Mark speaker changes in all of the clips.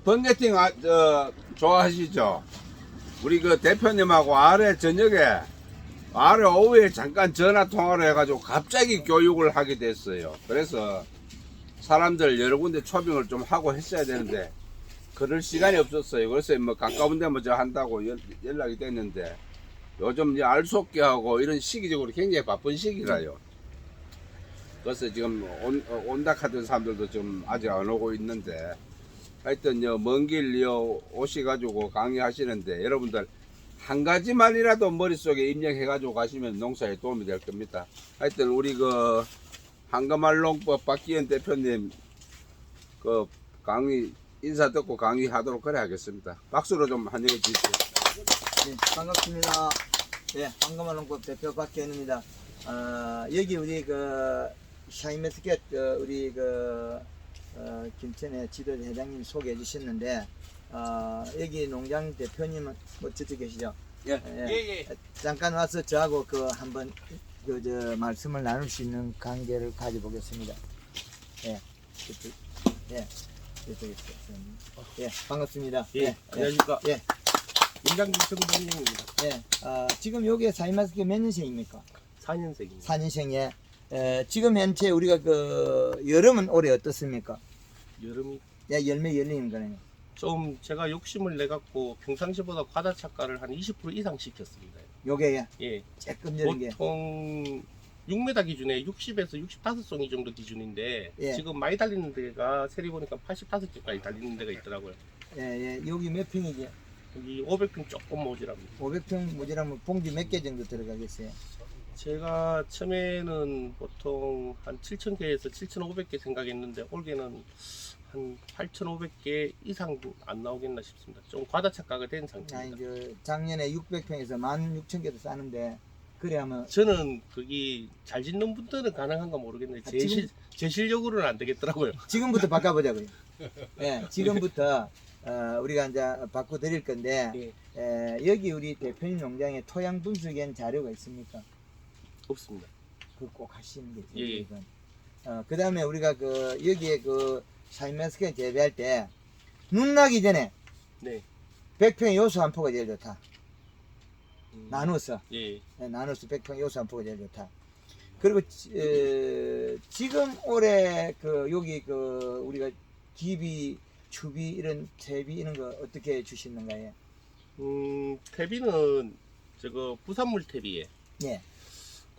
Speaker 1: 번개팅 좋아하시죠? 우리 그 대표님하고 아래 오후에 잠깐 전화 통화를 해가지고 갑자기 교육을 하게 됐어요. 그래서 사람들 여러 군데 초빙을 좀 하고 했어야 되는데 그럴 시간이 없었어요. 그래서 뭐 가까운 데 먼저 한다고 연락이 됐는데 요즘 이제 알속기하고 이런 시기적으로 굉장히 바쁜 시기라요. 그래서 지금 온다 하던 사람들도 좀 아직 안 오고 있는데 하여튼 먼 길 오셔가지고 강의하시는데 여러분들 한 가지만이라도 머릿속에 입력해가지고 가시면 농사에 도움이 될 겁니다. 하여튼 우리 그 한금알농법 박기현 대표님 그 강의 인사 듣고 강의하도록 그래 하겠습니다. 박수로 좀 환영해 주십시오.
Speaker 2: 네, 반갑습니다. 네, 한금알농법 대표 박기현입니다. 여기 우리 그 샤인머스켓 우리 김천의 지도자 회장님 소개해 주셨는데 여기 농장 대표님은 저쪽 계시죠?
Speaker 1: 예.
Speaker 2: 잠깐 와서 저하고 한번 말씀을 나눌 수 있는 관계를 가져보겠습니다. 예, 예, 반갑습니다.
Speaker 3: 예, 안녕하십니까.
Speaker 2: 예,
Speaker 3: 임장준 정동영입니다.
Speaker 2: 예. 지금 여기 샤인머스켓 몇 년생입니까?
Speaker 3: 4년생입니다.
Speaker 2: 4년생에 지금 현재 우리가 여름은 올해 어떻습니까?
Speaker 3: 여름이
Speaker 2: 열매 열리는 거네요.
Speaker 3: 좀 제가 욕심을 내갖고 평상시보다 과다 착과를 한 20% 이상 시켰습니다.
Speaker 2: 요게
Speaker 3: 예,
Speaker 2: 조금 열린 게.
Speaker 3: 보통 6m 기준에 60에서 65송이 정도 기준인데
Speaker 2: 예.
Speaker 3: 지금 많이 달리는 데가 세리 보니까 85개까지 달리는 데가 있더라고요.
Speaker 2: 예. 여기 몇 평이지?
Speaker 3: 여기 500평 조금 모자랍니다.
Speaker 2: 500평 모자라면 봉지 몇 개 정도 들어가겠어요?
Speaker 3: 제가 처음에는 보통 한 7,000개에서 7,500개 생각했는데 올해는 한 8,500개 이상 안 나오겠나 싶습니다. 좀 과다 착과가 된 상태입니다.
Speaker 2: 작년에 600평에서 16,000개도 싸는데 그래 하면
Speaker 3: 저는 거기 잘 짓는 분들은 가능한가 모르겠는데 제 실력으로는 안 되겠더라고요.
Speaker 2: 지금부터 바꿔보자고요. 예, 지금부터 우리가 이제 바꿔드릴 건데 여기 우리 대표님 농장에 토양 분석한 자료가 있습니까?
Speaker 3: 없습니다.
Speaker 2: 그거 꼭 하시는 게
Speaker 3: 예.
Speaker 2: 이건. 그 다음에 우리가 여기에 샤인머스켓 재배할 때 눈 나기 전에
Speaker 3: 네.
Speaker 2: 100평 요소 한 포가 제일 좋다. 나눠서
Speaker 3: 예.
Speaker 2: 나눠서 100평 요소 한 포가 제일 좋다. 그리고 지금 올해 여기 우리가 기비, 추비 이런 퇴비 이런 거 어떻게 주시는가요?
Speaker 3: 퇴비는 저거 부산물 퇴비에
Speaker 2: 예.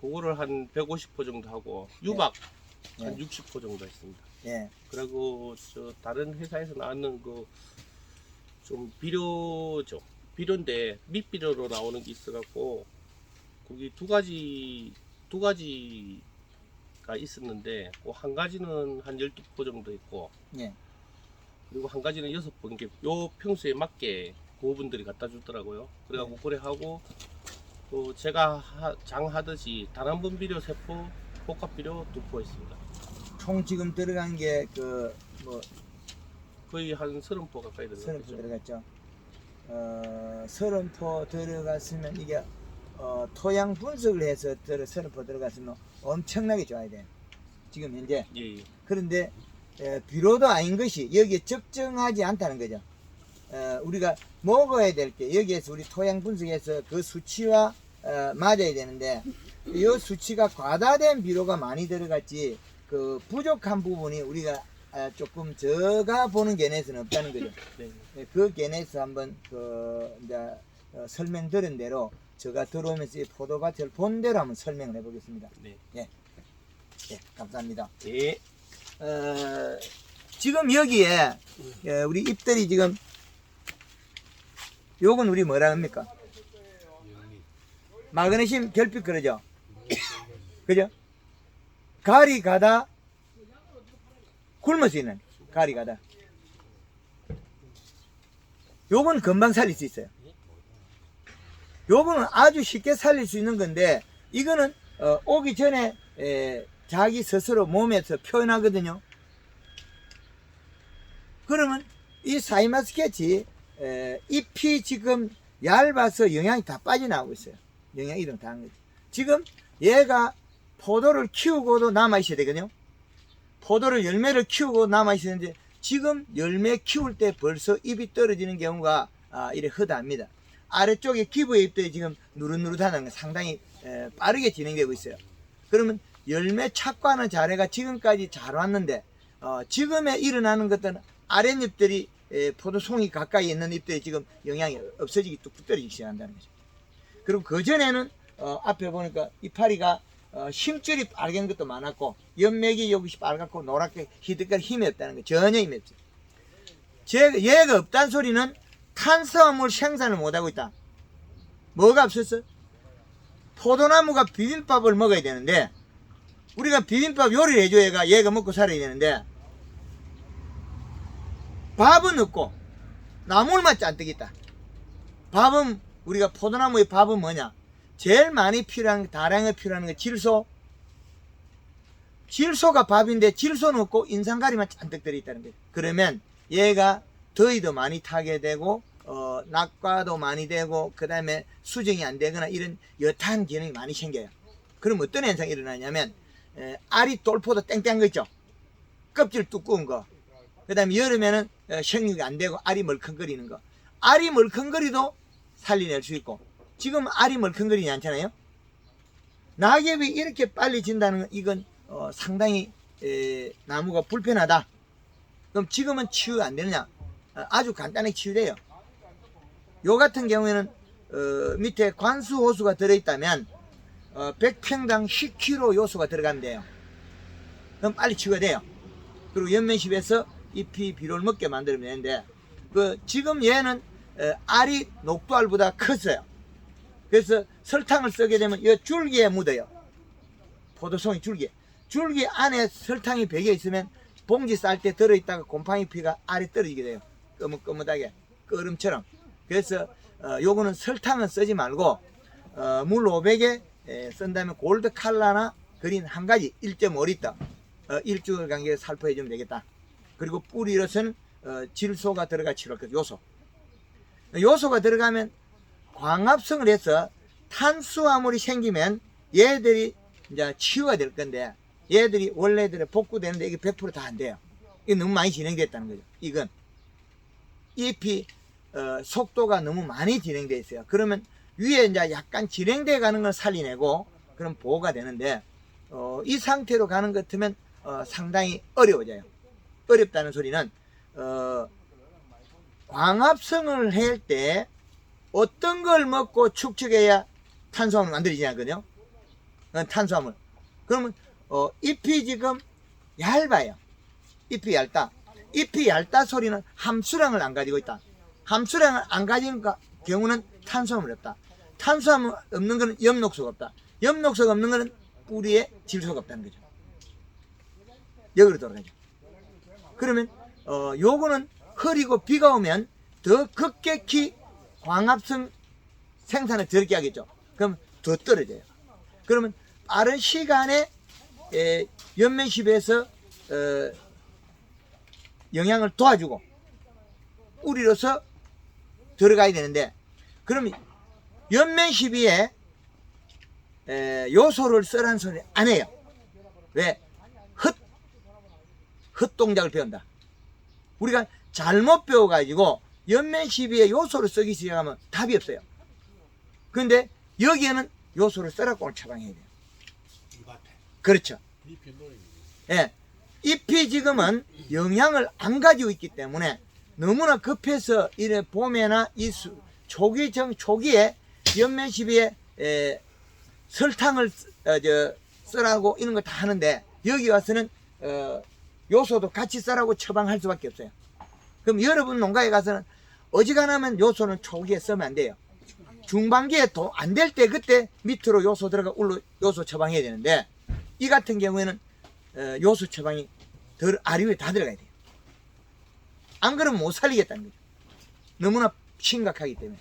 Speaker 3: 그거를 한 150포 정도 하고 유박
Speaker 2: 예.
Speaker 3: 한 60포 정도 했습니다.
Speaker 2: 예.
Speaker 3: 그리고 저 다른 회사에서 나왔는 좀 비료죠. 비료인데 밑비료로 나오는 게 있어갖고 거기 두 가지가 있었는데 한 가지는 한 12포 정도 있고
Speaker 2: 예.
Speaker 3: 그리고 한 가지는 6포. 이게 요 평소에 맞게 고분들이 갖다 주더라고요. 그래갖고 그래 하고 또 제가 장하듯이 단한번 비료 3포, 복합 비료 2포 했습니다.
Speaker 2: 총 지금 들어간 게
Speaker 3: 거의 한 30포 가까이
Speaker 2: 30포
Speaker 3: 들어갔죠.
Speaker 2: 들어갔죠. 30포 들어갔으면 이게 토양 분석을 해서 30포 들어갔으면 엄청나게 좋아야 돼. 지금 현재.
Speaker 3: 예.
Speaker 2: 그런데 비료도 아닌 것이 여기에 적정하지 않다는 거죠. 우리가 먹어야 될 게 여기에서 우리 토양 분석해서 그 수치와 맞아야 되는데 이 수치가 과다된 비료가 많이 들어갔지 부족한 부분이 우리가 조금 적아 보는 견해에서는 없다는 거죠.
Speaker 3: 네.
Speaker 2: 그 견해에서 한번 이제 설명 들은 대로 제가 들어오면서 이 포도밭을 본 대로 한번 설명을 해보겠습니다.
Speaker 3: 네.
Speaker 2: 예, 감사합니다.
Speaker 3: 예.
Speaker 2: 지금 여기에 우리 잎들이 지금 요건 우리 뭐라 합니까? 마그네슘 결핍 그러죠? 그죠? 가리 가다 굶을 수 있는 가리 가다 요건 금방 살릴 수 있어요. 요거는 아주 쉽게 살릴 수 있는 건데 이거는 오기 전에 자기 스스로 몸에서 표현하거든요. 그러면 이 샤인머스켓이 잎이 지금 얇아서 영양이 다 빠져나오고 있어요. 영양 이동 다 한 거죠. 지금 얘가 포도를 키우고도 남아 있어야 되거든요. 포도를 열매를 키우고 남아 있었는데 지금 열매 키울 때 벌써 잎이 떨어지는 경우가 이래 허다합니다. 아래쪽에 기부의 잎들이 지금 누릇누릇하는 건 상당히 빠르게 진행되고 있어요. 그러면 열매 착과하는 자례가 지금까지 잘 왔는데 지금에 일어나는 것들은 아랫잎들이 포도송이 가까이 있는 잎들이 지금 영향이 없어지기 뚝뚝 떨어지기 시작한다는 거죠. 그리고 그전에는 앞에 보니까 이파리가 힘줄이 빨간 것도 많았고 연맥이 여기서 빨갛고 노랗게 희득할 힘이 없다는 거 전혀 힘이 없어요. 얘가 없다는 소리는 탄수화물 생산을 못하고 있다. 뭐가 없었어? 포도나무가 비빔밥을 먹어야 되는데 우리가 비빔밥 요리를 해줘야 얘가 먹고 살아야 되는데 밥은 없고 나물만 잔뜩 있다. 밥은 우리가 포도나무의 밥은 뭐냐? 제일 많이 필요한 다량에 필요한 게 질소. 질소가 밥인데 질소는 없고 인산가리만 잔뜩 들어있다는 거예요. 그러면 얘가 더위도 많이 타게 되고 낙과도 많이 되고 그 다음에 수정이 안 되거나 이런 여타한 기능이 많이 생겨요. 그럼 어떤 현상이 일어나냐면 알이 똘포도 땡땡한 거 있죠. 껍질 두꺼운 거. 그 다음에 여름에는 생육이 안 되고 알이 멀컹거리는 거. 알이 멀컹거리도 살려낼 수 있고 지금 알이 멀컹거리지 않잖아요. 낙엽이 이렇게 빨리 진다는 건 이건 상당히 나무가 불편하다. 그럼 지금은 치유 안 되느냐? 아주 간단하게 치유돼요. 요 같은 경우에는 밑에 관수 호수가 들어있다면 100평당 10kg 요소가 들어가면 돼요. 그럼 빨리 치유가 돼요. 그리고 연면십에서 잎이 비료를 먹게 만들면 되는데 지금 얘는 알이 녹두알보다 컸어요. 그래서 설탕을 쓰게 되면 이 줄기에 묻어요. 포도송이 줄기 안에 설탕이 배겨 있으면 봉지 쌀 때 들어있다가 곰팡이 피가 알에 떨어지게 돼요. 끄뭇끄뭇하게 끓음처럼. 그래서 요거는 설탕은 쓰지 말고 물 500에 쓴 다음에 골드 칼라나 그린 한 가지 1.5리터 일주일 간격에 살포해 주면 되겠다. 그리고 뿌리로서는 질소가 들어가 치료할 요소. 요소가 들어가면 광합성을 해서 탄수화물이 생기면 얘들이 이제 치유가 될 건데 얘들이 원래대로 복구되는데 이게 100% 다 안 돼요. 이게 너무 많이 진행됐다는 거죠. 이건 잎이 속도가 너무 많이 진행되어 있어요. 그러면 위에 이제 약간 진행돼 가는 걸 살려내고 그럼 보호가 되는데 이 상태로 가는 것 같으면 상당히 어려워져요. 어렵다는 소리는 광합성을 할 때 어떤 걸 먹고 축적해야 탄수화물 만들어지냐거든요. 탄수화물. 그러면 잎이 지금 얇아요. 잎이 얇다. 잎이 얇다 소리는 함수량을 안 가지고 있다. 함수량을 안 가진 경우는 탄수화물이 없다. 탄수화물 없는 것은 엽록소가 없다. 엽록소가 없는 것은 뿌리에 질소가 없다는 거죠. 여기로 돌아가죠. 그러면 요거는 흐리고 비가 오면 더 급격히 광합성 생산을 더럽게 하겠죠. 그럼 더 떨어져요. 그러면 빠른 시간에 연면십에서 영향을 도와주고 뿌리로서 들어가야 되는데 그럼 연면십위에 요소를 쓰라는 소리 안 해요. 왜? 헛동작을 배운다. 우리가 잘못 배워가지고 연면십위에 요소를 쓰기 시작하면 답이 없어요. 그런데 여기에는 요소를 쓰라고 오늘 처방해야 돼요. 그렇죠. 예. 잎이 지금은 영양을 안 가지고 있기 때문에 너무나 급해서 이래 봄에나 초기에 연면십위에 설탕을 쓰라고 이런 거 다 하는데 여기 와서는 요소도 같이 쓰라고 처방할 수밖에 없어요. 그럼 여러분 농가에 가서는 어지간하면 요소는 초기에 쓰면 안 돼요. 중반기에 또 안 될 때 그때 밑으로 요소 들어가 울로 요소 처방해야 되는데 이 같은 경우에는 요소 처방이 알이 위에 다 들어가야 돼요. 안 그러면 못 살리겠다는 거죠. 너무나 심각하기 때문에.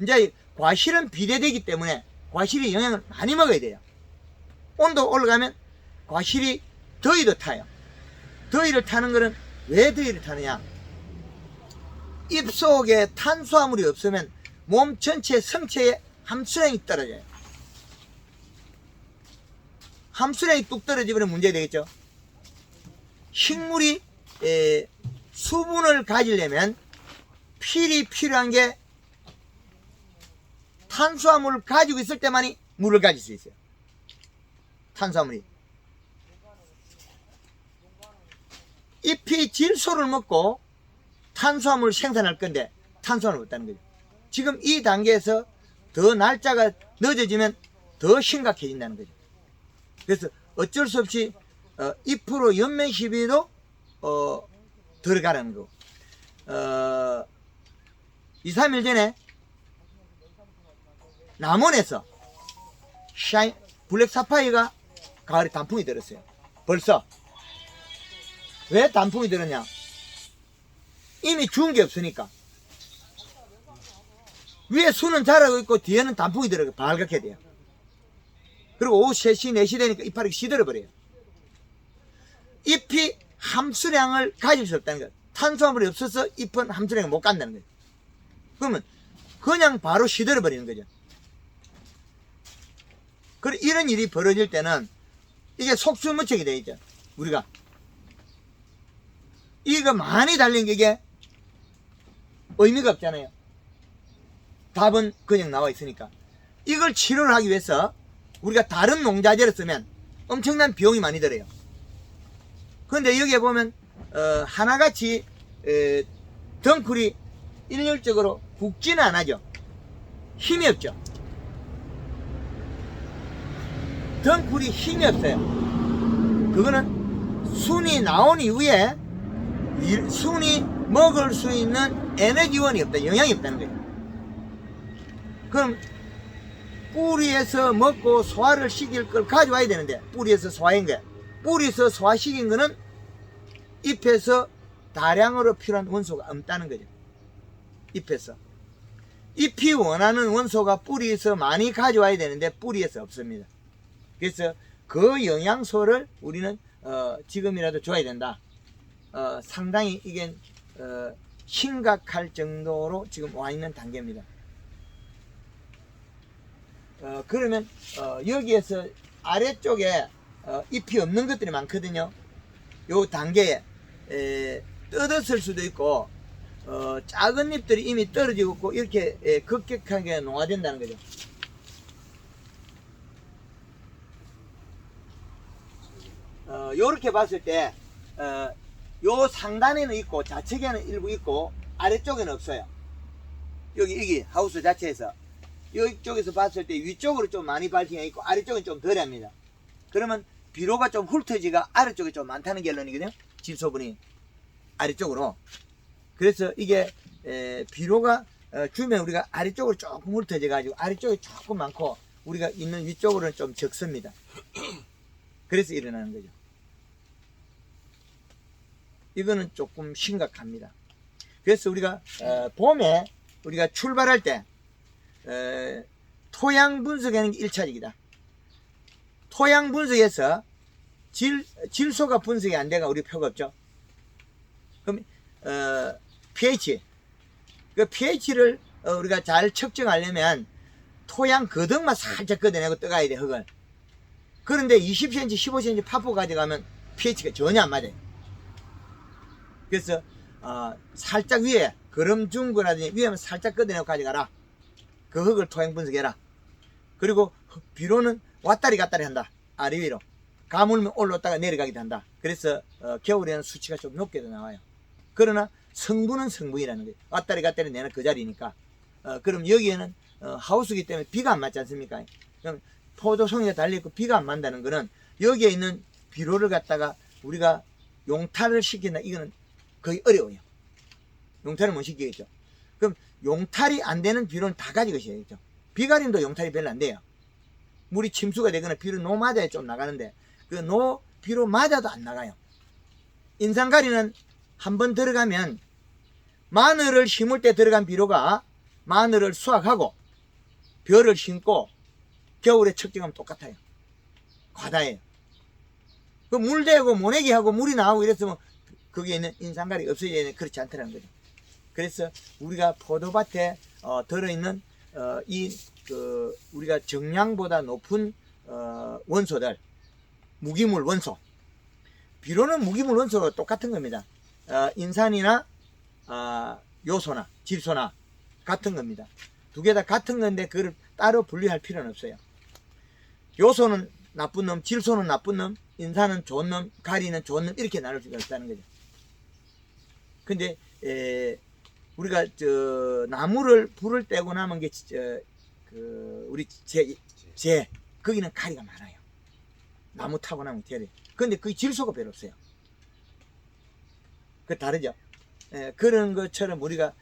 Speaker 2: 이제 과실은 비대되기 때문에 과실이 영향을 많이 먹어야 돼요. 온도 올라가면 과실이 더위도 타요. 더위를 타는 거는 왜 더위를 타느냐? 입속에 탄수화물이 없으면 몸 전체 성체의 함수량이 떨어져요. 함수량이 뚝 떨어지면 문제가 되겠죠. 식물이 수분을 가지려면 필히 필요한 게 탄수화물을 가지고 있을 때만이 물을 가질 수 있어요. 탄수화물이. 잎이 질소를 먹고 탄수화물을 생산할 건데 탄수화물을 없다는 거죠. 지금 이 단계에서 더 날짜가 늦어지면 더 심각해진다는 거죠. 그래서 어쩔 수 없이 잎으로 연면 시비도 들어가라는 거. 2, 3일 전에 남원에서 블랙 사파이어가 가을에 단풍이 들었어요. 벌써. 왜 단풍이 들었냐? 이미 주운 게 없으니까. 위에 수는 자라고 있고 뒤에는 단풍이 들어가 발갛게 돼요. 그리고 오후 3시, 4시 되니까 이파리 시들어버려요. 잎이 함수량을 가질 수 없다는 거예요. 탄수화물이 없어서 잎은 함수량을 못 간다는 거예요. 그러면 그냥 바로 시들어버리는 거죠. 그래, 이런 일이 벌어질 때는 이게 속수무책이 되죠. 우리가 이거 많이 달린 게 이게 의미가 없잖아요. 답은 그냥 나와 있으니까. 이걸 치료를 하기 위해서 우리가 다른 농자재를 쓰면 엄청난 비용이 많이 들어요. 그런데 여기에 보면 하나같이 덩쿨이 일률적으로 굵지는 않아죠. 힘이 없죠. 덩쿨이 힘이 없어요. 그거는 순이 나온 이후에 순이 먹을 수 있는 에너지원이 없다, 영양이 없다는 거예요. 그럼 뿌리에서 먹고 소화를 시킬 걸 가져와야 되는데 뿌리에서 소화한 거야. 뿌리에서 소화시킨 거는 잎에서 다량으로 필요한 원소가 없다는 거죠. 잎에서. 잎이 원하는 원소가 뿌리에서 많이 가져와야 되는데 뿌리에서 없습니다. 그래서 그 영양소를 우리는 지금이라도 줘야 된다. 상당히 이게 심각할 정도로 지금 와 있는 단계입니다. 그러면 여기에서 아래쪽에 잎이 없는 것들이 많거든요. 요 단계에 뜯었을 수도 있고 작은 잎들이 이미 떨어지고 있고 이렇게 급격하게 농화된다는 거죠. 요렇게 봤을 때 요 상단에는 있고 좌측에는 일부 있고 아래쪽에는 없어요. 여기 하우스 자체에서 이쪽에서 봤을 때 위쪽으로 좀 많이 발팅해 있고 아래쪽은 좀 덜합니다. 그러면 비료가 좀 훑어지가 아래쪽에 좀 많다는 결론이거든요. 질소분이 아래쪽으로. 그래서 이게 비료가 주면 우리가 아래쪽으로 조금 훑어져 가지고 아래쪽에 조금 많고 우리가 있는 위쪽으로는 좀 적습니다. 그래서 일어나는 거죠. 이거는 조금 심각합니다. 그래서 우리가 봄에 우리가 출발할 때 토양 분석하는 게 1차적이다. 토양 분석에서 질소가 분석이 안 돼가 우리 표가 없죠. 그럼 pH 그 pH를 우리가 잘 측정하려면 토양 거덕만 살짝 걷어내고 떠가야 돼. 흙을. 그런데 20cm 15cm 파포 가져가면 pH가 전혀 안 맞아요. 그래서 살짝 위에 거름 준 거라든지 위에만 살짝 걷어내고 가져가라. 그 흙을 토양 분석해라. 그리고 비료는 왔다리 갔다리 한다. 아래 위로. 가물면 올라왔다가 내려가기도 한다. 그래서 겨울에는 수치가 좀 높게도 나와요. 그러나 성분은 성분이라는 거예요. 왔다리 갔다리 내는 그 자리니까. 그럼 여기에는 하우스기 때문에 비가 안 맞지 않습니까? 그럼 포도송이가 달려있고 비가 안 맞는다는 거는 여기에 있는 비료를 갖다가 우리가 용탈을 시킨다. 이거는 거의 어려워요. 용탈을 못 시키겠죠. 그럼 용탈이 안 되는 비료는 다 가지고 있어야겠죠. 비가림도 용탈이 별로 안 돼요. 물이 침수가 되거나 비료 노 맞아야 좀 나가는데 그 노 비료 맞아도 안 나가요. 인산가리는 한번 들어가면 마늘을 심을 때 들어간 비료가 마늘을 수확하고 벼를 심고 겨울에 척정하면 똑같아요. 과다예요. 그 물대고 모내기하고 물이 나오고 이랬으면 거기에 있는 인산가리 없어져야 되는데 그렇지 않다는 거죠. 그래서 우리가 포도밭에 들어있는 우리가 정량보다 높은 원소들, 무기물 원소. 비료는 무기물 원소가 똑같은 겁니다. 인산이나 요소나 질소나 같은 겁니다. 두 개 다 같은 건데 그걸 따로 분리할 필요는 없어요. 요소는 나쁜 놈, 질소는 나쁜 놈, 인산은 좋은 놈, 가리는 좋은 놈 이렇게 나눌 수가 있다는 거죠. 근데 우리가 나무를 불을 떼고 남은 게 우리 재 거기는 가리가 많아요. 나무 타고 나면 재래. 근데 그 질소가 별로 없어요. 그 다르죠. 그런 것처럼 우리가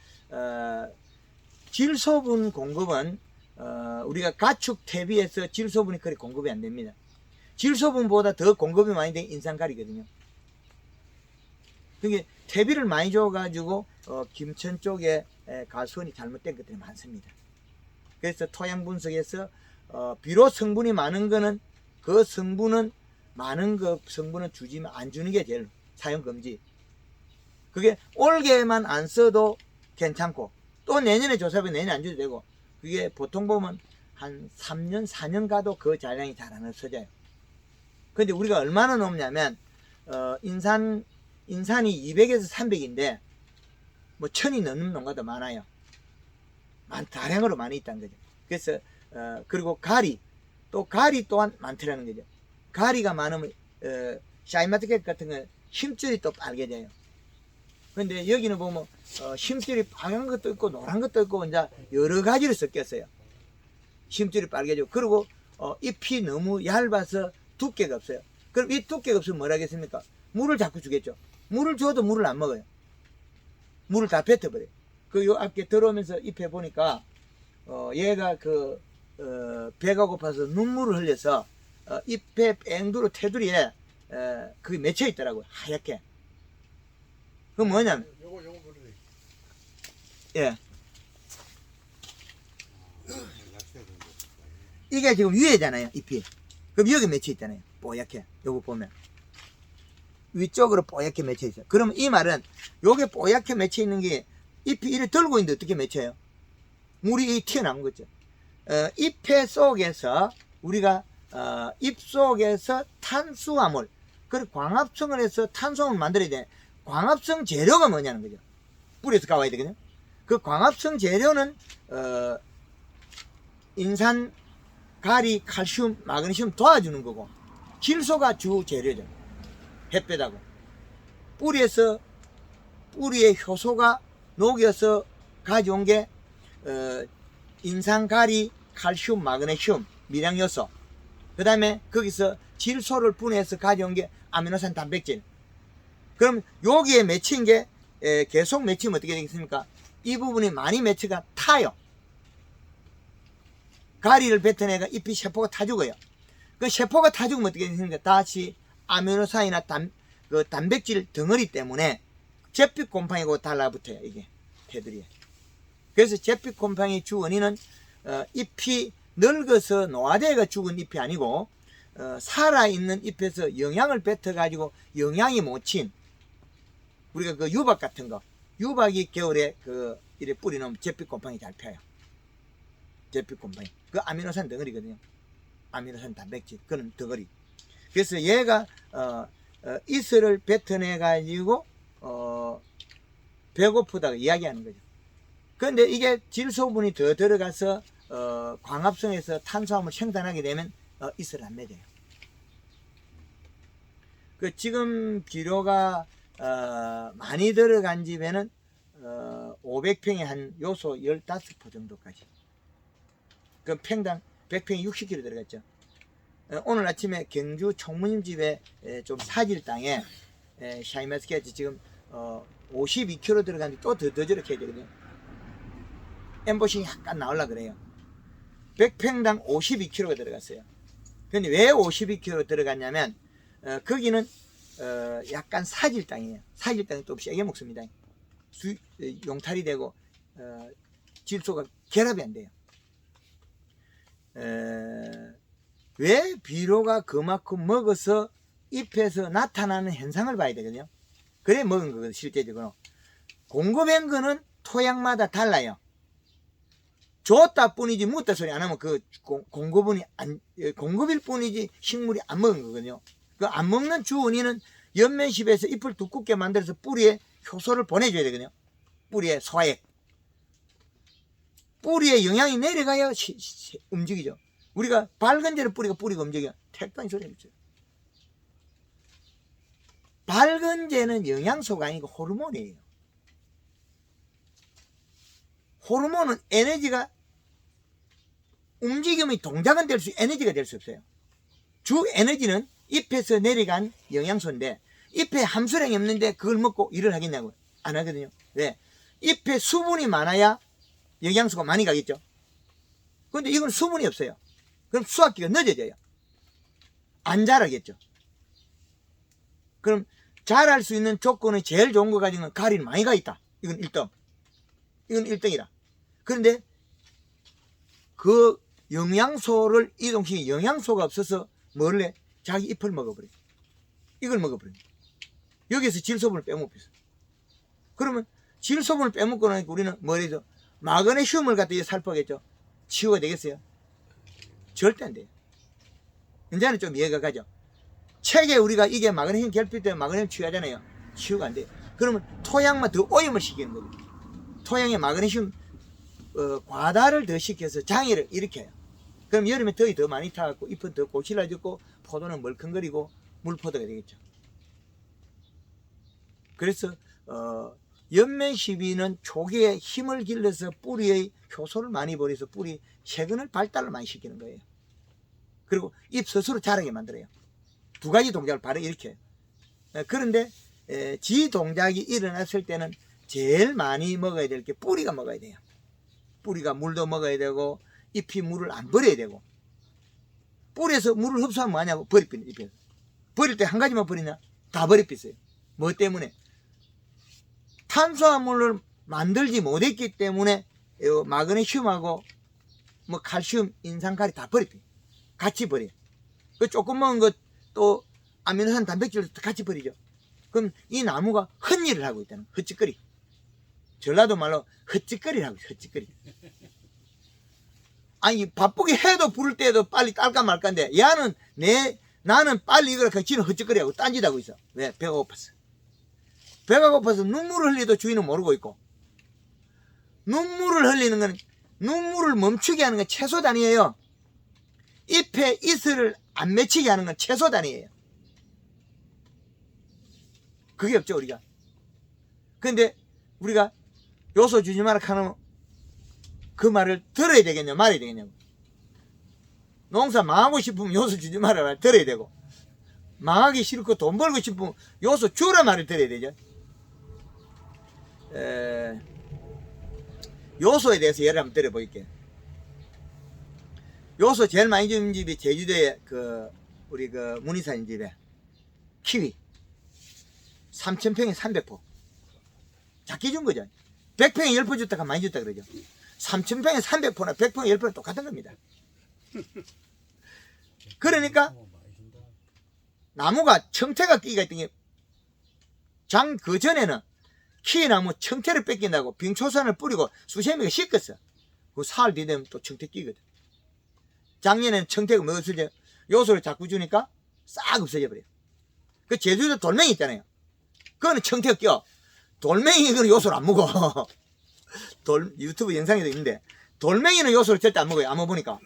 Speaker 2: 질소분 공급은 우리가 가축 퇴비에서 질소분이 그리 공급이 안 됩니다. 질소분보다 더 공급이 많이 된 인산가리거든요. 그게 퇴비를 많이 줘가지고 김천 쪽에 가수원이 잘못된 것들이 많습니다. 그래서 토양 분석에서 비록 성분이 많은 거는 그 성분은 많은 그 성분은 주지만 안 주는 게 제일 사용 금지. 그게 올해만 안 써도 괜찮고 또 내년에 조사하면 내년에 안 줘도 되고 그게 보통 보면 한 3년 4년 가도 그 잔량이 잘 안 없어져요. 근데 우리가 얼마나 넣냐면 인산이 200에서 300인데 뭐 1000이 넘는 농가도 많아요. 다량으로 많이 있다는 거죠. 그래서 그리고 가리 또한 많더라는 거죠. 가리가 많으면 샤인마트켓 같은 건 힘줄이 또 빨게 돼요. 근데 여기는 보면 힘줄이 빨간 것도 있고 노란 것도 있고 이제 여러 가지를 섞였어요. 힘줄이 빨개지고 그리고 잎이 너무 얇아서 두께가 없어요. 그럼 이 두께가 없으면 뭘 하겠습니까? 물을 자꾸 주겠죠. 물을 줘도 물을 안 먹어요. 물을 다 뱉어버려요. 요 앞에 들어오면서 잎에 보니까 얘가 배가 고파서 눈물을 흘려서 잎에 뺑두로 테두리에 그게 맺혀 있더라고요. 하얗게. 그건 뭐냐면
Speaker 4: 요거 그래.
Speaker 2: 예. 이게 지금 위에잖아요, 잎이. 그럼 여기 맺혀 있잖아요. 뽀얗게. 요거 보면. 위쪽으로 뽀얗게 맺혀 있어요. 그러면 이 말은 요게 뽀얗게 맺혀 있는 게 잎이 이렇게 들고 있는데 어떻게 맺혀요? 물이 튀어나온 거죠. 잎의 속에서 우리가 잎 속에서 탄수화물, 그리고 광합성을 해서 탄수화물을 만들어야 돼. 광합성 재료가 뭐냐는 거죠. 뿌리에서 가와야 되거든요. 그 광합성 재료는 인산, 가리, 칼슘, 마그네슘 도와주는 거고 질소가 주 재료죠. 햇볕하고 뿌리의 효소가 녹여서 가져온 게 인산, 가리, 칼슘, 마그네슘, 미량요소. 그 다음에 거기서 질소를 분해해서 가져온 게 아미노산 단백질. 그럼 여기에 맺힌 게 계속 맺히면 어떻게 되겠습니까? 이 부분이 많이 맺혀가 타요. 가리를 뱉어내가 잎이 세포가 타 죽어요. 그 세포가 타 죽으면 어떻게 되겠습니까? 다시 아미노산이나 단백질 덩어리 때문에 잿빛 곰팡이하고 달라붙어요. 이게 테두리에. 그래서 잿빛 곰팡이 주 원인은 잎이 늙어서 노화되어가 죽은 잎이 아니고 살아있는 잎에서 영양을 뱉어가지고 영양이 못 친 우리가 그 유박 같은 거, 유박이 겨울에 이래 뿌리놓으면 잿빛 곰팡이 잘 펴요. 잿빛 곰팡이. 그 아미노산 덩어리거든요. 아미노산 단백질. 그런 덩어리. 그래서 얘가 이슬을 뱉어내가지고 배고프다고 이야기하는 거죠. 그런데 이게 질소분이 더 들어가서 광합성에서 탄수화물 생산하게 되면 이슬을 안 맺어요. 지금 비료가 많이 들어간 집에는 500평에 한 요소 15포 정도까지. 그 평당 100평에 60kg 들어갔죠. 오늘 아침에 경주 총무님 집에 좀 사질 땅에 샤인마스켓이 지금 52kg 들어갔는데 또 더 저렇게 해야 되거든요. 엠보싱이 약간 나오려고 그래요. 100평당 52kg가 들어갔어요. 근데 왜 52kg 들어갔냐면 거기는 약간 사질 땅이에요. 사질 땅이 또 세게 먹습니다. 용탈이 되고 질소가 결합이 안 돼요. 왜 비료가 그만큼 먹어서 잎에서 나타나는 현상을 봐야 되거든요. 그래 먹은 거거든요. 실제적으로 공급한 거는 토양마다 달라요. 줬다 뿐이지 묻다 소리 안 하면 그 공급일 뿐이지 식물이 안 먹은 거거든요. 그 안 먹는 주 원인은 연면십에서 잎을 두껍게 만들어서 뿌리에 효소를 보내줘야 되거든요. 뿌리에 소화액. 뿌리에 영양이 내려가야 움직이죠. 우리가 밝은 데를 뿌리가 움직여. 택도 아닌 소리가 있어요. 밝은 데는 영양소가 아니고 호르몬이에요. 호르몬은 에너지가 움직임이 동작은 될 수, 에너지가 될 수 없어요. 주 에너지는 잎에서 내려간 영양소인데 잎에 함수량이 없는데 그걸 먹고 일을 하겠냐고요? 안 하거든요. 왜? 잎에 수분이 많아야 영양소가 많이 가겠죠. 그런데 이건 수분이 없어요. 그럼 수확기가 늦어져요. 안 자라겠죠. 그럼 자랄 수 있는 조건이 제일 좋은 거 가지고는 가리는 많이 가 있다. 이건 1등. 이건 1등이다. 그런데 그 영양소를 이동시키 영양소가 없어서 뭘 해? 자기 잎을 먹어버려요. 이걸 먹어버려요. 여기서 질소분을 빼먹었어요. 그러면 질소분을 빼먹고 나니까 우리는 뭘 해서 마그네슘을 갖다 살포하겠죠. 치유가 되겠어요? 절대 안 돼요. 이제는 좀 이해가 가죠. 책에 우리가 이게 마그네슘 결핍 때문에 마그네슘 치유하잖아요. 치유가 안 돼요. 그러면 토양만 더 오염을 시키는 거죠. 토양에 마그네슘 과다를 더 시켜서 장애를 일으켜요. 그럼 여름에 더위 더 많이 타갖고 잎은 더 고실라졌고 포도는 멀컹거리고 물포도가 되겠죠. 그래서 연면시비는 초기에 힘을 길러서 뿌리의 효소를 많이 버려서 뿌리 세근을 발달을 많이 시키는 거예요. 그리고 잎 스스로 자라게 만들어요. 두 가지 동작을 바로 일으켜요. 그런데 지 동작이 일어났을 때는 제일 많이 먹어야 될 게 뿌리가 먹어야 돼요. 뿌리가 물도 먹어야 되고 잎이 물을 안 버려야 되고, 뿌리에서 물을 흡수하면 뭐하냐고? 버리피는 잎에서. 버릴 때 한 가지만 버리냐? 다 버리피어요. 뭐 때문에? 탄수화물을 만들지 못했기 때문에 마그네슘하고 뭐 칼슘, 인산칼이 다 버리피. 같이 버려요. 그 조금 먹은 것 또 아미노산 단백질도 같이 버리죠. 그럼 이 나무가 헛일을 하고 있다는 거예요. 헛짓거리. 전라도 말로 헛짓거리를 하고 있어요. 헛짓거리. 아니 바쁘게 해도 부를 때도 빨리 깔까 말까인데 나는 빨리 이걸 지는 헛짓거리하고 딴짓하고 있어. 왜? 배가 고팠어. 배가 고파서 눈물을 흘리도 주인은 모르고 있고, 눈물을 흘리는 건 눈물을 멈추게 하는 건 최소 단위예요. 잎에 이슬을 안 맺히게 하는 건 최소 단위예요. 그게 없죠 우리가. 근데 우리가 요소 주지 마라 하는 그 말을 들어야 되겠냐 말아야 되겠냐고. 농사 망하고 싶으면 요소 주지 마라 말 들어야 되고, 망하기 싫고 돈 벌고 싶으면 요소 주라 말을 들어야 되죠. 요소에 대해서 예를 한번 들어볼게요. 요소 제일 많이 주는 집이 제주도에 우리 문희사님 집에 키위 3,000평에 300포 작게 준 거죠. 100평에 10포 줬다가 많이 줬다 그러죠. 3,000평에 300포나 100평에 10포는 똑같은 겁니다. 그러니까 나무가 청태가 끼가 있던 게 그 전에는 키나무 청태를 뺏긴다고 빙초산을 뿌리고 수십 명이 씻겼어. 그 사흘 뒤 되면 또 청태 끼거든. 작년에는 청태가 뭐 없어져? 요소를 자꾸 주니까 싹 없어져 버려요. 그 제주도 돌멩이 있잖아요. 그거는 청태가 껴. 돌멩이 그는 요소를 안 먹어. 유튜브 영상에도 있는데 돌멩이는 요소를 절대 안 먹어요. 안 먹으니까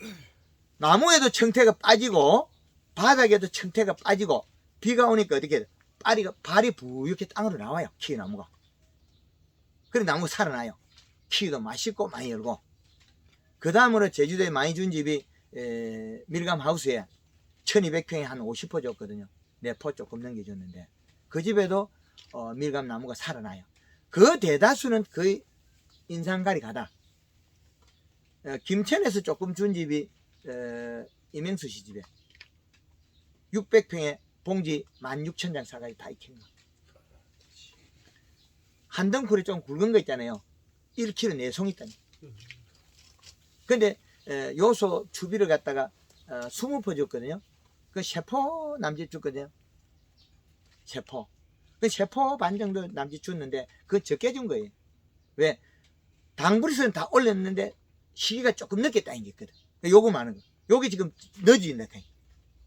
Speaker 2: 나무에도 청태가 빠지고 바닥에도 청태가 빠지고 비가 오니까 어떻게 발이 부옇게 땅으로 나와요. 키나무가. 그래 나무가 살아나요. 키도 맛있고 많이 열고. 그 다음으로 제주도에 많이 준 집이 밀감 하우스에 1200평에 한 50포 줬거든요. 4포 조금 넘겨줬는데 그 집에도 밀감 나무가 살아나요. 그 대다수는 거의 인산갈이 가다. 김천에서 조금 준 집이 이명수 씨 집에 600평에 봉지 16,000장 사가지 다 익힌 거. 한 덩쿨이 좀 굵은 거 있잖아요. 1kg 4송 있다니. 근데 요소 추비를 갖다가 20포 줬거든요. 그 세포 남짓 줬거든요. 세포. 그 세포 반 정도 남짓 줬는데 그거 적게 준 거예요. 왜? 당부리스는 다 올렸는데 시기가 조금 늦게 따인겠거든. 요거 많은 거. 요게 지금 늦어진다.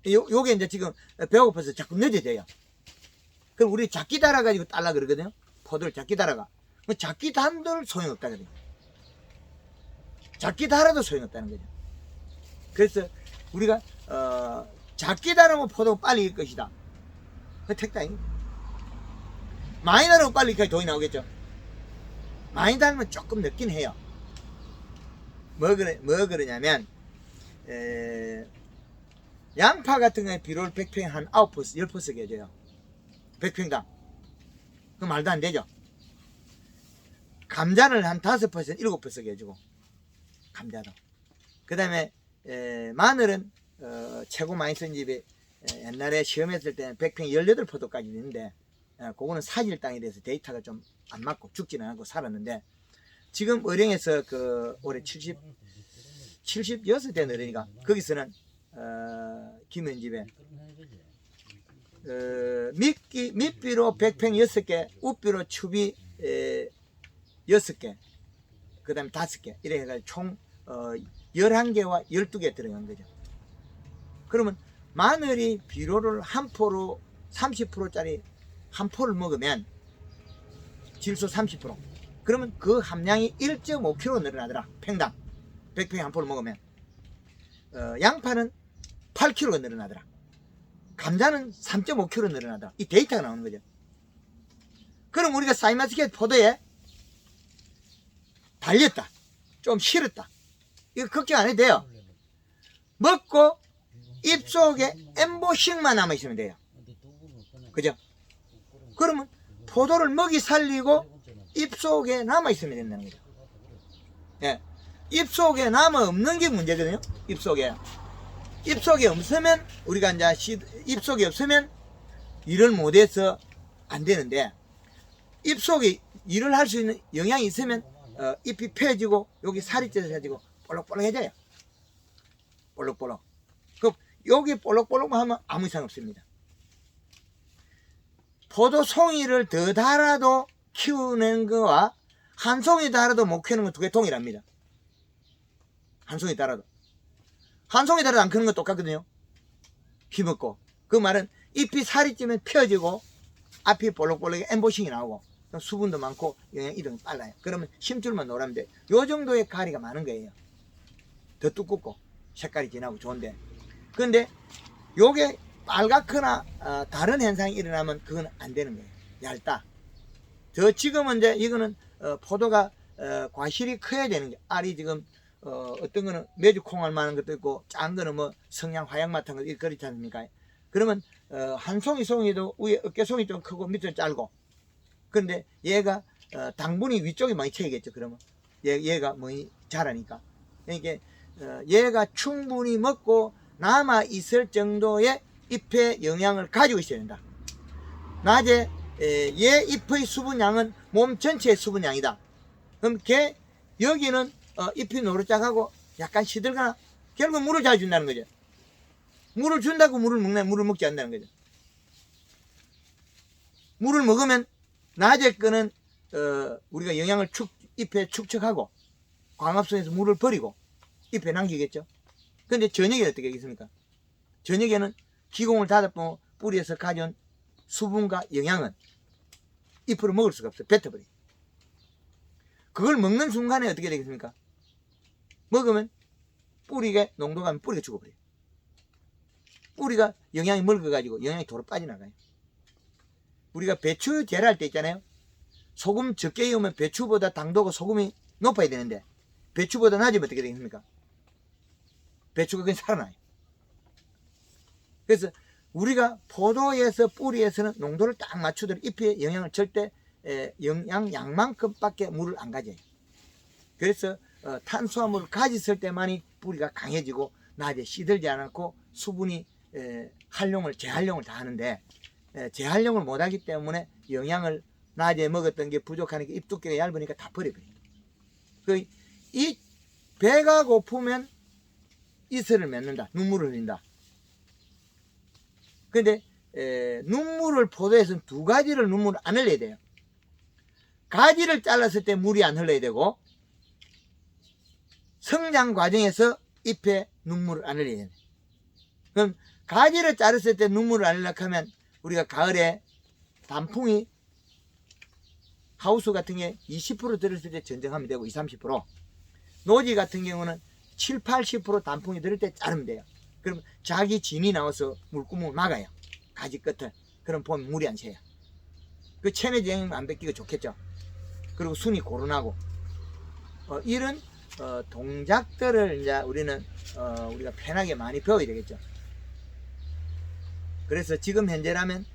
Speaker 2: 요게 이제 지금 배고파서 자꾸 늦어져요. 그럼 우리 작기 달아가지고 딸라 그러거든요. 포도를 작게 달아가. 뭐 작게 단들 소용없다 그래. 작게 달아도 소용없다는 거죠. 그래서 우리가 작게 달으면 포도가 빨리 익을 것이다. 그 택다잉. 많이 달으면 빨리 익어야 돈이 나오겠죠. 많이 달면 조금 늦긴 해요. 뭐 그러냐면 양파 같은 경우에 비료를 100평에 한 9%, 10% 해줘요. 100평당. 그 말도 안 되죠. 감자를 한 5%, 7% 해주고. 감자도. 그 다음에 마늘은 최고 많이 쓴 집에 옛날에 시험했을 때는 100평 18포도까지 있는데 그거는 사질 땅에 대해서 데이터가 좀 안 맞고 죽지는 않고 살았는데 지금 어령에서 그 올해 76대 어른이가 거기서는 김현 집에 밑비로 100평 6개, 우비로 추비 6개, 그 다음에 5개 이래 해가지고 총 11개와 12개 들어간 거죠. 그러면 마늘이 비료를 한 포로 30%짜리 한 포를 먹으면 질소 30%, 그러면 그 함량이 1.5kg 늘어나더라. 평당 100평에 한 포를 먹으면. 양파는 8kg 늘어나더라. 감자는 3.5kg 늘어나더라. 이 데이터가 나오는 거죠. 그럼 우리가 사이마스켓 포도에 달렸다, 좀 싫었다, 이거 걱정 안 해도 돼요. 먹고 입속에 엠보싱만 남아있으면 돼요. 그죠? 그러면 포도를 먹이 살리고 입속에 남아있으면 된다는 거죠. 예. 입속에 남아 없는 게 문제거든요. 입속에 없으면 우리가 이제 입속에 없으면 일을 못해서 안 되는데, 입속에 일을 할 수 있는 영양이 있으면 잎이 펴지고 여기 살이 쪄져가지고 볼록볼록해져요. 볼록볼록. 그 여기 볼록볼록만 하면 아무 이상 없습니다. 포도 송이를 더 달아도 키우는 거와 한 송이 달아도 못 키우는 건 두 개 동일합니다. 한 송이 달아도. 한 송이 달아도 안 크는 건 똑같거든요. 힘없고. 그 말은 잎이 살이 찌면 펴지고 앞이 볼록볼록해 엠보싱이 나오고 수분도 많고 영양 이동이 빨라요. 그러면 심줄만 노라면 돼. 요 정도의 가리가 많은 거예요. 더 두껍고 색깔이 진하고 좋은데, 그런데 요게 빨갛거나 다른 현상이 일어나면 그건 안 되는 거예요. 얇다. 저 지금은 이제 이거는 포도가 과실이 커야 되는 게, 알이 지금 어떤 거는 메주콩알 만한 것도 있고 작은 거는 뭐 성냥 화약 같은 거 이렇게 그렇지 않습니까? 그러면 한 송이도 위에 어깨송이 좀 크고 밑은 짧고, 그런데 얘가 당분이 위쪽에 많이 채이겠죠. 그러면 얘가 뭐 자라니까. 그러니까 얘가 충분히 먹고 남아 있을 정도의 잎의 영양을 가지고 있어야 된다. 낮에 얘 잎의 수분량은 몸 전체의 수분량이다. 그럼 여기는 잎이 노릇작하고 약간 시들거나 결국 물을 잘 준다는 거죠. 물을 준다고 물을 먹나? 물을 먹지 않는다는 거죠. 물을 먹으면 낮에 거는 우리가 영양을 잎에 축적하고 광합성에서 물을 버리고 잎에 남기겠죠. 근데 저녁에 어떻게 하겠습니까? 저녁에는 기공을 닫아보면 뿌리에서 가져온 수분과 영양은 잎으로 먹을 수가 없어요. 뱉어버려. 그걸 먹는 순간에 어떻게 되겠습니까? 먹으면 뿌리가 농도가 뿌리가 죽어버려요. 뿌리가 영양이 먹어가지고 영양이 도로 빠져나가요. 우리가 배추 재랄 때 있잖아요. 소금 적게 넣으면 배추보다 당도가 소금이 높아야 되는데 배추보다 낮으면 어떻게 되겠습니까? 배추가 그냥 살아나요. 그래서 우리가 포도에서 뿌리에서는 농도를 딱 맞추도록 잎의 영양을 절대 영양 양만큼밖에 물을 안 가져요. 그래서 탄수화물을 가졌을 때만이 뿌리가 강해지고 낮에 시들지 않고 수분이 재활용을 다 하는데 재활용을 못하기 때문에 영양을 낮에 먹었던 게 부족하니까 잎 두께가 얇으니까 다 버려버려요. 이 배가 고프면 이슬을 맺는다. 눈물을 흘린다. 근데 눈물을 포도에서는 두 가지를 눈물을 안 흘려야 돼요. 가지를 잘랐을 때 물이 안 흘러야 되고 성장 과정에서 잎에 눈물을 안 흘려야 돼요. 그럼 가지를 자랐을 때 눈물을 안 흘려고 하면 우리가 가을에 단풍이 하우스 같은 게 20% 들었을 때 전정하면 되고 20-30%. 노지 같은 경우는 7-80% 단풍이 들을 때 자르면 돼요. 그럼 자기 진이 나와서 물구멍을 막아요. 가지 끝을. 그럼 보면 물이 안 새요. 그 체내 영향 안 뺏기고 좋겠죠. 그리고 순이 고른하고 이런 동작들을 이제 우리는 우리가 편하게 많이 배워야 되겠죠. 그래서 지금 현재라면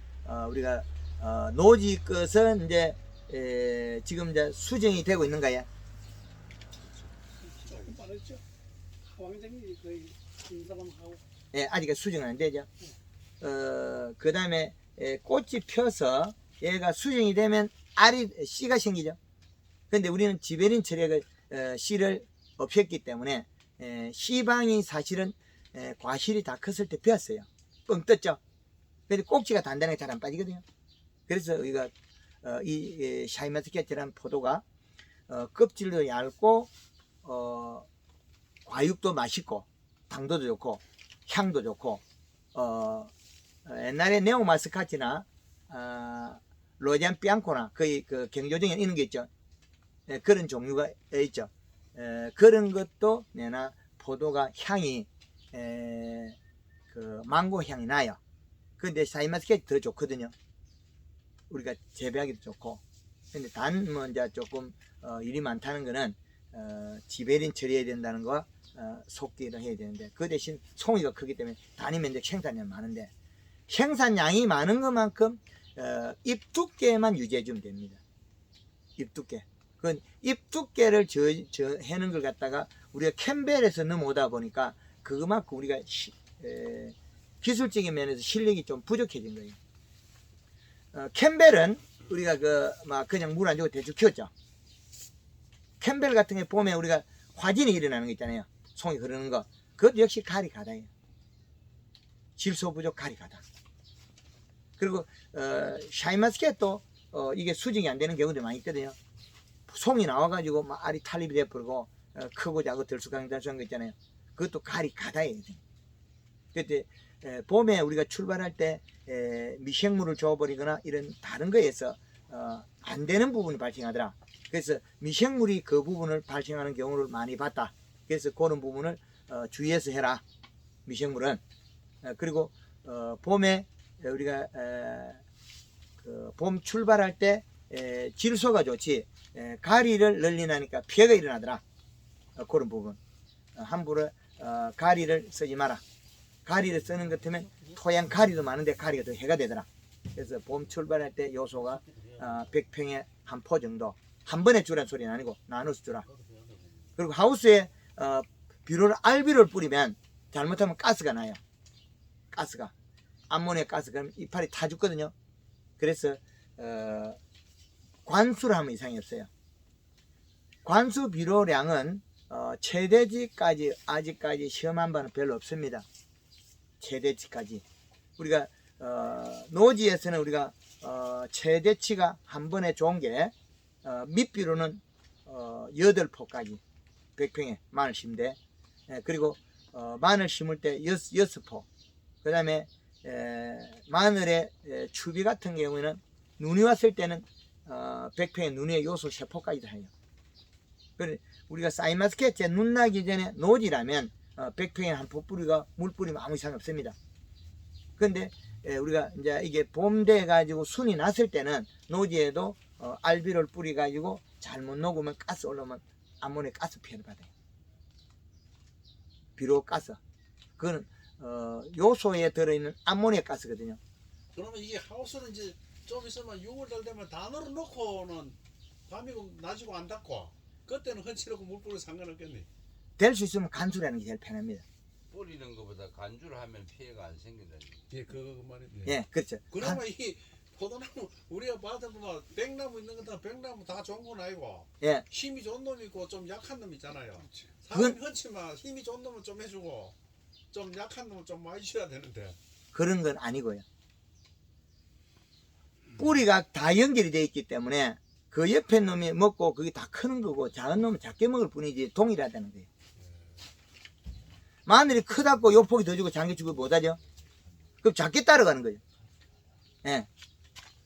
Speaker 2: 우리가 노지 것은 이제 지금 이제 수정이 되고 있는 거야.
Speaker 4: 조금 빠르죠. 왕장이 거의 인사람하고
Speaker 2: 예, 아직 수정은 안 되죠. 그 다음에 꽃이 펴서 얘가 수정이 되면 알이 씨가 생기죠. 근데 우리는 지베린 철액을 씨를 없앴기 때문에 씨방이 사실은 과실이 다 컸을 때 폈어요. 뻥 떴죠. 근데 꼭지가 단단하게 잘 안 빠지거든요. 그래서 우리가 이 샤인머스켓이라는 포도가 껍질도 얇고 과육도 맛있고 당도도 좋고 향도 좋고 옛날에 네오마스카치나 로잔 비앙코나 거의 그 경조정에 있는 게 있죠. 그런 종류가 있죠. 그런 것도 내나 포도가 향이 그 망고 향이 나요. 근데 샤인머스켓이 더 좋거든요. 우리가 재배하기도 좋고. 근데 단 뭐 이제 조금 일이 많다는 거는 지베린 처리해야 된다는 거 속기를 해야 되는데 그 대신 송이가 크기 때문에 단위 면적 생산량이 많은데 생산량이 많은 것만큼 잎 두께만 유지해 주면 됩니다. 잎 두께. 그 잎 두께를 해는 걸 갖다가 우리가 캠벨에서 넘어오다 보니까 그만큼 우리가 기술적인 면에서 실력이 좀 부족해진 거예요. 캠벨은 우리가 막 그냥 물 안 주고 대충 키웠죠. 캠벨 같은 게 보면 우리가 화진이 일어나는 거 있잖아요. 송이 흐르는 거. 그것도 역시 가리 가다예요. 질소 부족 가리 가다. 그리고 샤인머스켓도 이게 수정이 안 되는 경우도 많이 있거든요. 송이 나와가지고 막 알이 탈립이 돼버리고 크고 작고 들쑥강달쑥한 거 있잖아요. 그것도 가리 가다예요. 그때 봄에 우리가 출발할 때 미생물을 줘버리거나 이런 다른 거에서 안 되는 부분이 발생하더라. 그래서 미생물이 그 부분을 발생하는 경우를 많이 봤다. 그래서 그런 부분을 주의해서 해라. 미생물은. 그리고 봄에 우리가 그 봄 출발할 때 질소가 좋지 가리를 늘리나니까 피해가 일어나더라. 그런 부분. 함부로 가리를 쓰지 마라. 가리를 쓰는 것 같으면 토양 가리도 많은데 가리가 더 해가 되더라. 그래서 봄 출발할 때 요소가 100평에 한 포 정도 한 번에 주라는 소리는 아니고 나눠서 주라. 그리고 하우스에 알비료를 뿌리면 잘못하면 가스가 나요. 가스가 암모니아 가스. 그럼 이파리 타 죽거든요. 그래서 관수를 하면 이상이 없어요. 관수 비료량은 최대치까지 아직까지 시험한 바는 별로 없습니다. 최대치까지 우리가 노지에서는 우리가 최대치가 한 번에 좋은 게 밑비료는 8포까지 100평에 마늘 심대. 그리고 마늘 심을 때 6포. 그 다음에 마늘의 추비 같은 경우에는 눈이 왔을 때는 100평에 눈의 요소 3포까지도 해요. 그래 우리가 샤인머스켓에 눈 나기 전에 노지라면 100평에 한 포 뿌리가 물 뿌리면 아무 이상 없습니다. 근데 우리가 이제 이게 봄 돼 가지고 순이 났을 때는 노지에도 알비료를 뿌리 가지고 잘못 녹으면 가스 올라오면 암모니아 가스 피해를 받아요. 비료 가스. 그거는 요소에 들어있는 암모니아 가스거든요.
Speaker 4: 그러면 이게 하우스는 이제 좀 있으면 6월달 되면 다 널어놓고는 밤이고 낮이고 안 닫고 그때는 흔치르고 물 뿌려 상관없겠네.
Speaker 2: 될 수 있으면 간수라는 게 제일 편합니다.
Speaker 1: 뿌리는 것보다 간주를 하면 피해가 안 생긴다니.
Speaker 4: 예, 그거 말이네.
Speaker 2: 예, 그렇죠.
Speaker 4: 그러면 이 포도나무 우리가 봐도 뭐 백나무 있는 것다 백나무 다 좋은 건 아니고
Speaker 2: 예,
Speaker 4: 힘이 좋은 놈 있고 좀 약한 놈 있잖아요.
Speaker 2: 그건-
Speaker 4: 사람 흔치만 힘이 좋은 놈은 좀 해주고 좀 약한 놈은 좀 많이 줘야 되는데.
Speaker 2: 그런 건 아니고요. 뿌리가 다 연결이 되어 있기 때문에 그 옆에 놈이 먹고 그게 다 크는 거고 작은 놈은 작게 먹을 뿐이지 동일하다는 거예요. 마늘이 크다고 요 폭이 더 주고 작게 주고 못하죠. 그럼 작게 따라가는 거예요. 예.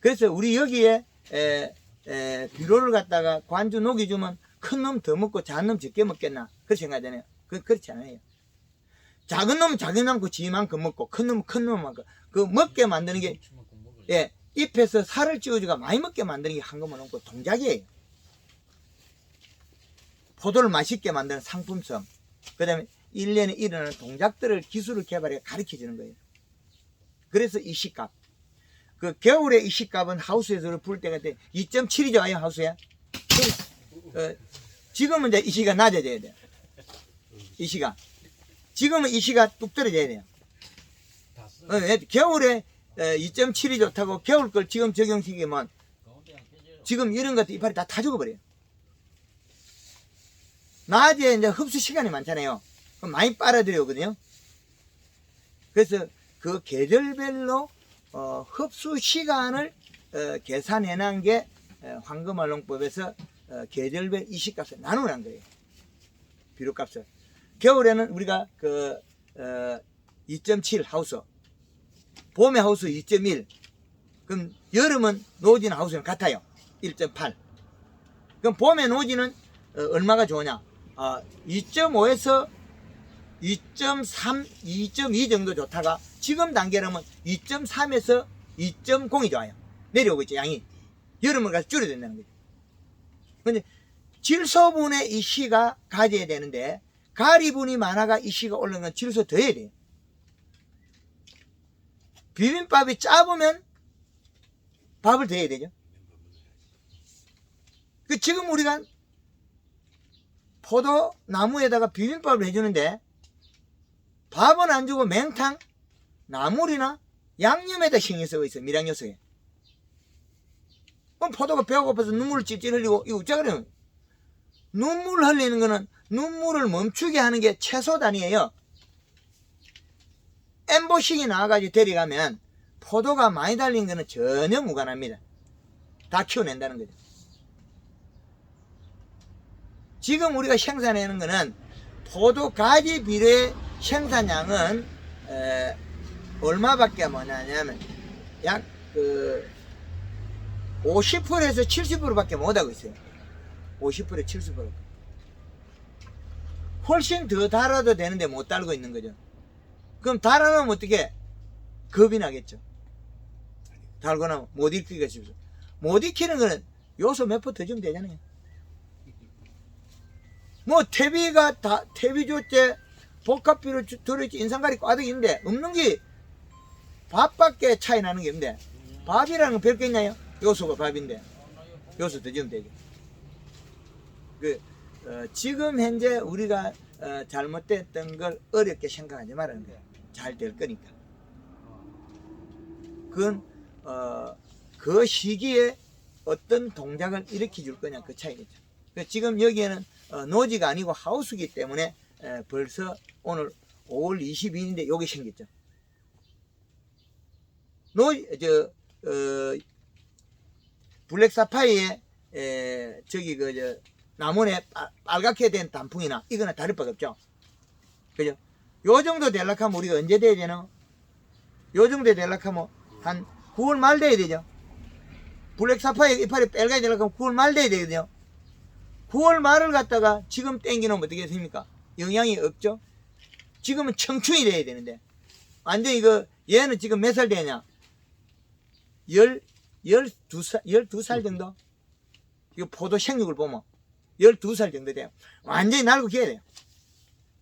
Speaker 2: 그래서 우리 여기에 비료를 갖다가 관주 녹이 주면 큰 놈 더 먹고 작은 놈 적게 먹겠나? 그렇게 생각하잖아요. 그렇지 않아요. 작은 놈은 작은 만큼 지만큼 먹고 큰 놈은 큰 놈만큼 그 먹게 만드는 게 잎에서 살을 찌워주가 많이 먹게 만드는 게 한꺼번에 없고 동작이에요. 포도를 맛있게 만드는 상품성, 그 다음에 1년에 일어나는 동작들을 기술을 개발해 가르쳐 주는 거예요. 그래서 이 시값. 그 겨울에 이 시값은 하우스에서 풀 때가 2.7이죠, 아예 하우스에. 지금은 이제 이 시가 낮아져야 돼요. 이 시가. 지금은 이 시가 뚝 떨어져야 돼요. 겨울에 2.7이 좋다고 겨울 걸 지금 적용시키면 지금 이런 것도 이파리 다 죽어버려요. 낮에 이제 흡수 시간이 많잖아요. 그럼 많이 빨아들여오거든요. 그래서 그 계절별로 흡수 시간을 계산해 놓은 게 황금알농법에서 계절별 이식값을 나누는 거예요. 비료값을. 겨울에는 우리가 그 2.7 하우스, 봄에 하우스 2.1, 그럼 여름은 노지는 하우스는 같아요. 1.8. 그럼 봄에 노지는 얼마가 좋으냐? 2.5에서 2.3, 2.2 정도 좋다가 지금 단계라면 2.3에서 2.0이 좋아요. 내려오고 있죠, 양이. 여름을 가서 줄여된다는 거죠. 근데 질소분의 이 시가 가져야 되는데 가리분이 많아가 이 시가 올라가면 질소 더 해야 돼요. 비빔밥이 짜보면 밥을 더 해야 되죠. 그 지금 우리가 포도나무에다가 비빔밥을 해주는데 밥은 안 주고 맹탕, 나물이나 양념에다 신경 쓰고 있어요. 미량요소에. 그럼 포도가 배고파서 눈물을 찔찔 흘리고 이거 어쩌 그래요? 눈물 흘리는 거는 눈물을 멈추게 하는 게 채소 단위예요. 엠보식이 나와가지고 데려가면 포도가 많이 달린 거는 전혀 무관합니다. 다 키워낸다는 거죠. 지금 우리가 생산하는 거는 포도 가지 비료의 생산량은 얼마밖에 못하냐면 약 50%에서 70%밖에 못하고 있어요. 50% 70%. 훨씬 더 달아도 되는데 못 달고 있는 거죠. 그럼 달아나면 어떻게? 겁이 나겠죠. 달고 나면 못 익히기가 쉽죠. 못 익히는 거는 요소 몇 퍼 더 주면 되잖아요. 뭐 퇴비가 다 퇴비조제 복합비료 들어있지 인산가리 꽈득이 있는데 없는 게 밥밖에 차이 나는 게 없는데 밥이라는 건 별게 있나요? 요소가 밥인데 요소 더 주면 되죠. 지금 현재 우리가 잘못됐던 걸 어렵게 생각하지 말라는 거예요. 잘 될 거니까. 그건 그 시기에 어떤 동작을 일으켜 줄 거냐 그 차이겠죠. 지금 여기에는 노지가 아니고 하우스이기 때문에 벌써 오늘 5월 22일인데 여기 생겼죠. 블랙사파이에 저기 나무에 빨갛게 된 단풍이나 이거는 다를 바가 없죠. 그죠? 요 정도 되려면 우리가 언제 돼야 되나? 요 정도 되려면 한 9월 말 돼야 되죠. 블랙사파이 이파리 빨갛게 되려면 9월 말 돼야 되거든요. 9월 말을 갖다가 지금 땡기놓으면 어떻게 됩니까? 영향이 없죠. 지금은 청춘이 돼야 되는데 완전 이거 얘는 지금 몇 살 되냐? 12살 정도? 이거 포도 생육을 보면 12살 정도 돼요. 완전히 날고 기어야 돼요.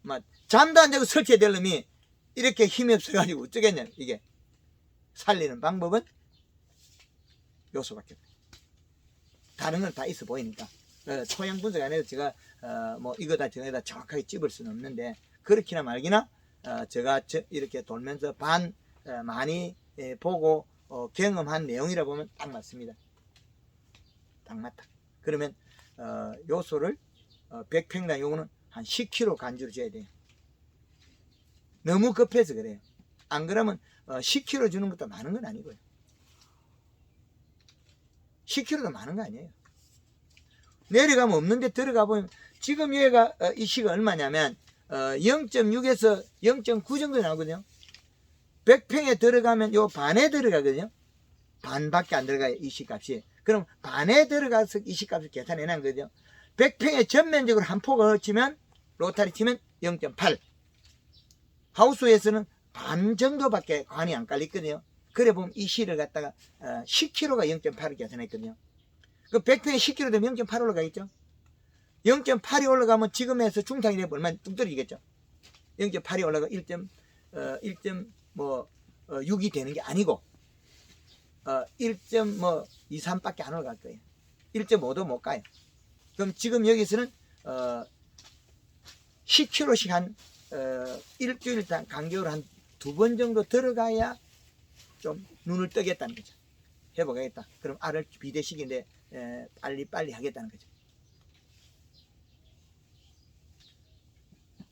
Speaker 2: 막 잠도 안 자고 설치해야 될 놈이 이렇게 힘이 없어가지고 어쩌겠냐. 이게 살리는 방법은 요소밖에 없어요. 다른 건 다 있어 보이니까. 토양 분석 안 해도 제가 뭐 이거다 저거다 정확하게 찝을 수는 없는데 그렇기나 말기나 제가 이렇게 돌면서 많이 보고 경험한 내용이라 보면 딱 맞습니다. 딱 맞다. 그러면 요소를 100평당 요거는 한 10kg 간주를 줘야 돼요. 너무 급해서 그래요. 안 그러면 10kg 주는 것도 많은 건 아니고요. 10kg도 많은 거 아니에요. 내려가면 없는데 들어가 보면 지금 얘가 이 시가 얼마냐면 0.6에서 0.9 정도 나오거든요. 100평에 들어가면 요 반에 들어가거든요. 반밖에 안 들어가요. 이 시 값이. 그럼 반에 들어가서 이식값을 계산해 놓은 거죠. 100평에 전면적으로 한 폭을 치면 로타리 치면 0.8. 하우스에서는 반 정도밖에 관이 안 깔렸거든요. 그래 보면 이 실을 갖다가 10kg가 0.8을 계산했거든요. 그 100평에 10kg 되면 0.8 올라가겠죠. 0.8이 올라가면 지금에서 중탕이 되면 얼마 뚝 떨어지겠죠. 0.8이 올라가 1.6이 되는 게 아니고 1.23밖에 안 올라갈 거예요. 1.5도 못 가요. 그럼 지금 여기서는 10kg씩 한 일주일 간격으로 한 2번 정도 들어가야 좀 눈을 뜨겠다는 거죠. 해보겠다. 그럼 알을 비대식인데 빨리 하겠다는 거죠.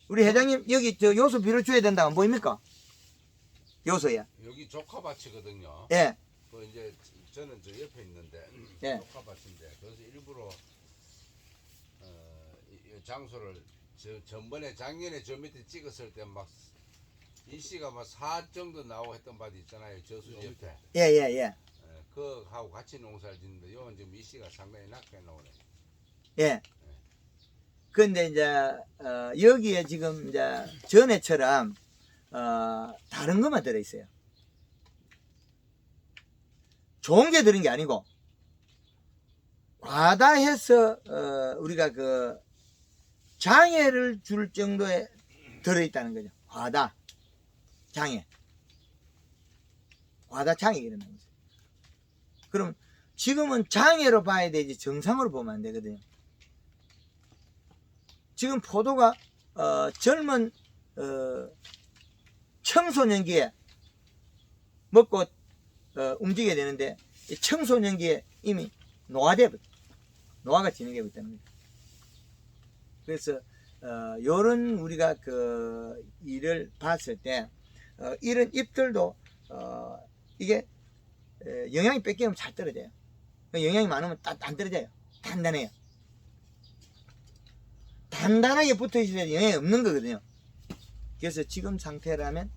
Speaker 2: 우리 회장님 여기 저 요소 비료 줘야 된다면 뭐입니까? 요소야.
Speaker 1: 여기 조카밭이거든요.
Speaker 2: 예.
Speaker 1: 그 이제 저는 저 옆에 있는데
Speaker 2: 예.
Speaker 1: 조카밭인데 그래서 일부러 이 장소를 전번에 작년에 저 밑에 찍었을 때 막 일시가 막 4 정도 나오고 했던 밭이 있잖아요. 저수 옆에.
Speaker 2: 예.
Speaker 1: 그 하고 같이 농사를 짓는데 요건 지금 일시가 상당히 낮게 나오네.
Speaker 2: 예. 근데 이제 여기에 지금 이제 전에처럼 다른 것만 들어 있어요. 좋은 게 들은 게 아니고 과다해서 우리가 그 장애를 줄 정도에 들어 있다는 거죠. 과다 장애 이라는 거죠. 그럼 지금은 장애로 봐야 되지 정상으로 보면 안 되거든요. 지금 포도가 젊은 청소년기에 먹고 움직여야 되는데 청소년기에 이미 노화가 진행되고 있다는 거죠. 그래서 요런 우리가 그 일을 봤을 때 이런 잎들도 이게 영양이 뺏기면 잘 떨어져요. 영양이 많으면 안 떨어져요. 단단해요. 단단하게 붙어 있어야 영향이 없는 거거든요. 그래서 지금 상태라면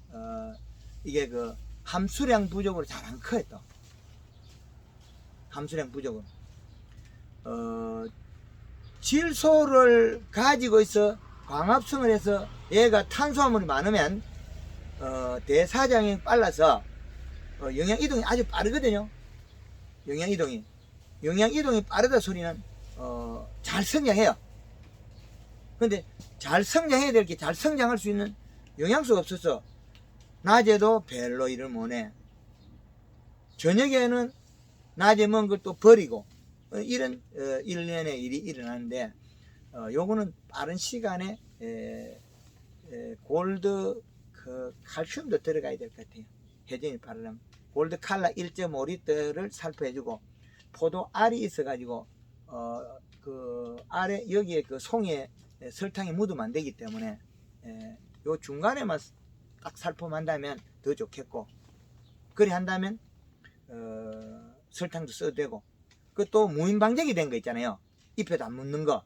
Speaker 2: 이게 그 함수량 부족으로 잘 안 커요. 또 함수량 부족으로 질소를 가지고 있어 광합성을 해서 얘가 탄수화물이 많으면 대사장이 빨라서 영양 이동이 아주 빠르거든요. 영양 이동이 빠르다 소리는 잘 성장해요. 근데 잘 성장해야 될 게 잘 성장할 수 있는 영양소가 없어서 낮에도 별로 일을 못해. 저녁에는 낮에 먹은 걸 또 버리고 이런 일련의 일이 일어나는데 요거는 빠른 시간에 골드 그 칼슘도 들어가야 될 것 같아요. 회전이 빠르려면 골드 칼라 1.5리터를 살포해주고 포도 알이 있어가지고 그 알에 여기에 그 송에 설탕이 묻으면 안 되기 때문에 요 중간에만 딱 살포한다면 더 좋겠고 그리 한다면 설탕도 써도 되고 그 또 무인방적이 된 거 있잖아요. 잎에도 안 묻는 거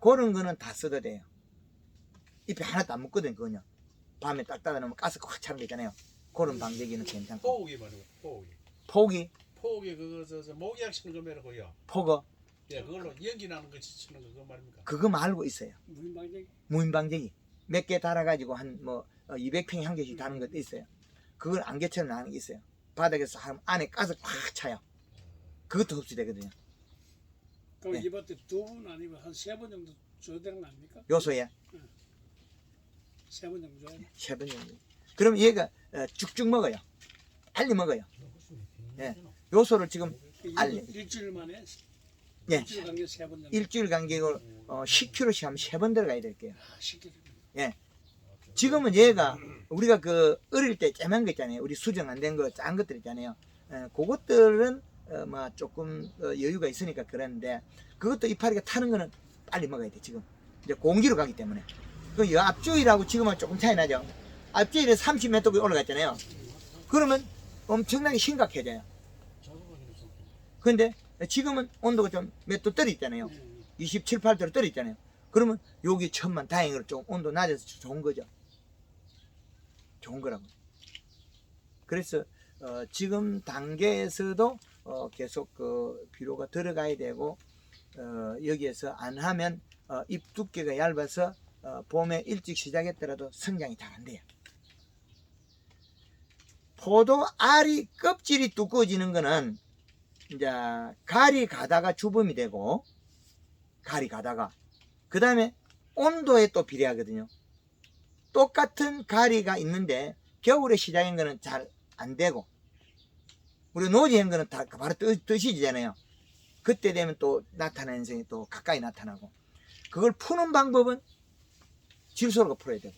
Speaker 2: 그런 거는 다 써도 돼요. 잎에 하나도 안 묻거든 그거는. 밤에 딱 닫아놓으면 가스가 확 차는 거 있잖아요. 그런 방제기는 괜찮고.
Speaker 4: 포기 말이고 포기 그거 저 모기약 치는 거 말고요.
Speaker 2: 포거
Speaker 4: 예, 그걸로 연기 나는 거 치는 거 그거 말입니까?
Speaker 2: 그거 말고 있어요.
Speaker 5: 무인방제기.
Speaker 2: 무인방제기 몇 개 달아가지고 한 뭐 200평에 한 개씩 다는 것도 있어요. 그걸 안개처럼 나는 게 있어요. 바닥에서 하면 안에 가스 꽉 차요. 그것도 흡수되거든요.
Speaker 5: 그럼
Speaker 2: 네.
Speaker 5: 이번에 2번 아니면 한 3번 정도 줘야 되는 거 아닙니까?
Speaker 2: 요소에
Speaker 5: 3번 정도 줘야 돼.
Speaker 2: 3번 정도. 그럼 얘가 쭉쭉 먹어요. 빨리 먹어요. 예. 요소를 지금 알리.
Speaker 5: 일주일 만에
Speaker 2: 예.
Speaker 5: 일주일 간격 3번 정도.
Speaker 2: 일주일 간격으로 10kg씩 하면 3번 들어가야 될게요.
Speaker 5: 시키는
Speaker 2: 예. 지금은 얘가 우리가 그 어릴 때 쬐만 거 있잖아요. 우리 수정 안 된 거 짠 것들 있잖아요. 그것들은 뭐 조금 여유가 있으니까 그랬는데 그것도 이파리가 타는 거는 빨리 먹어야 돼. 지금 이제 공기로 가기 때문에 그 앞주일하고 지금은 조금 차이 나죠. 앞주일에 30몇 도까지 올라갔잖아요. 그러면 엄청나게 심각해져요. 근데 지금은 온도가 좀 몇 도 떨어 있잖아요. 27, 8도로 떨어 있잖아요. 그러면 여기 천만 다행으로 좀 온도 낮아서 좋은 거죠. 좋은 거라고. 그래서 지금 단계에서도 계속 그 비료가 들어가야 되고 여기에서 안 하면 잎 두께가 얇아서 봄에 일찍 시작했더라도 성장이 잘 안 돼요. 포도 알이 껍질이 두꺼워지는 거는 이제 가리 가다가 주범이 되고, 가리 가다가 그 다음에 온도에 또 비례하거든요. 똑같은 가리가 있는데 겨울에 시작한 거는 잘 안 되고, 우리 노지한 거는 다 바로 뜨시잖아요. 그때 되면 또 나타나는 현상이 또 가까이 나타나고, 그걸 푸는 방법은 질소로가 풀어야 되고,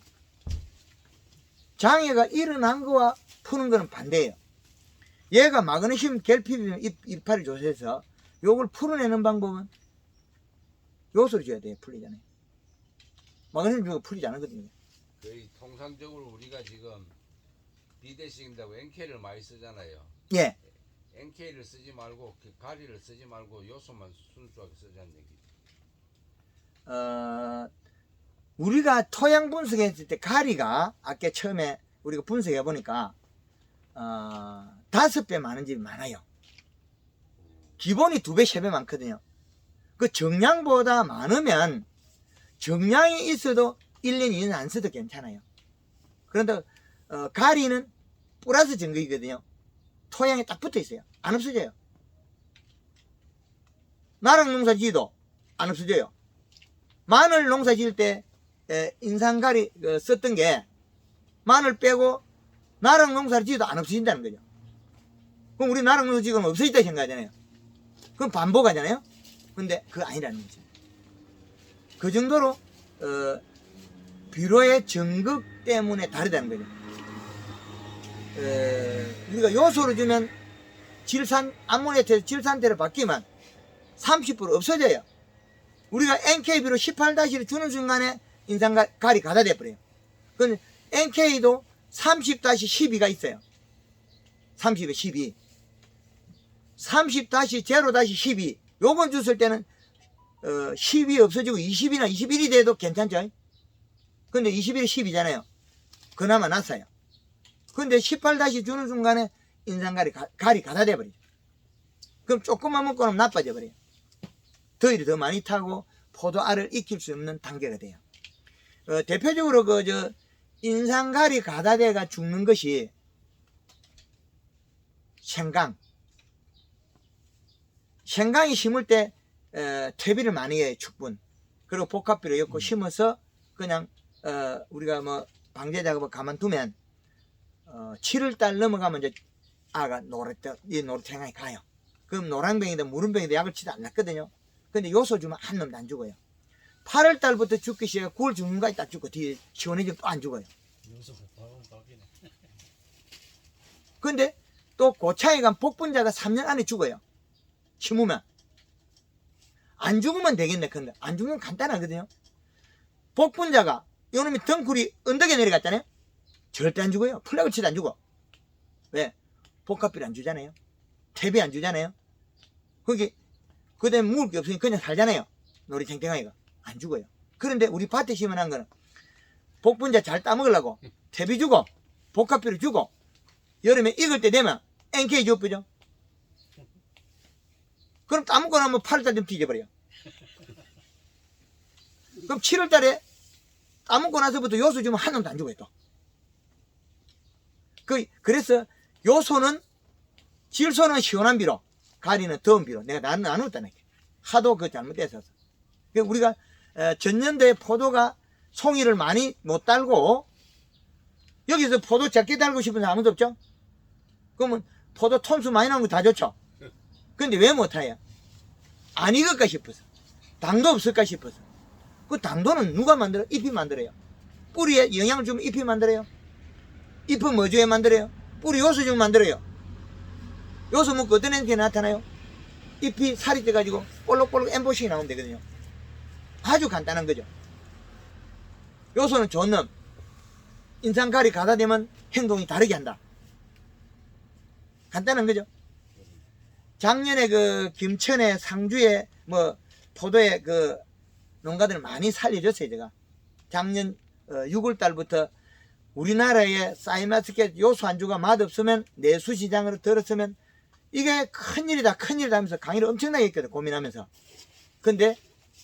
Speaker 2: 장애가 일어난 거와 푸는 거는 반대예요. 얘가 마그네슘 결핍이면 이파리 조사해서 요걸 풀어내는 방법은 요소를 줘야 돼요. 풀리잖아요. 마그네슘 주가 풀리지 않거든요.
Speaker 1: 거의 통상적으로 우리가 지금 비대식인다고 NK를 많이 쓰잖아요.
Speaker 2: 예.
Speaker 1: NK를 쓰지 말고 그 가리를 쓰지 말고 요소만 순수하게 쓰자는 얘기죠.
Speaker 2: 우리가 토양 분석했을 때 가리가 아까 처음에 우리가 분석해 보니까 5배 많은 집이 많아요. 기본이 2배, 3배 많거든요. 그 정량보다 많으면 정량이 있어도 1년, 2년 안 써도 괜찮아요. 그런데 가리는 플러스 증거이거든요. 토양에 딱 붙어 있어요. 안 없어져요. 나랑 농사 지어도 안 없어져요. 마늘 농사 지을 때 인상가리 썼던 게 마늘 빼고 나랑 농사를 지어도 안 없어진다는 거죠. 그럼 우리 나랑 농사 지으면 없어졌다 생각하잖아요. 그럼 반복하잖아요. 근데 그거 아니라는 거죠. 그 정도로 비료의 정극 때문에 다르다는 거죠. 우리가 요소를 주면 암모니아트에서 질산태로 바뀌면 30% 없어져요. 우리가 NK비로 18-를 주는 순간에 인상가리 가다 돼버려요. 근데 NK도 30-12가 있어요. 30에 12. 30-0-12. 요건 줬을 때는 10이 없어지고 20이나 21이 돼도 괜찮죠. 근데 21이 10이잖아요. 그나마 낫어요. 근데 18- 주는 순간에 인상가리 가리 가다 돼버리죠. 그럼 조금만 먹고 나면 나빠져 버려요. 더위를 더 많이 타고 포도알을 익힐 수 없는 단계가 돼요. 대표적으로 인상가리 가다대가 죽는 것이 생강이 심을 때 퇴비를 많이 해요. 축분. 그리고 복합비를 엮고 심어서 그냥 우리가 뭐 방제 작업을 가만두면 7월달 넘어가면 이제 아가 노릇생강이 가요. 그럼 노랑병이든 무름병이든 약을 치도 안 낫거든요. 근데 요소 주면 한 놈도 안 죽어요. 8월달부터 죽기 시작해 9월 중순까지 딱 죽고 뒤에 시원해지면 또 안 죽어요.
Speaker 4: 요소가 박이네.
Speaker 2: 근데 또 고창에 간 복분자가 3년 안에 죽어요. 심으면. 안 죽으면 되겠네. 근데 안 죽으면 간단하거든요. 복분자가 요놈이 덩굴이 언덕에 내려갔잖아요. 절대 안 죽어요. 플락을 치도 안 죽어. 왜? 복합비를 안 주잖아요. 퇴비 안 주잖아요. 거기 그다음에 먹을 게 없으니 그냥 살잖아요. 놀이 탱탱하니까 안 죽어요. 그런데 우리 밭에 심어놓은 거는 복분자 잘 따먹으려고 퇴비 주고 복합비를 주고 여름에 익을 때 되면 NK 줘버죠. 그럼 따먹고 나면 8월달 되면 뒤져버려요. 그럼 7월달에 따먹고 나서부터 요소 주면 한 놈도 안 죽어요 또. 그래서 요소는 질소는 시원한 비로, 가리는 더운 비로 내가 나눴다는 게 하도 그 잘못돼서. 우리가 전년도에 포도가 송이를 많이 못 달고 여기서 포도 적게 달고 싶은 사람 아무도 없죠. 그러면 포도 톤수 많이 나온 거 다 좋죠. 근데 왜 못해요? 안 익을까 싶어서, 당도 없을까 싶어서. 그 당도는 누가 만들어요? 잎이 만들어요. 뿌리에 영양을 주면 잎이 만들어요. 잎은 뭐 줘야 만들어요? 뿌리 요소 주면 만들어요. 요소 먹고 어떤 행태가 나타나요? 잎이 살이 쪄가지고 볼록볼록 엠보싱이 나오면 되거든요. 아주 간단한 거죠. 요소는 좋은 놈. 인상가리 가다 되면 행동이 다르게 한다. 간단한 거죠. 작년에 김천에 상주에 포도에 농가들 많이 살려줬어요, 제가. 작년 6월 달부터 우리나라에 사이마스켓 요소 안주가 맛없으면 내수시장으로 들었으면 이게 큰일이다 큰일이다 하면서 강의를 엄청나게 했거든 고민하면서. 근데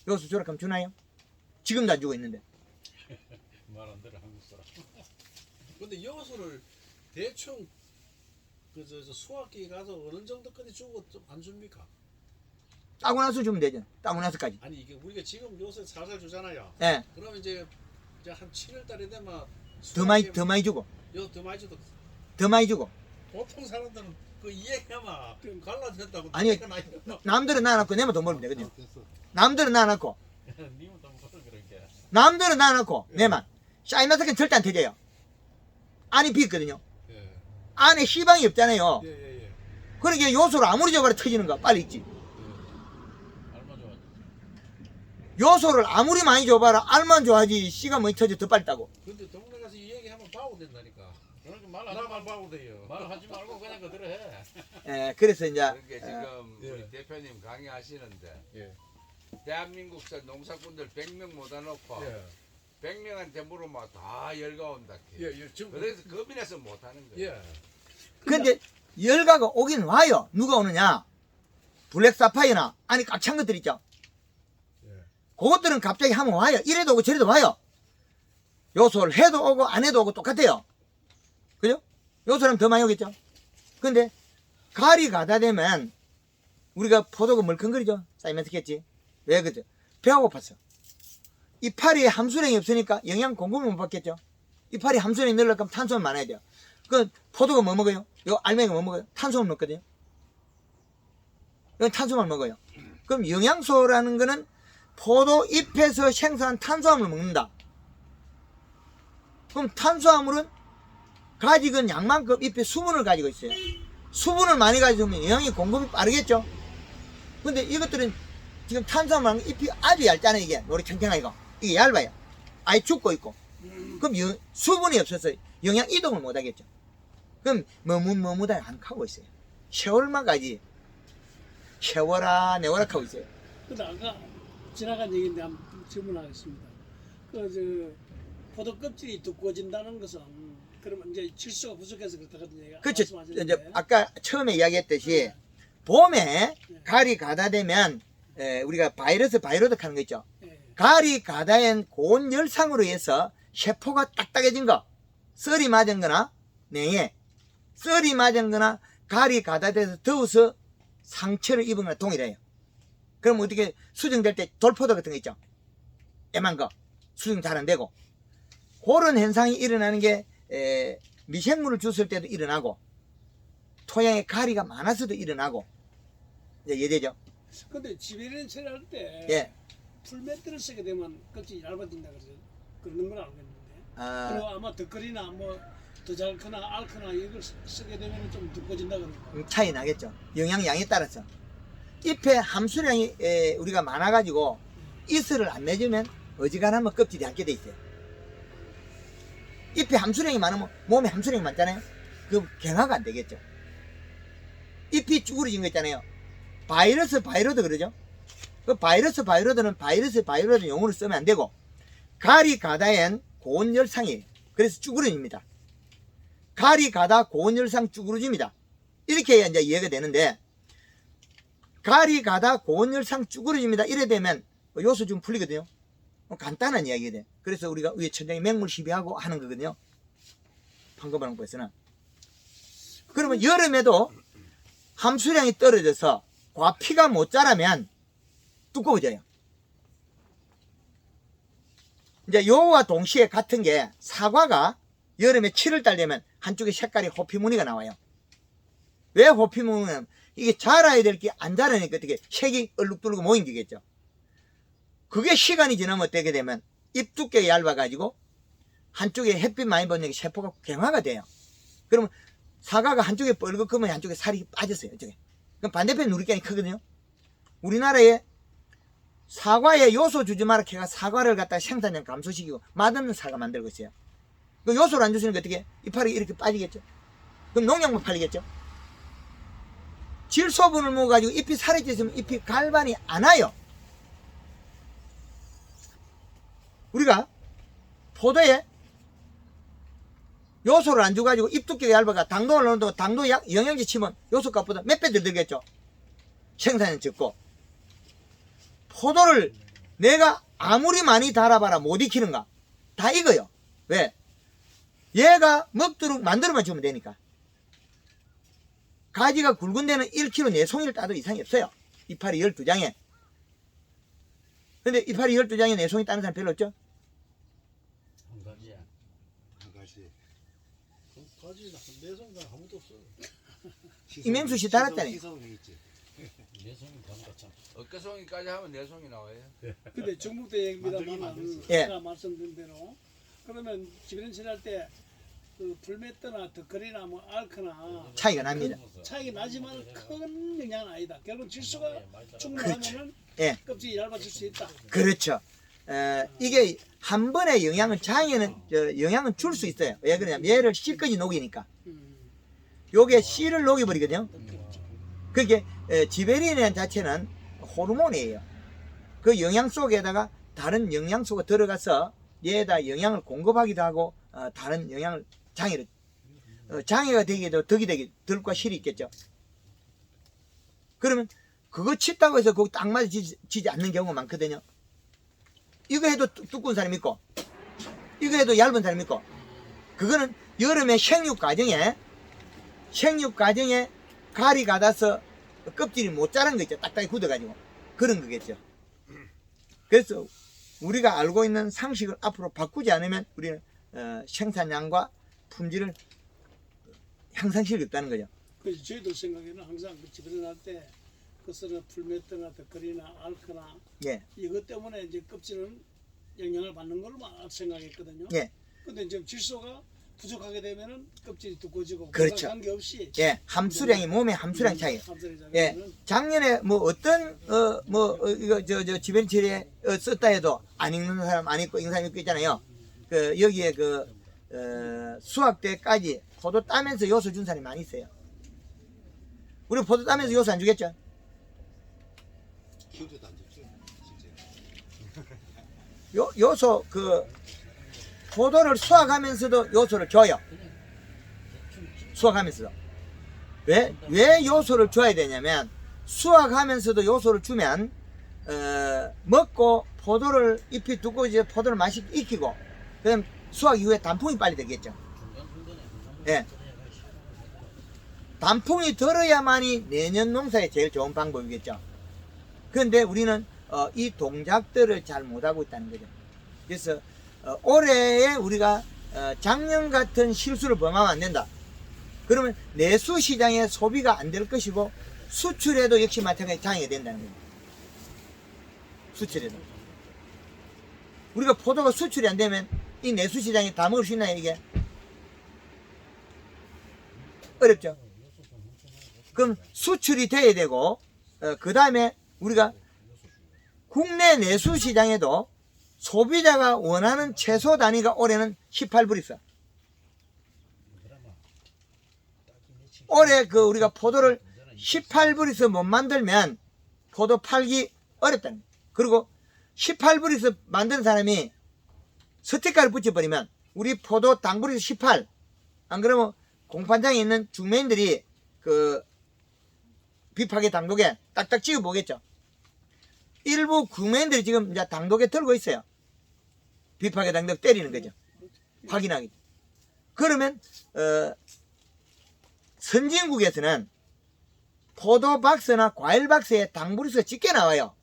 Speaker 2: 요소 조락하면 주나요? 지금도 안 주고 있는데.
Speaker 4: 말 안 들어 한국 사람. 근데 요소를 대충 저 수학기 가서 어느 정도까지 주고 좀 안 줍니까?
Speaker 2: 따고 나서 주면 되죠. 따고 나서까지.
Speaker 4: 아니 이게 우리가 지금 요새 살살 주잖아요.
Speaker 2: 예.
Speaker 4: 그러면 이제 한 7월 달에 되면
Speaker 2: 더 많이 주고.
Speaker 4: 더 많이 주도
Speaker 2: 더 많이 주고.
Speaker 4: 보통 사람들은 그 이야기하면 갈라졌다고.
Speaker 2: 아니요. 남들은 놔놓고 내면 돈 벌면 되거든요. 남들은 놔놓고.
Speaker 4: 님은 돈 벌어 그러니까.
Speaker 2: 남들은 놔놓고 내만. 샤인마스크는 절대 안 터져요. 안이 비있거든요.
Speaker 4: 예.
Speaker 2: 안에 희방이 없잖아요.
Speaker 4: 예.
Speaker 2: 그러니까 요소를 아무리 줘봐라 터지는 거 빨리 있지.
Speaker 4: 얼마 좋아.
Speaker 2: 요소를 아무리 많이 줘봐라 알만 좋아하지 씨가 뭐 터져 더 빨리 따고.
Speaker 4: 근데 동네 가서 이 얘기하면 바보 된다니까. 그러니까 말안 바보 돼요. 말하지 말고 그냥 그대로 해.
Speaker 2: 예, 그래서 이제
Speaker 1: 그러니까 지금
Speaker 4: 예.
Speaker 1: 우리 대표님 강의하시는데
Speaker 4: 예.
Speaker 1: 대한민국 농사꾼들 100명 모아놓고
Speaker 4: 예.
Speaker 1: 100명한테 물으면 다 열가온다.
Speaker 4: 예. 지금
Speaker 1: 그래서 겁이 나서 못하는 거예요.
Speaker 4: 예.
Speaker 2: 근데 열가가 오긴 와요. 누가 오느냐? 블랙 사파이어나 안에 꽉 찬 것들 있죠.
Speaker 4: 예.
Speaker 2: 그것들은 갑자기 하면 와요. 이래도 오고 저래도 와요. 요소를 해도 오고 안 해도 오고 똑같아요. 그죠? 요소는 더 많이 오겠죠. 근데 가을이 가다 되면 우리가 포도가 멀컹거리죠. 쌓이면서 겠지. 왜 그죠? 배가 고팠어. 이파리에 함수량이 없으니까 영양 공급을 못 받겠죠. 이파리 함수량이 늘려면 탄수화물 많아야 돼요. 그 포도가 뭐 먹어요? 요 알맹이가 뭐 먹어요? 탄수화물 먹거든요. 이건 탄수화물 먹어요. 그럼 영양소라는 거는 포도 잎에서 생산한 탄수화물을 먹는다. 그럼 탄수화물은 가지건 양만큼 잎에 수분을 가지고 있어요. 수분을 많이 가지고 있으면 영양이 공급이 빠르겠죠. 근데 이것들은 지금 탄수화물 잎이 아주 얇잖아요. 이게 노래 청청하고 이게 얇아요. 아예 죽고 있고. 그럼 수분이 없어서 영양 이동을 못 하겠죠. 그럼 머뭇머뭇하게 안 하고 있어요. 세월만 가지. 세월아 내월아 하고 있어요.
Speaker 5: 근데 아까 지나간 얘기인데 한번 질문하겠습니다. 포도 껍질이 두꺼워진다는 것은 그러면 이제 질소가 부족해서 그렇다거든요.
Speaker 2: 그렇죠.
Speaker 5: 말씀하셨는데.
Speaker 2: 이제 아까 처음에 이야기했듯이 봄에 가을이 가다 되면 우리가 바이러스 바이로덕 하는 거 있죠.
Speaker 5: 예.
Speaker 2: 가을이 가다엔 고온 열상으로 해서 세포가 딱딱해진 거, 썰이 맞은 거나 냉해, 썰이 맞은 거나 가을이 가다 돼서 더워서 상처를 입은 거나 동일해요. 그럼 어떻게 수정될 때 돌포도 같은 거 있죠. 애만 거 수정 잘 안 되고 그런 현상이 일어나는 게 미생물을 줬을 때도 일어나고 토양에 가리가 많아서도 일어나고 이제 이해되죠?
Speaker 5: 근데 지배련 처리할 때
Speaker 2: 예.
Speaker 5: 풀매트를 쓰게 되면 껍질이 얇아진다 그러는 건 알겠는데.
Speaker 2: 아,
Speaker 5: 그리고 아마 덧거리나 뭐 더잘거나 앓거나 이걸 쓰게 되면 좀 두꺼워진다 그러니까.
Speaker 2: 차이 나겠죠. 영양량에 따라서 잎에 함수량이 우리가 많아가지고 이슬을 안 내주면 어지간하면 껍질이 얇게 돼 있어요. 잎에 함수량이 많으면 몸에 함수량이 많잖아요. 그 경화가 안 되겠죠. 잎이 쭈그러진 거 있잖아요. 바이러스 바이로드 그러죠. 그 바이러스 바이로드 용어를 쓰면 안 되고 가리 가다엔 고온 열상이에요. 그래서 쭈그러집니다. 가리 가다 고온 열상 쭈그러집니다. 이렇게 해야 이제 이해가 되는데 가리 가다 고온 열상 쭈그러집니다. 이래 되면 요소 좀 풀리거든요. 간단한 이야기거든요. 그래서 우리가 위에 천장에 맹물 시비하고 하는 거거든요. 판거방법에서는. 그러면 여름에도 함수량이 떨어져서 과피가 못 자라면 두꺼워져요. 이제 요와 동시에 같은 게 사과가 여름에 7월달 되면 한쪽에 색깔이 호피무늬가 나와요. 왜 호피무늬는 이게 자라야 될 게 안 자라니까 어떻게 색이 얼룩덜룩 모인 게겠죠. 그게 시간이 지나면 어떻게 되면 잎 두께가 얇아가지고 한쪽에 햇빛 많이 받는 게 세포가 경화가 돼요. 그러면 사과가 한쪽에 뻘겋으면 한쪽에 살이 빠졌어요. 이쪽에. 그럼 반대편에 누리깡이 크거든요. 우리나라에 사과에 요소 주지 마라 해가 사과를 갖다 생산량 감소시키고 맛없는 사과 만들고 있어요. 그 요소를 안 주시니까 어떻게 이파리 이렇게 빠지겠죠. 그럼 농약만 팔리겠죠. 질소분을 먹어가지고 잎이 살이 찌으면 잎이 갈반이 안 와요. 우리가 포도에 요소를 안 줘가지고 잎 두께가 얇아가 당도를 넣는다고 당도 영양제 치면 요소값보다 몇 배 더 들겠죠. 생산은 적고. 포도를 내가 아무리 많이 달아봐라 못 익히는가? 다 익어요. 왜? 얘가 먹도록 만들어만 주면 되니까. 가지가 굵은 데는 1kg 4송이를 따도 이상이 없어요. 이파리 12장에. 근데 이파리 12장에 4송이 따는 사람 별로 없죠?
Speaker 4: 한 가지야.
Speaker 6: 한 가지.
Speaker 4: 가지 내성가 아무도 없어.
Speaker 2: 이명수 씨 달았다니.
Speaker 6: 희성이 있지.
Speaker 4: 내성이 담다 참.
Speaker 1: 어깨송이까지 하면 내송이 나와요.
Speaker 5: 근데 중국대 얘기입니다만
Speaker 6: 만들기
Speaker 2: 예.
Speaker 5: 제가 말씀드린 대로 그러면 지변실 할때 그 불매떠나 덧거리나 뭐 앓거나
Speaker 2: 차이가 납니다.
Speaker 5: 차이가 나지만 큰 영향은 아니다. 결국 질소가 충분하면은
Speaker 2: 예.
Speaker 5: 껍질이 얇아질 수 있다.
Speaker 2: 그렇죠. 이게 한 번에 영양을 장에는 영양은 줄 수 있어요. 왜 그러냐면 얘를 씨까지 녹이니까. 요게 씨를 녹여버리거든요. 그게 지베린이라는 자체는 호르몬이에요. 그 영양 속에다가 다른 영양소가 들어가서 얘에다 영양을 공급하기도 하고 다른 영양을 장애를 장애가 되기도 덕이 되기 덜과 실이 있겠죠. 그러면 그거 칩다고 해서 거기 딱 맞아지지 않는 경우가 많거든요. 이거 해도 두꺼운 사람이 있고 이거 해도 얇은 사람이 있고 그거는 여름에 생육 과정에 가리 가다서 껍질이 못 자란 거 있죠. 딱딱히 굳어가지고 그런 거겠죠. 그래서 우리가 알고 있는 상식을 앞으로 바꾸지 않으면 우리는 생산량과 품질을 향상시킬 수 없다는 거죠.
Speaker 5: 그래서 저희들 생각에는 항상 그 집에서 할때 그것은 불매떠나 덧거리나 앓거나
Speaker 2: 예.
Speaker 5: 이것 때문에 이제 껍질은 영향을 받는 걸로 생각했거든요.
Speaker 2: 예.
Speaker 5: 근데 이제 질소가 부족하게 되면은 껍질이 두꺼워지고
Speaker 2: 그렇죠.
Speaker 5: 관계없이
Speaker 2: 예. 함수량이 몸의 함수량 차이.
Speaker 5: 함수량이
Speaker 2: 예.
Speaker 5: 작으면은
Speaker 2: 작년에 뭐 어떤 이거 지벤치에 썼다 해도 안 읽는 사람 안 읽고 읽는 사람 있고 있잖아요. 그 여기에 수학 때까지 포도 따면서 요소 준 사람이 많이 있어요. 우리 포도 따면서 요소 안 주겠죠?
Speaker 6: 키우지도 안 좋죠. 실제.
Speaker 2: 요소 포도를 수확하면서도 요소를 줘요. 수확하면서도. 왜 요소를 줘야 되냐면 수확하면서도 요소를 주면 먹고 포도를 잎이 두꺼워져 포도를 맛있게 익히고 그다음 수확 이후에 단풍이 빨리 되겠죠. 예. 단풍이 들어야만이 내년 농사에 제일 좋은 방법이겠죠. 그런데 우리는 이 동작들을 잘 못하고 있다는 거죠. 그래서 올해에 우리가 작년 같은 실수를 범하면 안 된다. 그러면 내수 시장에 소비가 안 될 것이고 수출에도 역시 마찬가지 장애가 된다는 거예요. 수출에도. 우리가 포도가 수출이 안 되면 이 내수 시장에 다 먹을 수 있나요, 이게? 어렵죠. 그럼 수출이 돼야 되고 그 다음에 우리가 국내 내수 시장에도 소비자가 원하는 채소 단위가 올해는 18불 있어. 올해 우리가 포도를 18불에서 못 만들면 포도 팔기 어렵다는 거예요. 그리고 18불에서 만드는 사람이 스티커를 붙여버리면 우리 포도 당불에서 18. 안 그러면 공판장에 있는 중매인들이 비파게 당독에 딱딱 찍어 보겠죠. 일부 구매인들이 지금 이제 당독에 들고 있어요. 비파게 당독 때리는 거죠. 확인하기. 그러면 선진국에서는 포도 박스나 과일 박스에 당불에서 찍게 나와요.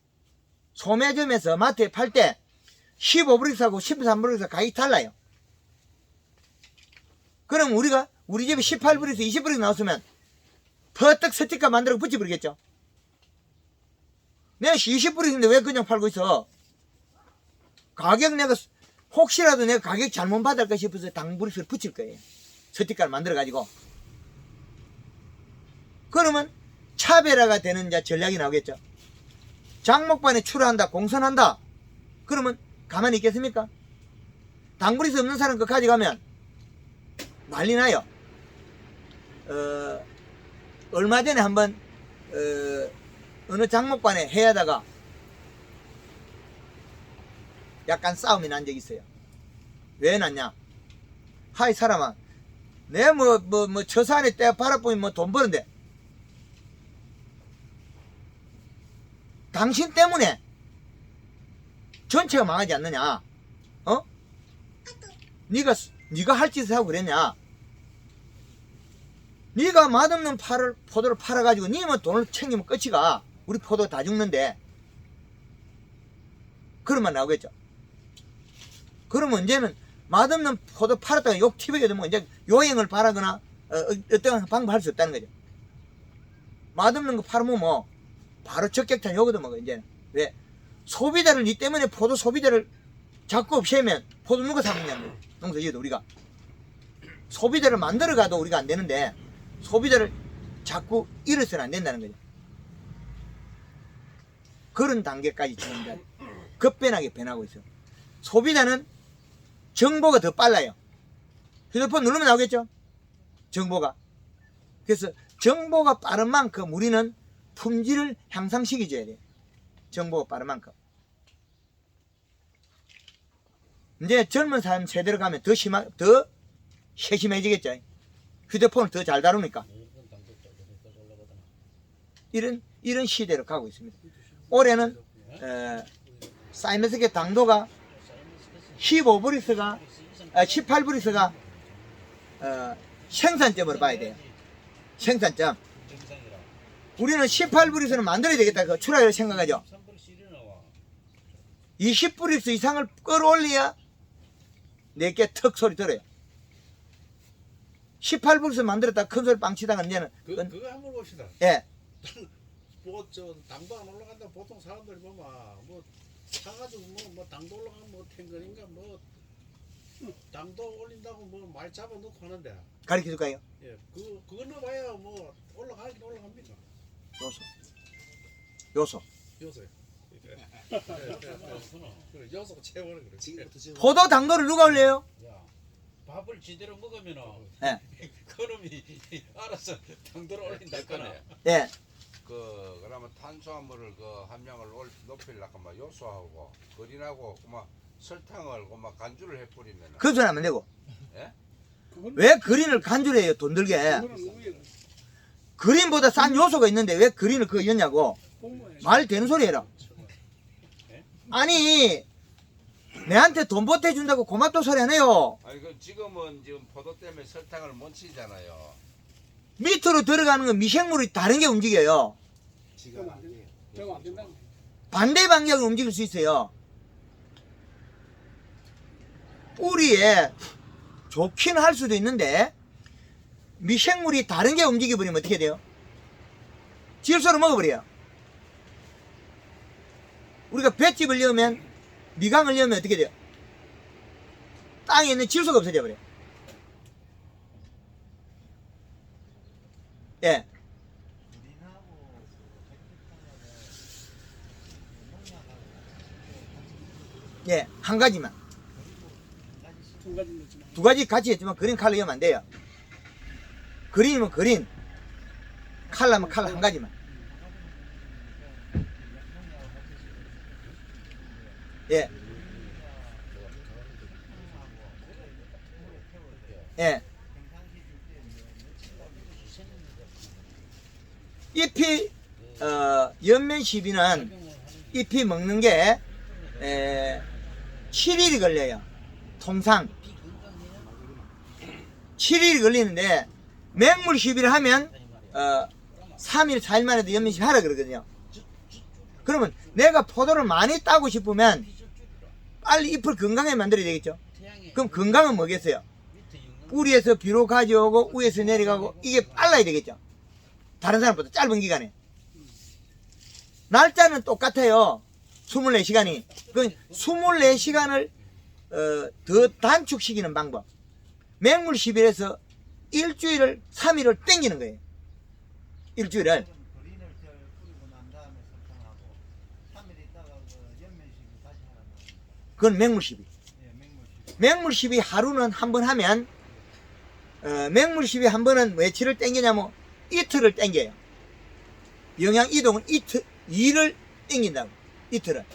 Speaker 2: 소매점에서 마트에 팔 때 15불에서 사고 13불에서 가격이 달라요. 그럼 우리 집에 18불에서 20불에서 나왔으면 퍼뜩 스티커 만들어 붙여버리겠죠. 내가 20불인데 왜 그냥 팔고 있어? 가격 내가 혹시라도 내가 가격 잘못 받을까 싶어서 당불에서 붙일 거예요. 스티커를 만들어 가지고. 그러면 차별화가 되는 이제 전략이 나오겠죠. 장목반에 출하한다, 공선한다. 그러면 가만히 있겠습니까? 당불에서 없는 사람 그거 가져가면 난리 나요. 얼마 전에 한번 어느 장목반에 회하다가 약간 싸움이 난 적이 있어요. 왜 났냐? 하이 사람아, 내 처산에 떼 팔아보면 뭐 돈 버는데 당신 때문에 전체가 망하지 않느냐? 어? 네가 할 짓을 하고 그랬냐? 네가 맛없는 포도를 팔아가지고 네만 돈을 챙기면 끝이가. 우리 포도 다 죽는데. 그러면 나오겠죠. 그러면 이제는 맛없는 포도 팔았다가 욕 튀게 되면 이제 요행을 바라거나 어떤 방법 할 수 없다는 거죠. 맛없는 거 팔으면 뭐 바로 적격탄 요거든 뭐 이제는. 왜? 소비자를 니 때문에 포도 소비자를 자꾸 없애면 포도 누가 사 먹냐는 농사지어도 우리가 소비자를 만들어가도 우리가 안 되는데 소비자를 자꾸 잃어서는 안 된다는 거죠. 그런 단계까지 지금 이제 급변하게 변하고 있어요. 소비자는 정보가 더 빨라요. 휴대폰 누르면 나오겠죠? 정보가. 그래서 정보가 빠른 만큼 우리는 품질을 향상시켜줘야 돼요. 정보가 빠른 만큼. 이제 젊은 사람 세대로 가면 더 세심해지겠죠. 휴대폰을 더 잘 다루니까. 이런 시대로 가고 있습니다. 올해는 사이먼스의 당도가 18브릭스가 생산점으로 봐야 돼요. 생산점. 우리는 18브릭스는 만들어야 되겠다. 그 출하를 생각하죠. 20브릭스 이상을 끌어올려야 내게 턱 소리 들어요. 18브릭스 만들었다 큰 소리 빵 치다가 이제는
Speaker 4: 그거 한번 봅시다.
Speaker 2: 예.
Speaker 4: 당도 안 올라간다. 보통 사람들이 보면 뭐 사가지고 뭐 당도 올라가면 뭐 탱거인가 뭐 당도 올린다고 뭐 말 잡아놓고 하는데.
Speaker 2: 가르쳐 줄까요?
Speaker 4: 예, 그거 넣어봐야 뭐 올라가긴 올라갑니다.
Speaker 2: 요소.
Speaker 4: 요새. 그래, 요소가 채워는 그래. 지금부터
Speaker 2: 포도 당도를 누가 올려요?
Speaker 6: 밥을 제대로 먹으면은
Speaker 2: 예.
Speaker 6: 그놈이 알아서 당도를 올린다거나.
Speaker 2: 예.
Speaker 1: 그러면 탄수화물을 그 함량을 높이려고 막 요소하고 거린하고 막 설탕을 막 간주를 해버리면
Speaker 2: 그 소리 하면 되고.
Speaker 1: 예?
Speaker 2: 왜 그린을 간주를 해요? 돈 들게. 그린보다 싼 요소가 있는데 왜 그린을 그거 넣냐고. 말 되는 소리 해라. 아니 내한테 돈 보태준다고 고맙다 소리 안 해요.
Speaker 1: 아니 지금 포도 때문에 설탕을 못 치잖아요.
Speaker 2: 밑으로 들어가는 건 미생물이 다른 게 움직여요.
Speaker 5: 그럼 안 된다. 그럼 안 된다.
Speaker 2: 반대 방향으로 움직일 수 있어요. 뿌리에 좋긴 할 수도 있는데 미생물이 다른 게 움직여버리면 어떻게 돼요? 질소를 먹어버려요. 우리가 볏짚을 넣으면 미강을 넣으면 어떻게 돼요? 땅에 있는 질소가 없어져 버려요. 예. 예, 한 가지만.
Speaker 5: 두 가지 넣지만.
Speaker 2: 두 가지 같이 했지만 그린 칼로 넣으면 안 돼요. 그린이면 그린, 칼라면 칼라 한 가지만. 예. 예. 잎이 연면 시비는 잎이 먹는 게 7일이 걸려요. 통상 7일이 걸리는데 맹물 시비를 하면 3일 4일 만에도 연면 시비 하라 그러거든요. 그러면 내가 포도를 많이 따고 싶으면 빨리 잎을 건강하게 만들어야 되겠죠. 그럼 건강은 뭐겠어요? 뿌리에서 비로 가져오고 위에서 내려가고 이게 빨라야 되겠죠. 다른 사람보다 짧은 기간에. 날짜는 똑같아요. 24시간이. 그 24시간을 더 단축시키는 방법. 맹물 10일에서 일주일을 3일을 땡기는 거예요. 일주일을. 그건 맹물 10일. 맹물 10일 하루는 한 번 하면 맹물 10일 한 번은 며칠을 땡기냐면 이틀을 땡겨요. 영양 이동은 이틀을 땡긴다고. 이틀을.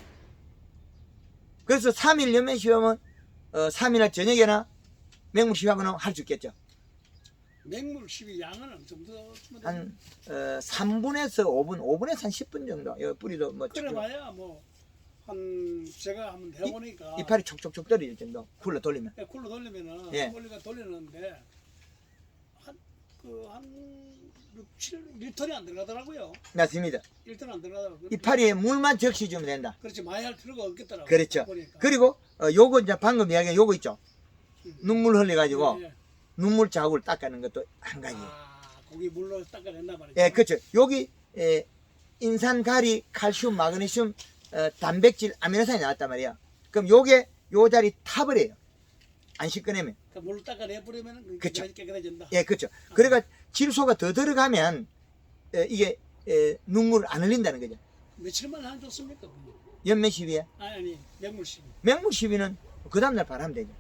Speaker 2: 그래서 3일 연면 시험은 3일날 저녁에나 맹물 시험하거나 할 수 있겠죠.
Speaker 5: 맹물 12 양은 어느 정도 주면 돼요?
Speaker 2: 한 3분에서 5분, 5분에서 한 10분 정도. 이 뿌리도 뭐
Speaker 5: 그래봐야 뭐 한 제가 한번 해보니까
Speaker 2: 이파리 촉촉촉 떨어질 정도. 굴러 돌리면.
Speaker 5: 쿨로 돌리면은
Speaker 2: 예.
Speaker 5: 돌리가 돌리는데 한 6, 7, 1톤이 안 들어가더라고요.
Speaker 2: 맞습니다.
Speaker 5: 1톤 안 들어가더라고요.
Speaker 2: 이파리에 물만 적시 주면 된다.
Speaker 5: 그렇지 많이 할 필요가 없겠더라고요.
Speaker 2: 그렇죠.
Speaker 5: 보니까.
Speaker 2: 그리고 요거 이제 방금 이야기한 요거 있죠. 눈물 흘려가지고
Speaker 5: 예, 예.
Speaker 2: 눈물 자국을 닦아내는 것도 한 가지.
Speaker 5: 고기 물로 닦아낸단 말이죠.
Speaker 2: 예, 그렇죠. 여기 인산, 가리, 칼슘, 마그네슘, 단백질, 아미노산이 나왔단 말이야. 그럼 요게 요 자리 탑을 해요. 안 씻겨내면.
Speaker 5: 그러니까 물로 닦아내버리면
Speaker 2: 그쵸.
Speaker 5: 깨끗해진다.
Speaker 2: 예, 그렇죠. 그러니까 질소가 더 들어가면 이게 눈물을 안 흘린다는 거죠.
Speaker 5: 며칠만 하면 좋습니까?
Speaker 2: 연매 시비에
Speaker 5: 아니 맹물 12.
Speaker 2: 맹물 시비는 그 다음날 바라면 되죠.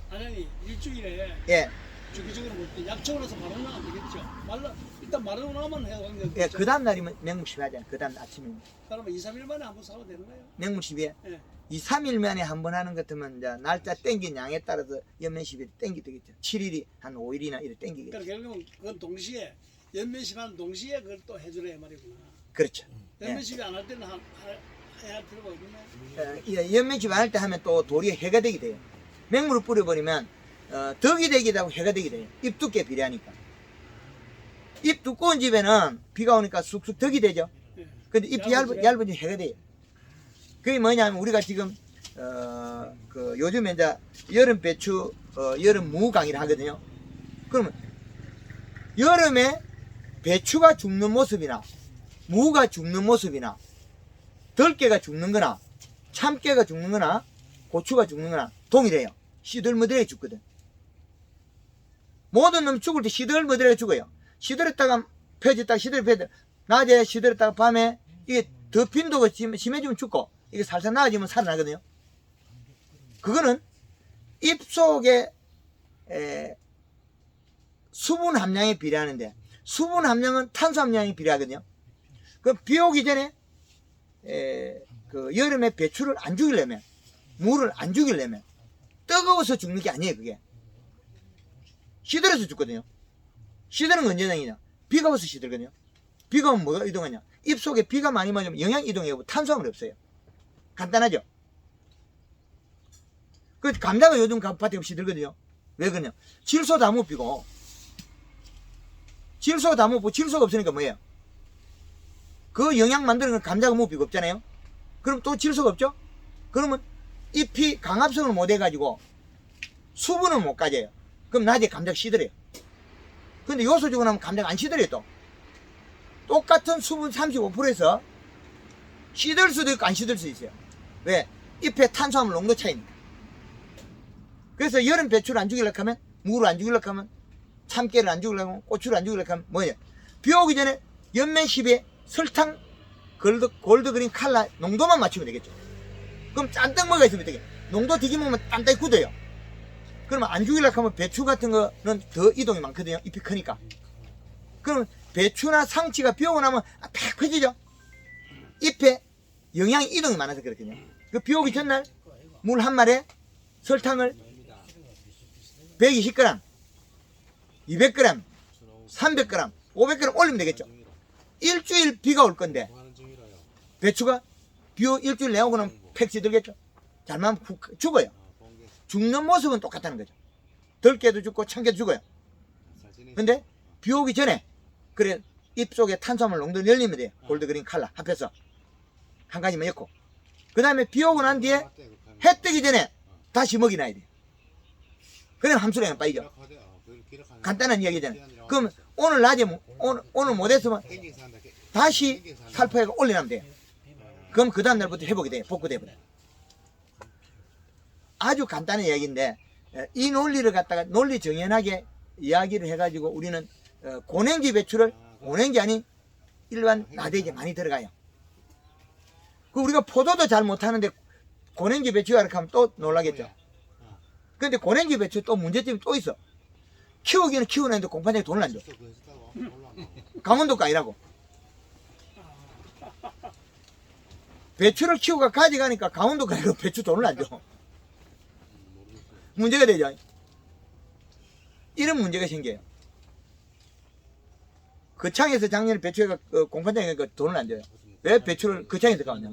Speaker 5: 아니 일주일에
Speaker 2: 예,
Speaker 5: 주기적으로 볼때 약초로서 바로 나면 안 되겠죠. 일단 마르고 나면 해야 되는
Speaker 2: 예, 그 다음날이면 맹물 시비 하잖아요. 그 다음 아침에.
Speaker 5: 그러면 2, 3일 만에 한번 사도 되는 거예요?
Speaker 2: 맹물 시비에
Speaker 5: 예.
Speaker 2: 2, 3일 만에 한 번 하는 것 같으면 이제 날짜 땡긴 양에 따라서 연매 시비 땡기 되겠죠. 7일이 한 5일이나 이렇게 땡기겠죠.
Speaker 5: 그러니까 결국은 그건 동시에 연면시만 동시에 그걸 또 해주래 말이구나.
Speaker 2: 그렇죠. 예.
Speaker 5: 연면시비 안 할 때는 해야 할 필요가 없네.
Speaker 2: 연매 시비 안 할 때 하면 또 도리에 해가 되게 돼요. 맹물을 뿌려버리면 덕이 되기도 하고 해가 되게 돼요. 잎 두께 비례하니까. 잎 두꺼운 집에는 비가 오니까 쑥쑥 덕이 되죠.
Speaker 5: 예.
Speaker 2: 근데 잎이 얇은 집 해가 돼요. 그게 뭐냐면 우리가 지금 그 요즘에 이제 여름 배추 여름 무 강의를 하거든요. 그러면 여름에 배추가 죽는 모습이나 무가 죽는 모습이나 들깨가 죽는 거나 참깨가 죽는 거나 고추가 죽는 거나 동일해요. 시들머들하게 죽거든. 모든 놈 죽을 때 시들머들하게 죽어요. 시들었다가 펴졌다가 펴졌다가 낮에 시들었다가 밤에 이게 더 빈도가 심해지면 죽고 이게 살살 나아지면 살아나거든요. 그거는 잎 속에 수분 함량에 비례하는데 수분 함량은 탄수 함량에 비례하거든요. 그 비 오기 전에 그 여름에 배추를 안 죽이려면 물을 안 죽이려면 뜨거워서 죽는 게 아니에요. 그게 시들어서 죽거든요. 시드는 건 언제냐? 비가 와서 시들거든요. 비가 오면 뭐가 이동하냐? 잎 속에 비가 많이 맞으면 영양 이동이 오고 탄수화물이 없어요. 간단하죠? 그 감자가 요즘 밭에 없이 들거든요. 왜 그러냐? 질소 다 못 피고 질소 다 못 피고 질소가 없으니까 뭐예요? 그 영양 만드는 건 감자가 못 피고 없잖아요. 그럼 또 질소가 없죠? 그러면 잎이 강압성을 못 해가지고 수분을 못 가져요. 그럼 낮에 감자가 시들어요. 근데 요소 주고 나면 감자가 안 시들어요. 또 똑같은 수분 35%에서 시들 수도 있고 안 시들 수도 있어요. 왜? 잎에 탄수화물 농도 차이니까. 그래서 여름 배추를 안 죽이려고 하면 무를 안 죽이려고 하면 참깨를 안 죽이려고 하면 고추를 안 죽이려고 하면 뭐예요? 비 오기 전에 연면 10에 설탕 골드그린 칼라 농도만 맞추면 되겠죠. 그럼 짠떡 뭐가 있으면 되게 농도 되게 먹으면 딴딴히 굳어요. 그러면 안 죽이려고 하면 배추 같은 거는 더 이동이 많거든요. 잎이 크니까. 그럼 배추나 상치가 비 오고 나면 팍 펴지죠. 잎에 영양 이동이 많아서 그렇거든요. 그 비 오기 전날 물 한 마리에 설탕을 120g, 200g, 300g, 500g 올리면 되겠죠. 일주일 비가 올 건데 배추가 비 일주일 내오고 나면 팩 시들겠죠. 잘만 훅 죽어요. 죽는 모습은 똑같다는 거죠. 들깨도 죽고 참깨도 죽어요. 근데 비 오기 전에 그래 잎 속에 탄수화물 농도를 열리면 돼요. 골드그린 칼라 합해서 한 가지만 엮고 그 다음에 비 오고 난 뒤에 해 뜨기 전에 다시 먹이 놔야 돼요. 그러면 함수량이 빠지죠. 간단한 이야기잖아요. 그럼 오늘 낮에 오늘 못했으면 다시 살포해가 올려놓으면 돼요. 그럼 그 다음날부터 회복이 돼요. 복구돼 버려요. 아주 간단한 이야기인데 이 논리를 갖다가 논리 정연하게 이야기를 해가지고 우리는 고냉지 배추를 고냉지 아닌 일반 나대기에 많이 들어가요. 그 우리가 포도도 잘 못하는데 고냉지 배추가 이렇게 하면 또 놀라겠죠. 근데 고냉지 배추 또 문제점이 또 있어. 키우기는 키우는데 공판장에 돈을 안 줘. 강원도가 아니라고. 배추를 키우고 가져가니까 강원도가 아니고 배추 돈을 안 줘. 문제가 되죠. 이런 문제가 생겨요. 거창에서 작년에 배추가 공판장에 돈을 안 줘요. 왜 배추를 거창에서 가냐?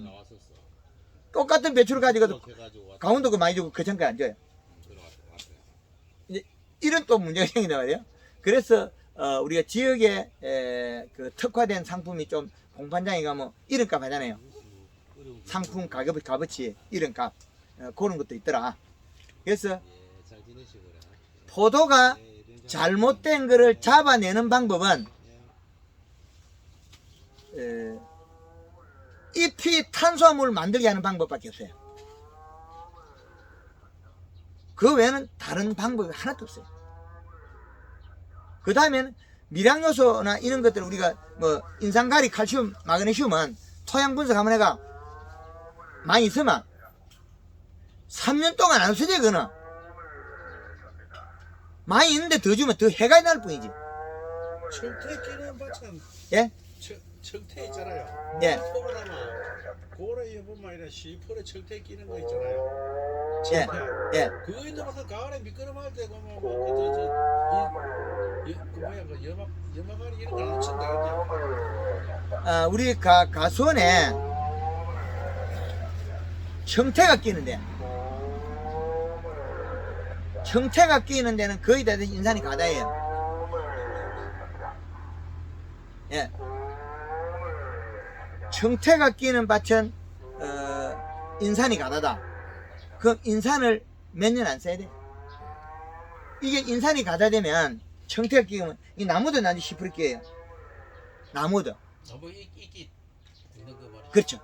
Speaker 2: 똑같은 배추를 가지고도 강원도 그 많이 주고 거창가 안 줘요. 이제 이런 또 문제가 생긴단 말이에요. 그래서 우리가 지역에 그 특화된 상품이 좀 공판장에 가면 이름값 하잖아요. 상품 값어치 이름값 그런 것도 있더라. 그래서 포도가 잘못된 거를 잡아내는 방법은 잎이 탄수화물 만들게 하는 방법밖에 없어요. 그 외에는 다른 방법이 하나도 없어요. 그 다음에는 미량 요소나 이런 것들 우리가 뭐 인산가리, 칼슘, 마그네슘은 토양 분석 한번 해가 많이 있으면 3년 동안 안 쓰지 그거는. 많이 있는데 더 주면 더 해가 날 뿐이지.
Speaker 4: 청태 끼는 반찬.
Speaker 2: 예?
Speaker 4: 청태 있잖아요.
Speaker 2: 예.
Speaker 4: 포그라마 고래 여보만 아니라 시펄에 청태 끼는 거 있잖아요.
Speaker 2: 예.
Speaker 4: 청태.
Speaker 2: 예.
Speaker 4: 그거 있는 거 가을에 미끄럼할 때 보면 그 뭐야 그 염화가리 이런 거 안 친다겠냐.
Speaker 2: 우리 가수원에 청태가 끼는데 청태가 끼는 데는 거의 다 인산이 가다예요. 예. 청태가 끼는 밭은 인산이 가다다. 그럼 인산을 몇 년 안 써야 돼. 이게 인산이 가다되면 청태가 끼면 이 나무도 나중에 시퍼리 끼어요. 나무도.
Speaker 6: 너무 이끼 있는 거 말이야.
Speaker 2: 그렇죠.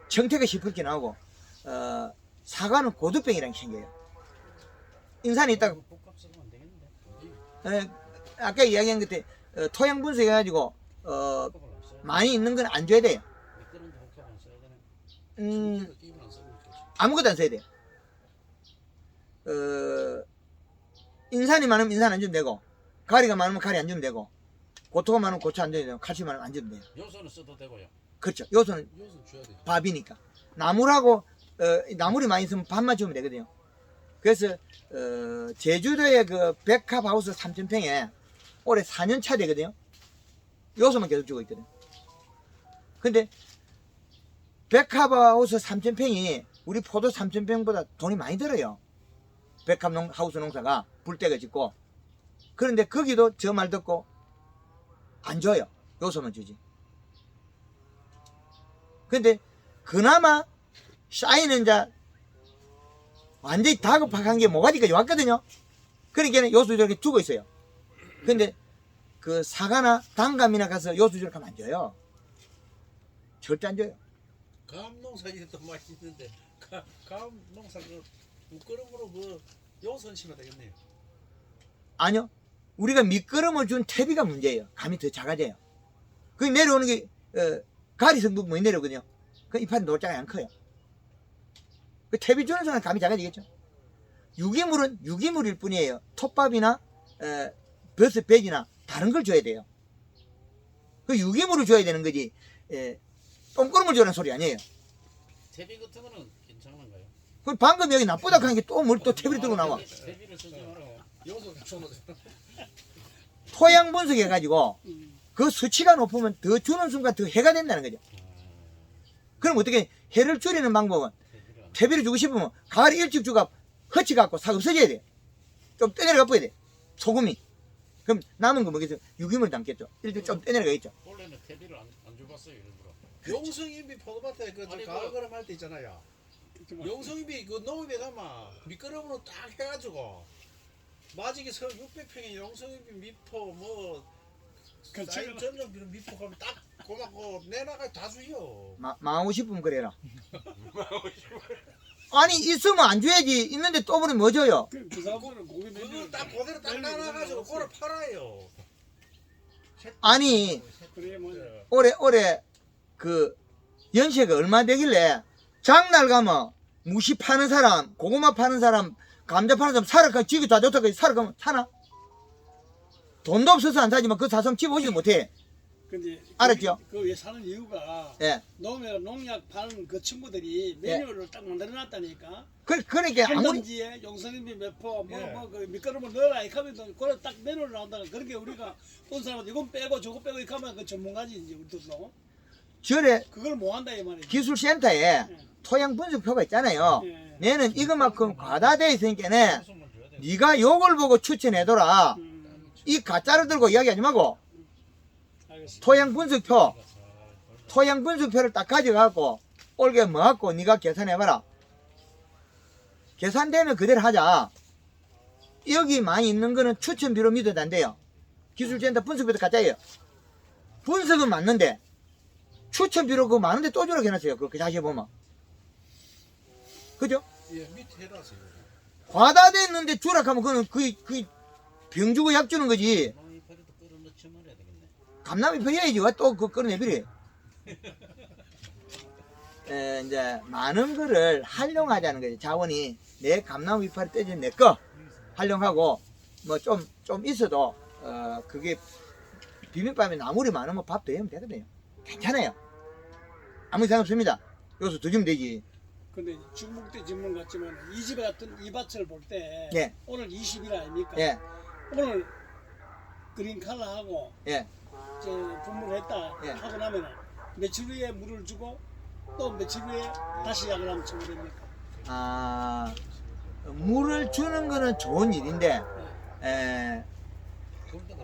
Speaker 2: 청태가 시퍼리 나오고 사과는 고두병이라는 게 생겨요. 인산이 있다가
Speaker 6: 복합 쓰면 안 되겠는데.
Speaker 2: 아까 이야기한 것때 토양 분석해가지고 많이 있는 건 안 줘야 돼요.
Speaker 6: 미끄럼 복합 안 써야 되네.
Speaker 4: 끼면 안 쓰면 되지.
Speaker 2: 아무것도 안 써야 돼요. 인산이 많으면 인산 안 주면 되고, 가리가 많으면 가리 안 주면 되고, 고토가 많으면 고토 안 주면 되고, 칼슘 많으면 안 주면 돼요.
Speaker 6: 요소는 써도 되고요.
Speaker 2: 그렇죠. 요소는
Speaker 4: 요즘 줘야 돼.
Speaker 2: 밥이니까. 나물하고 나물이 많이 있으면 밥만 주면 되거든요. 그래서 제주도의 그 백합하우스 3,000평에 올해 4년 차 되거든요. 요소만 계속 주고 있거든. 근데 백합하우스 3,000평이 우리 포도 3,000평보다 돈이 많이 들어요. 백합하우스 농사가 불때가 짓고. 그런데 거기도 저 말 듣고 안 줘요. 요소만 주지. 근데 그나마 쌓이는 자 완전히 다급한 게 모가지까지 왔거든요. 그러니까 요소 저렇게 두고 있어요. 근데 그 사과나 단감이나 가서 요소 저렇게 하면 안 줘요. 절대 안 줘요.
Speaker 4: 감 농사 이것도 맛있는데 감 농사 그 부끄러움으로 그 요선 심어야 되겠네요.
Speaker 2: 아니요. 우리가 미끄럼을 준 퇴비가 문제예요. 감이 더 작아져요. 그 내려오는 게 가리 성분 많이 내려오거든요. 그 이파리 노랗게 안 커요. 그 퇴비 주는 순간 감이 작아지겠죠. 유기물은 유기물일 뿐이에요. 톱밥이나 버섯, 백이나 다른 걸 줘야 돼요. 그 유기물을 줘야 되는 거지. 똥구름을 주는 소리 아니에요.
Speaker 6: 퇴비 같은 거는 괜찮은가요?
Speaker 2: 그 방금 여기 나쁘다 하는 게 또 뭘 또 퇴비를 들고 나와.
Speaker 6: 퇴비를 쓰지 말아요.
Speaker 4: 요소 갖춰놓자.
Speaker 2: 토양 분석해가지고 그 수치가 높으면 더 주는 순간 더 해가 된다는 거죠. 그럼 어떻게 해를 줄이는 방법은 퇴비를 주고 싶으면 가을에 일찍 주가 허치 갖고 싹 없어져야 돼. 좀 떼내려가 버려야 돼. 소금이. 그럼 남은 거 뭐겠어요? 유기물 담겠죠. 일찍 좀 떼내려가겠죠.
Speaker 6: 원래는 퇴비를 안 줘봤어요 일부러.
Speaker 4: 용성인비 포도밭에 그
Speaker 6: 아니,
Speaker 4: 가을
Speaker 6: 그-
Speaker 4: 걸음 할 때 있잖아요. 용성인비 그 농업에 가면 미끄럼으로 딱 해가지고 마지기 서 600평에 용성인비 미포 뭐 사인 전용 비료 미포 가면 딱 고맙고 내나가 다 주요.
Speaker 2: 망하고 싶으면 그래라. 아니 있으면 안 줘야지. 있는데 또 버리면 뭐 줘요?
Speaker 5: 그 사람들은 고기
Speaker 4: 그거
Speaker 5: 맨날
Speaker 4: 딱 그대로 딱 나눠가지고 그걸 팔아요.
Speaker 2: 아니
Speaker 5: 그래 뭐
Speaker 2: 올해 그 연세가 얼마 되길래 장날 가면 무시 파는 사람, 고구마 파는 사람, 감자 파는 사람 사러 집이 다 좋다고 사러 가면 사나? 돈도 없어서 안 사지만 그 사서 집 오지도 못해.
Speaker 5: 근데
Speaker 2: 알았죠?
Speaker 5: 그왜 사는 이유가
Speaker 2: 예.
Speaker 5: 농약 파는 그 친구들이 매뉴얼을 딱 만들어놨다니까.
Speaker 2: 그러니까
Speaker 5: 한
Speaker 2: 아무리
Speaker 5: 단지에 용선인비 몇 포,
Speaker 4: 예.
Speaker 5: 그 밑거름을 넣어라 이렇게 하면 그래 딱 매뉴얼 나온다가 그렇게 우리가 어떤 사람은 이건 빼고 저거 빼고 이렇게 하면 그 전문가지 이제 우리도
Speaker 2: 절에
Speaker 5: 그걸 뭐 한다 이 말이지.
Speaker 2: 기술센터에 토양 분석표가 있잖아요.
Speaker 5: 예.
Speaker 2: 얘는 이것만큼 과다돼 있으니까는
Speaker 4: 웃음을 줘야 돼.
Speaker 2: 네가 요걸 보고 추천해둬라. 이 가짜를 들고 이야기하지 말고
Speaker 5: 알겠습니다.
Speaker 2: 토양 분석표를 딱 가져가고 올게 뭐갖고 네가 계산해봐라. 계산되면 그대로 하자. 여기 많이 있는 거는 추천비로 믿어도 안 돼요. 기술센터 분석표도 가짜예요. 분석은 맞는데 추천비로 그거 많은데 또 주라고 해놨어요. 그렇게 다시 보면. 그죠?
Speaker 4: 예, 밑에 해놨어요.
Speaker 2: 과다됐는데 주라 하면 그거는 그 병 주고 약 주는 거지.
Speaker 6: 농이파리도 끌어 넣지 말아야 되겠네.
Speaker 2: 감남이 펴야지. 왜 또 그 끌어내버려. 이제 많은 거를 활용하자는 거지. 자원이 내 감나무 이파리 떼진 내 거 활용하고 뭐 좀 있어도 그게 비빔밥에 나물이 많으면 밥 더 하면 되거든요. 괜찮아요. 아무 이상 없습니다. 여기서 더 주면 되지.
Speaker 5: 근데 중국대 질문 같지만 이 집에 같은 이 밭을 볼 때
Speaker 2: 예.
Speaker 5: 오늘 20일 아닙니까?
Speaker 2: 예,
Speaker 5: 오늘 그린 칼라하고
Speaker 2: 예.
Speaker 5: 저 분무를 했다
Speaker 2: 예.
Speaker 5: 하고 나면 며칠 후에 물을 주고 또 며칠 후에 다시 약을 하면 처음 됩니까?
Speaker 2: 아, 물을 주는 거는 좋은 일인데,
Speaker 6: 그런데 그렇게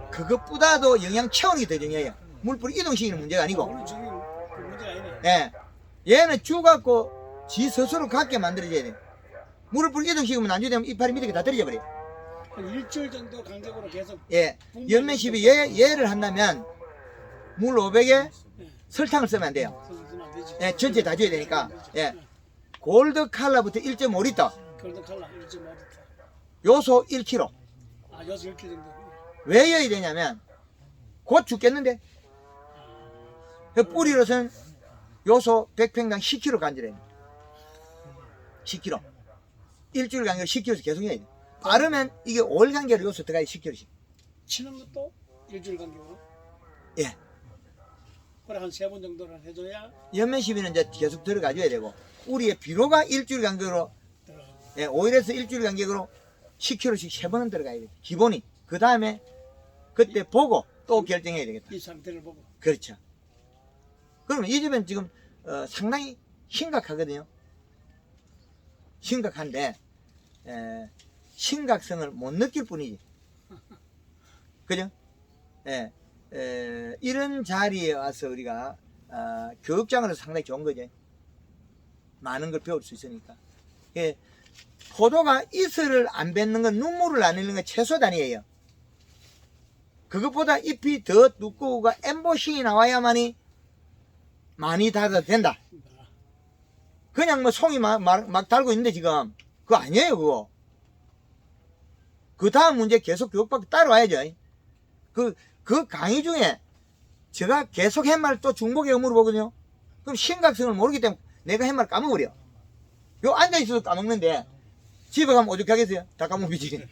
Speaker 2: 그것보다도 영양 채우는 게 더 중요해요. 물뿌리 이동시키는 문제가 아니고.
Speaker 5: 물을 주는 그 문제가 아니네.
Speaker 2: 예. 얘는 주갖고 지 스스로 갖게 만들어줘야 돼. 물을 뿌리 이동시키면 안 주면 이파리 밑에 다 떨어져 버려.
Speaker 5: 한 일주일 정도 간격으로 계속
Speaker 2: 예. 연면십이 얘를 한다면 물 500에 설탕을 쓰면 안 돼요.
Speaker 5: 쓰면 안 되지.
Speaker 2: 예, 전체 다 줘야 되니까. 예. 골드 칼라부터 1.5리터,
Speaker 5: 골드 칼라 1.5리터.
Speaker 2: 요소 1kg.
Speaker 5: 아, 여섯 1kg 정도.
Speaker 2: 왜 여야 되냐면 곧 죽겠는데 그 뿌리로선 요소 100평당 10kg 간절해요. 10kg. 일주일 간격으로 10kg씩 계속 해야 돼. 빠르면 이게 올 간격으로 요소 들어가야 10kg씩.
Speaker 5: 치는 것도 일주일 간격으로.
Speaker 2: 예.
Speaker 5: 그래 한 3번 정도는 해줘야
Speaker 2: 연면 시비는 이제 계속 들어가줘야 되고 우리의 비료가 일주일 간격으로
Speaker 5: 들어가.
Speaker 2: 예, 5일에서 일주일 간격으로 10kg씩 3번은 들어가야 돼. 기본이. 그 다음에 그때 보고 또 결정해야 되겠다.
Speaker 5: 이 상태를 보고.
Speaker 2: 그렇죠. 그러면 이 집은 지금 상당히 심각하거든요. 심각한데 심각성을 못 느낄 뿐이지. 그죠? 예. 이런 자리에 와서 우리가 교육장으로 상당히 좋은 거죠. 많은 걸 배울 수 있으니까. 예. 포도가 이슬을 안 뱉는 건 눈물을 안 흘리는 건 최소 단위예요. 그것보다 잎이 더 두꺼우고 엠보싱이 나와야만이 많이 닫아도 된다. 그냥 뭐 송이 막 달고 있는데 지금 그거 아니에요 그거. 그 다음 문제 계속 교육받고 따라와야죠. 그 강의 중에 제가 계속 햇말 또 중복의 의무를 보거든요. 그럼 심각성을 모르기 때문에 내가 햇말 까먹어버려. 요 앉아있어도 까먹는데 집에 가면 오죽하겠어요? 다 까먹이지.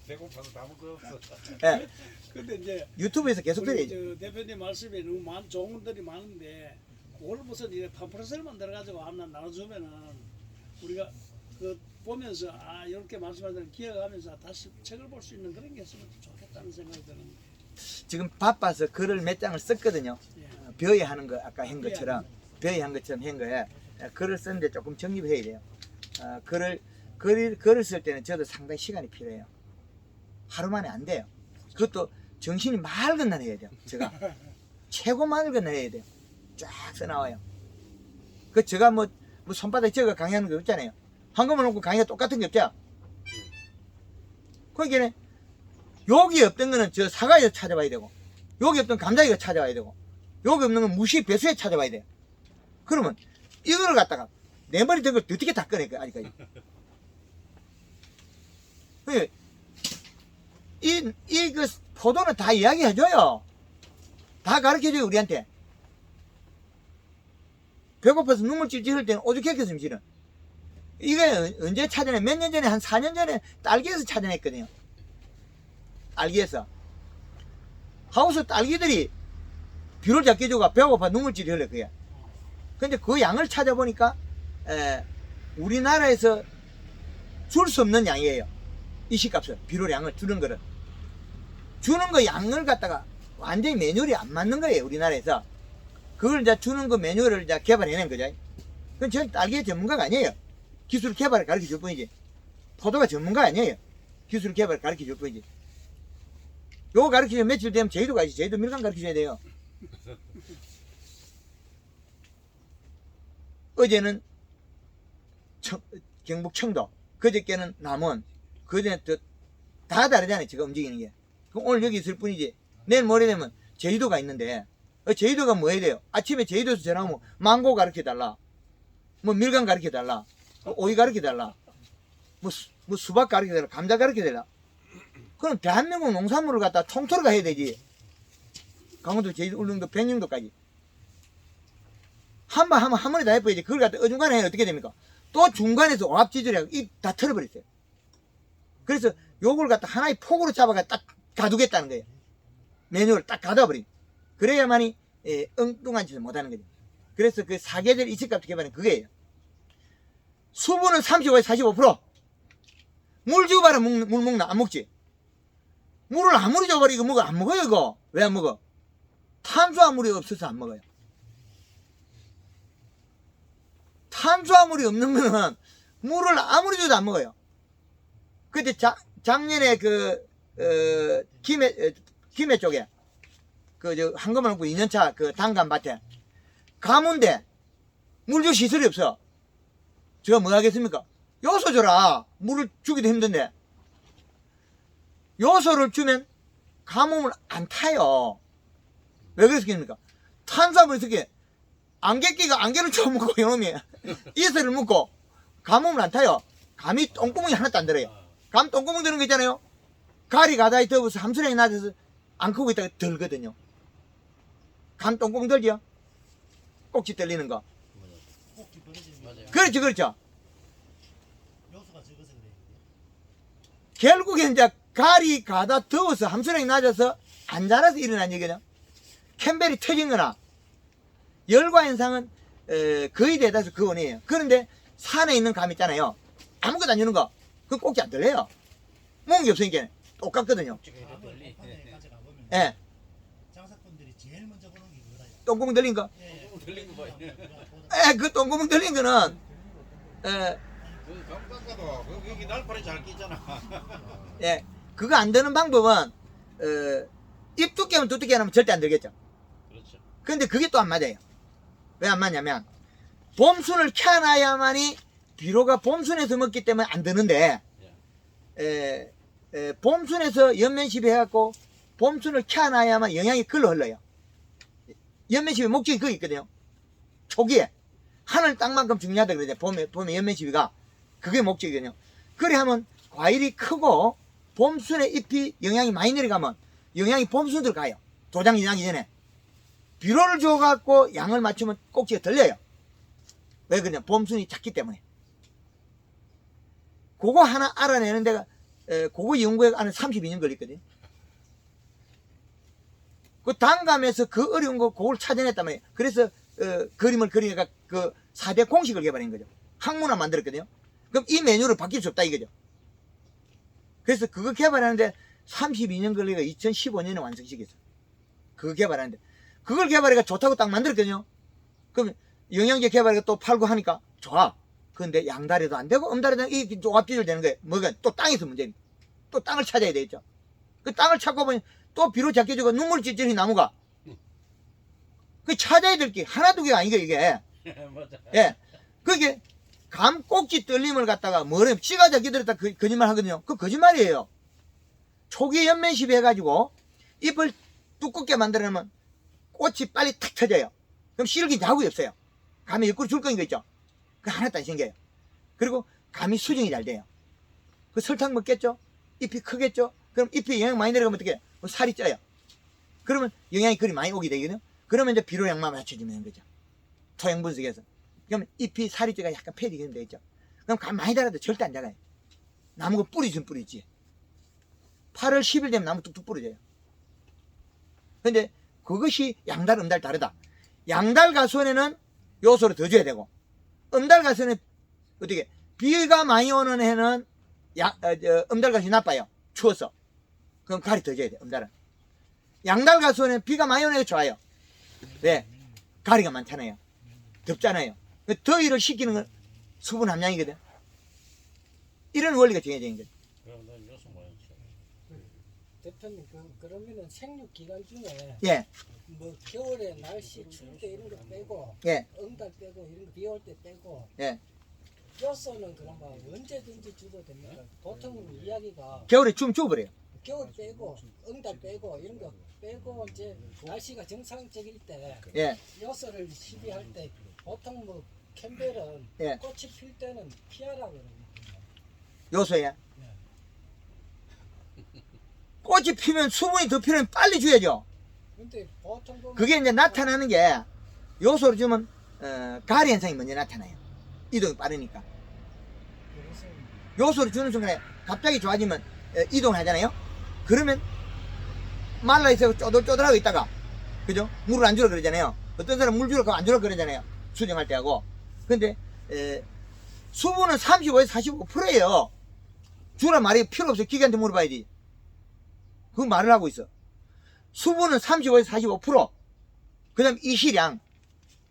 Speaker 4: 배고파서 다 먹을 거 없어.
Speaker 2: 예.
Speaker 5: 근데 이제
Speaker 2: 유튜브에서 계속
Speaker 5: 우리
Speaker 2: 들어야지.
Speaker 5: 저 대표님 말씀에 너무 좋은 것들이 많은데 그걸 무슨 이제 팜플렛을 만들어가지고 하나 나눠주면은 우리가 그 보면서 아 이렇게 말씀하시는 기억하면서 다시 책을 볼 수 있는 그런 게 있으면 좋겠다는 생각이 드는데.
Speaker 2: 지금 바빠서 글을 몇 장을 썼거든요.
Speaker 5: 예.
Speaker 2: 벼예하는 거 아까 한 것처럼 벼예한 것처럼 한 거에 글을 쓰는데 조금 정립해야 돼요. 글을 쓸 때는 저도 상당히 시간이 필요해요. 하루 만에 안 돼요. 그것도 정신이 맑은 날 해야 돼요. 제가 최고 맑은 날 해야 돼요. 쫙 써나와요. 그 제가 뭐 손바닥에 적어 강의하는 거 없잖아요. 한꺼번에 놓고 강의가 똑같은 게 없죠. 그러니까 여기 없던 거는 저 사과에서 찾아봐야 되고 여기 없던 감자에서 찾아봐야 되고 여기 없는 건 무시 배수에 찾아봐야 돼요. 그러면 이거를 갖다가 내 머리 든 걸 어떻게 다 꺼낼까 아직까지. 그 포도는 다 이야기해줘요. 다 가르쳐줘요 우리한테. 배고파서 눈물 찔찔 흘 때는 오죽했겠습니까 실은. 이게 언제 찾아내? 몇 년 전에 한 4년 전에 딸기에서 찾아냈거든요. 딸기에서. 하우스 딸기들이 비료를 작게 주고 배고파 눈물질이 흘러 그게. 근데 그 양을 찾아보니까 우리나라에서 줄 수 없는 양이에요. 이 시값을 비료 양을 주는 거를 주는 거 양을 갖다가 완전히 매뉴얼이 안 맞는 거예요. 우리나라에서 그걸 이제 주는 거 매뉴얼을 이제 개발해낸 거죠. 그건 저는 딸기 전문가가 아니에요. 기술 개발을 가르쳐 줄 뿐이지. 포도가 전문가 아니에요. 기술 개발을 가르쳐 줄 뿐이지. 요거 가르치면 며칠 되면 제주도 가야지. 제주도 밀감 가르쳐줘야 돼요. 어제는 경북 청도, 그저께는 남원, 그전에 다 다르잖아요. 지금 움직이는 게. 그럼 오늘 여기 있을 뿐이지. 내일 모레 되면 제주도가 있는데, 제주도가 뭐 해야 돼요? 아침에 제주도에서 전화하면 망고 가르쳐달라. 뭐 밀감 가르쳐달라. 오이 가르쳐달라. 뭐 수박 가르쳐달라. 감자 가르쳐달라. 그럼 대한민국 농산물을 갖다 통틀어가 해야 되지. 강원도, 제주도, 울릉도, 백령도까지. 한 번 하면 한 번에 다 해버리지. 그걸 갖다 어중간에 해야 어떻게 됩니까? 또 중간에서 오합지졸이라고 입 다 털어버렸어요. 그래서 요걸 갖다 하나의 폭으로 잡아가 딱 가두겠다는 거예요. 메뉴를 딱 가둬버린. 그래야만이 엉뚱한 짓을 못하는 거죠. 그래서 그 사계절 이식값 개발은 그거예요. 수분은 35에서 45%. 물 주고 봐라. 물 먹나? 안 먹지. 물을 아무리 줘봐라 이거 먹어. 안 먹어요 이거. 왜 안 먹어? 탄수화물이 없어서 안 먹어요. 탄수화물이 없는 거는 물을 아무리 줘도 안 먹어요. 그때 작년에 김해 쪽에 한꺼번에 먹고 2년차 그 단감밭에 가문데 물 줄 시설이 없어. 제가 뭐 하겠습니까? 요소 줘라. 물을 주기도 힘든데. 요소를 주면 가뭄을 안 타요. 왜 그랬겠습니까? 탄수화물이 어떻게 안개끼가 안개를 쳐먹고 이놈이 이슬을 먹고 가뭄을 안 타요. 감이 똥구멍이 하나도 안 들어요. 감 똥구멍 드는 거 있잖아요. 가리 가다에 더워서 함수량이 낮아서 안 크고 있다가 들거든요. 감 똥구멍 들죠? 꼭지 들리는 거.
Speaker 6: 맞아요.
Speaker 2: 그렇죠, 그렇죠.
Speaker 6: 요소가 적어서 그래.
Speaker 2: 결국엔 이제 가리 가다 더워서 함수량이 낮아서 안 자라서 일어난 얘기죠. 캠벨이 터진 거나 열과 현상은 거의 대다수 그 원이에요. 그런데 산에 있는 감 있잖아요. 아무것도 안 주는 거. 그건 꼭지 안 들려요. 먹은 게 없으니까 똑같거든요. 예.
Speaker 6: 장사꾼들이 제일 먼저 보는 게 그거다.
Speaker 2: 똥구멍 들린 거.
Speaker 6: 들린 거 봐요.
Speaker 2: 그 똥구멍 들린 거는
Speaker 4: 그 감각가도 거기 날파리 잘 끼잖아.
Speaker 2: 그거 안 되는 방법은 입 두께면 두껍게 하면 절대 안 들겠죠.
Speaker 6: 그렇죠.
Speaker 2: 근데 그게 또 안 맞아요. 왜 안 맞냐면 봄순을 켜놔야만이 비료가 봄순에서 먹기 때문에 안 되는데 봄순에서 연면시비 해갖고 봄순을 켜놔야만 영양이 글로 흘러요. 연면시비 목적이 거기 있거든요. 초기에 하늘 땅만큼 중요하다 그러죠. 봄에 연면시비가 그게 목적이거든요. 그래 하면 과일이 크고 봄순에 잎이 영양이 많이 내려가면 영양이 봄순으로 가요. 도장 지나기 전에 비료를 줘갖고 양을 맞추면 꼭지가 들려요. 왜 그러냐? 봄순이 작기 때문에. 그거 하나 알아내는 데가 그거 연구에 한 32년 걸렸거든요. 그 단감에서 그 어려운 거 그걸 찾아냈단 말이에요. 그래서 그림을 그리니까 그 4대 공식을 개발한 거죠. 학문화 만들었거든요. 그럼 이 메뉴를 바뀔 수 없다 이거죠. 그래서 그거 개발하는데 32년 걸리가 2015년에 완성시켰어요. 그거 개발하는데 그걸 개발해가 좋다고 딱 만들었거든요. 그럼 영양제 개발해가 또 팔고 하니까 좋아. 근데 양다리도 안 되고 음다리도 이 조합지졸 되는 거예요. 뭐가 또 땅에서 문제입니다. 또 땅을 찾아야 되겠죠. 그 땅을 찾고 보니 또 비료 작게 주고 눈물 찔찔이 나무가 그 찾아야 될 게 하나 두 개가 아니고 이게.
Speaker 6: 맞아.
Speaker 2: 예. 그게 감 꼭지 떨림을 갖다가 뭐래 씨가 작게 들었다 거짓말 하거든요. 그 거짓말이에요. 초기 연면시비 해가지고 잎을 두껍게 만들어내면 꽃이 빨리 탁 터져요. 그럼 씨름이 자국이 없어요. 감이 옆구리 줄 거인 거 있죠. 그 하나도 안 생겨요. 그리고 감이 수정이 잘 돼요. 그 설탕 먹겠죠? 잎이 크겠죠? 그럼 잎이 영양 많이 내려가면 어떻게 해요? 살이 쪄요. 그러면 영양이 그리 많이 오게 되거든요. 그러면 이제 비료량만 맞춰주면 되는 거죠. 토양 분석에서. 그러면 잎이 살이 쪄가 약간 패딩이 되겠죠. 그럼 감 많이 자라도 절대 안 자라요. 나무가 뿌리 좀 뿌리지. 8월 10일 되면 나무 뚝뚝 부러져요. 근데 그것이 양달, 음달 다르다. 양달 가수원에는 요소를 더 줘야 되고, 음달 가수원에 어떻게 비가 많이 오는 해는 음달 가수원이 나빠요. 추워서. 그럼 가리 더 줘야 돼. 음달은. 양달 가수원에 비가 많이 오는 해 좋아요. 왜? 가리가 많잖아요. 덥잖아요. 더위를 식히는 건 수분 함량이거든. 이런 원리가 정해져 있는 거죠.
Speaker 6: 그럼 넌 요소 뭐였지?
Speaker 7: 대표님 그러면은 생육 기간 중에
Speaker 2: 예,
Speaker 7: 뭐 겨울에 날씨 추울 때 이런 거 빼고
Speaker 2: 예,
Speaker 7: 응달 빼고 이런 거 비 올 때 빼고
Speaker 2: 예.
Speaker 7: 벼서는 그나마 언제든지 주도 됩니까? 보통은 이야기가
Speaker 2: 겨울에 춤 줘버려요.
Speaker 7: 겨울 빼고 응달 빼고 이런 거 빼고 이제 날씨가 정상적일 때
Speaker 2: 예,
Speaker 7: 벼서를 시비할 때 보통 뭐 캠벨은
Speaker 2: 예.
Speaker 7: 꽃이 필 때는 피하라 그러거든요.
Speaker 2: 요소에. 꽃이 피면 수분이 더 필요하면 빨리 줘야죠.
Speaker 7: 근데 보통 보면
Speaker 2: 그게 이제 나타나는 게 요소를 주면 가리 현상이 먼저 나타나요. 이동이 빠르니까.
Speaker 7: 그래서
Speaker 2: 요소를 주는 순간에 갑자기 좋아지면 이동을 하잖아요. 그러면 말라있어 쪼들쪼들하고 있다가, 그죠? 물을 안 주라 그러잖아요. 어떤 사람 물 주라 안 주라 그러잖아요. 수정할 때 하고. 근데 수분은 35에서 45%예요. 주라 말이 필요 없어. 기계한테 물어봐야지. 그 말을 하고 있어. 수분은 35에서 45%. 그 다음 이시량,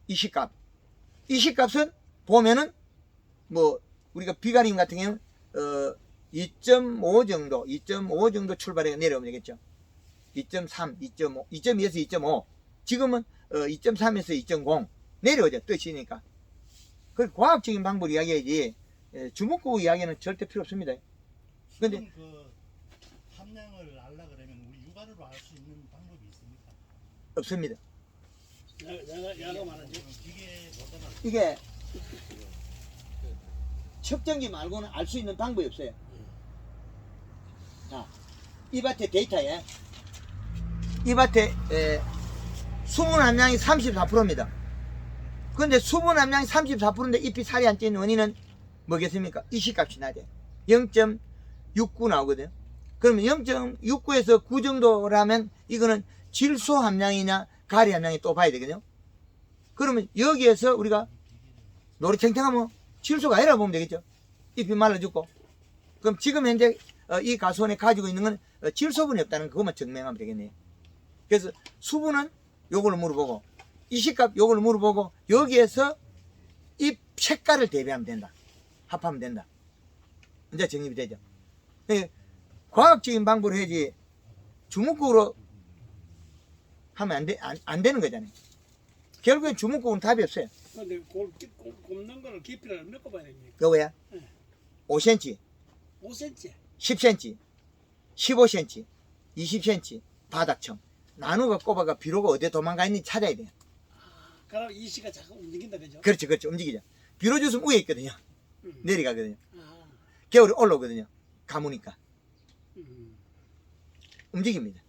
Speaker 2: 이시값. 이시값은 보면은 뭐 우리가 비가림 같은 경우는 2.5 정도, 2.5 정도 출발해 내려오면 되겠죠. 2.3, 2.5, 2.2에서 2.5. 지금은 2.3에서 2.0 내려오죠. 뜻이니까. 그 과학적인 방법을 이야기해야지 주먹구 이야기는 절대 필요 없습니다. 근데
Speaker 6: 수분 그 함량을 알라 그러면 우리 육안으로 알 수 있는 방법이 있습니까?
Speaker 2: 없습니다.
Speaker 5: 야가 말하지.
Speaker 6: 기계 보다는
Speaker 2: 이게 측정기 말고는 알 수 있는 방법이 없어요. 자, 이 밭의 데이터에 이 밭에 수분 함량이 34%입니다. 그런데 수분 함량이 34%인데 잎이 살이 안 찌는 원인은 뭐겠습니까? 이시값이 낮아요. 0.69 나오거든요. 그러면 0.69에서 9 정도라면 이거는 질소 함량이냐 가리 함량이 또 봐야 되거든요. 그러면 여기에서 우리가 노릇탱탱하면 질소가 아니라고 보면 되겠죠. 잎이 말라 죽고. 그럼 지금 현재 이 가수원에 가지고 있는 건 질소분이 없다는 그것만 증명하면 되겠네요. 그래서 수분은 요걸 물어보고 이시값 요걸 물어보고 여기에서 잎 색깔을 대비하면 된다. 합하면 된다. 이제 정립이 되죠. 과학적인 방법으로 해야지 주먹구로 하면 안 되는 거잖아요. 결국엔 주먹구는 답이 없어요.
Speaker 5: 근데 굽는 거를 깊이를 몇 거 봐야 됩니까?
Speaker 2: 요거야.
Speaker 5: 네.
Speaker 2: 5cm,
Speaker 5: 5cm.
Speaker 2: 10cm, 15cm, 20cm 바닥청 나누가 꼽아가 비료가 어디에 도망가 있는지 찾아야 돼요.
Speaker 5: 그럼 이 씨가 자꾸 움직인다 그죠?
Speaker 2: 그렇죠, 그렇죠. 움직이죠. 비료 주스면 위에 있거든요. 내려가거든요.
Speaker 5: 아,
Speaker 2: 겨울에 올라오거든요. 가무니까 움직입니다.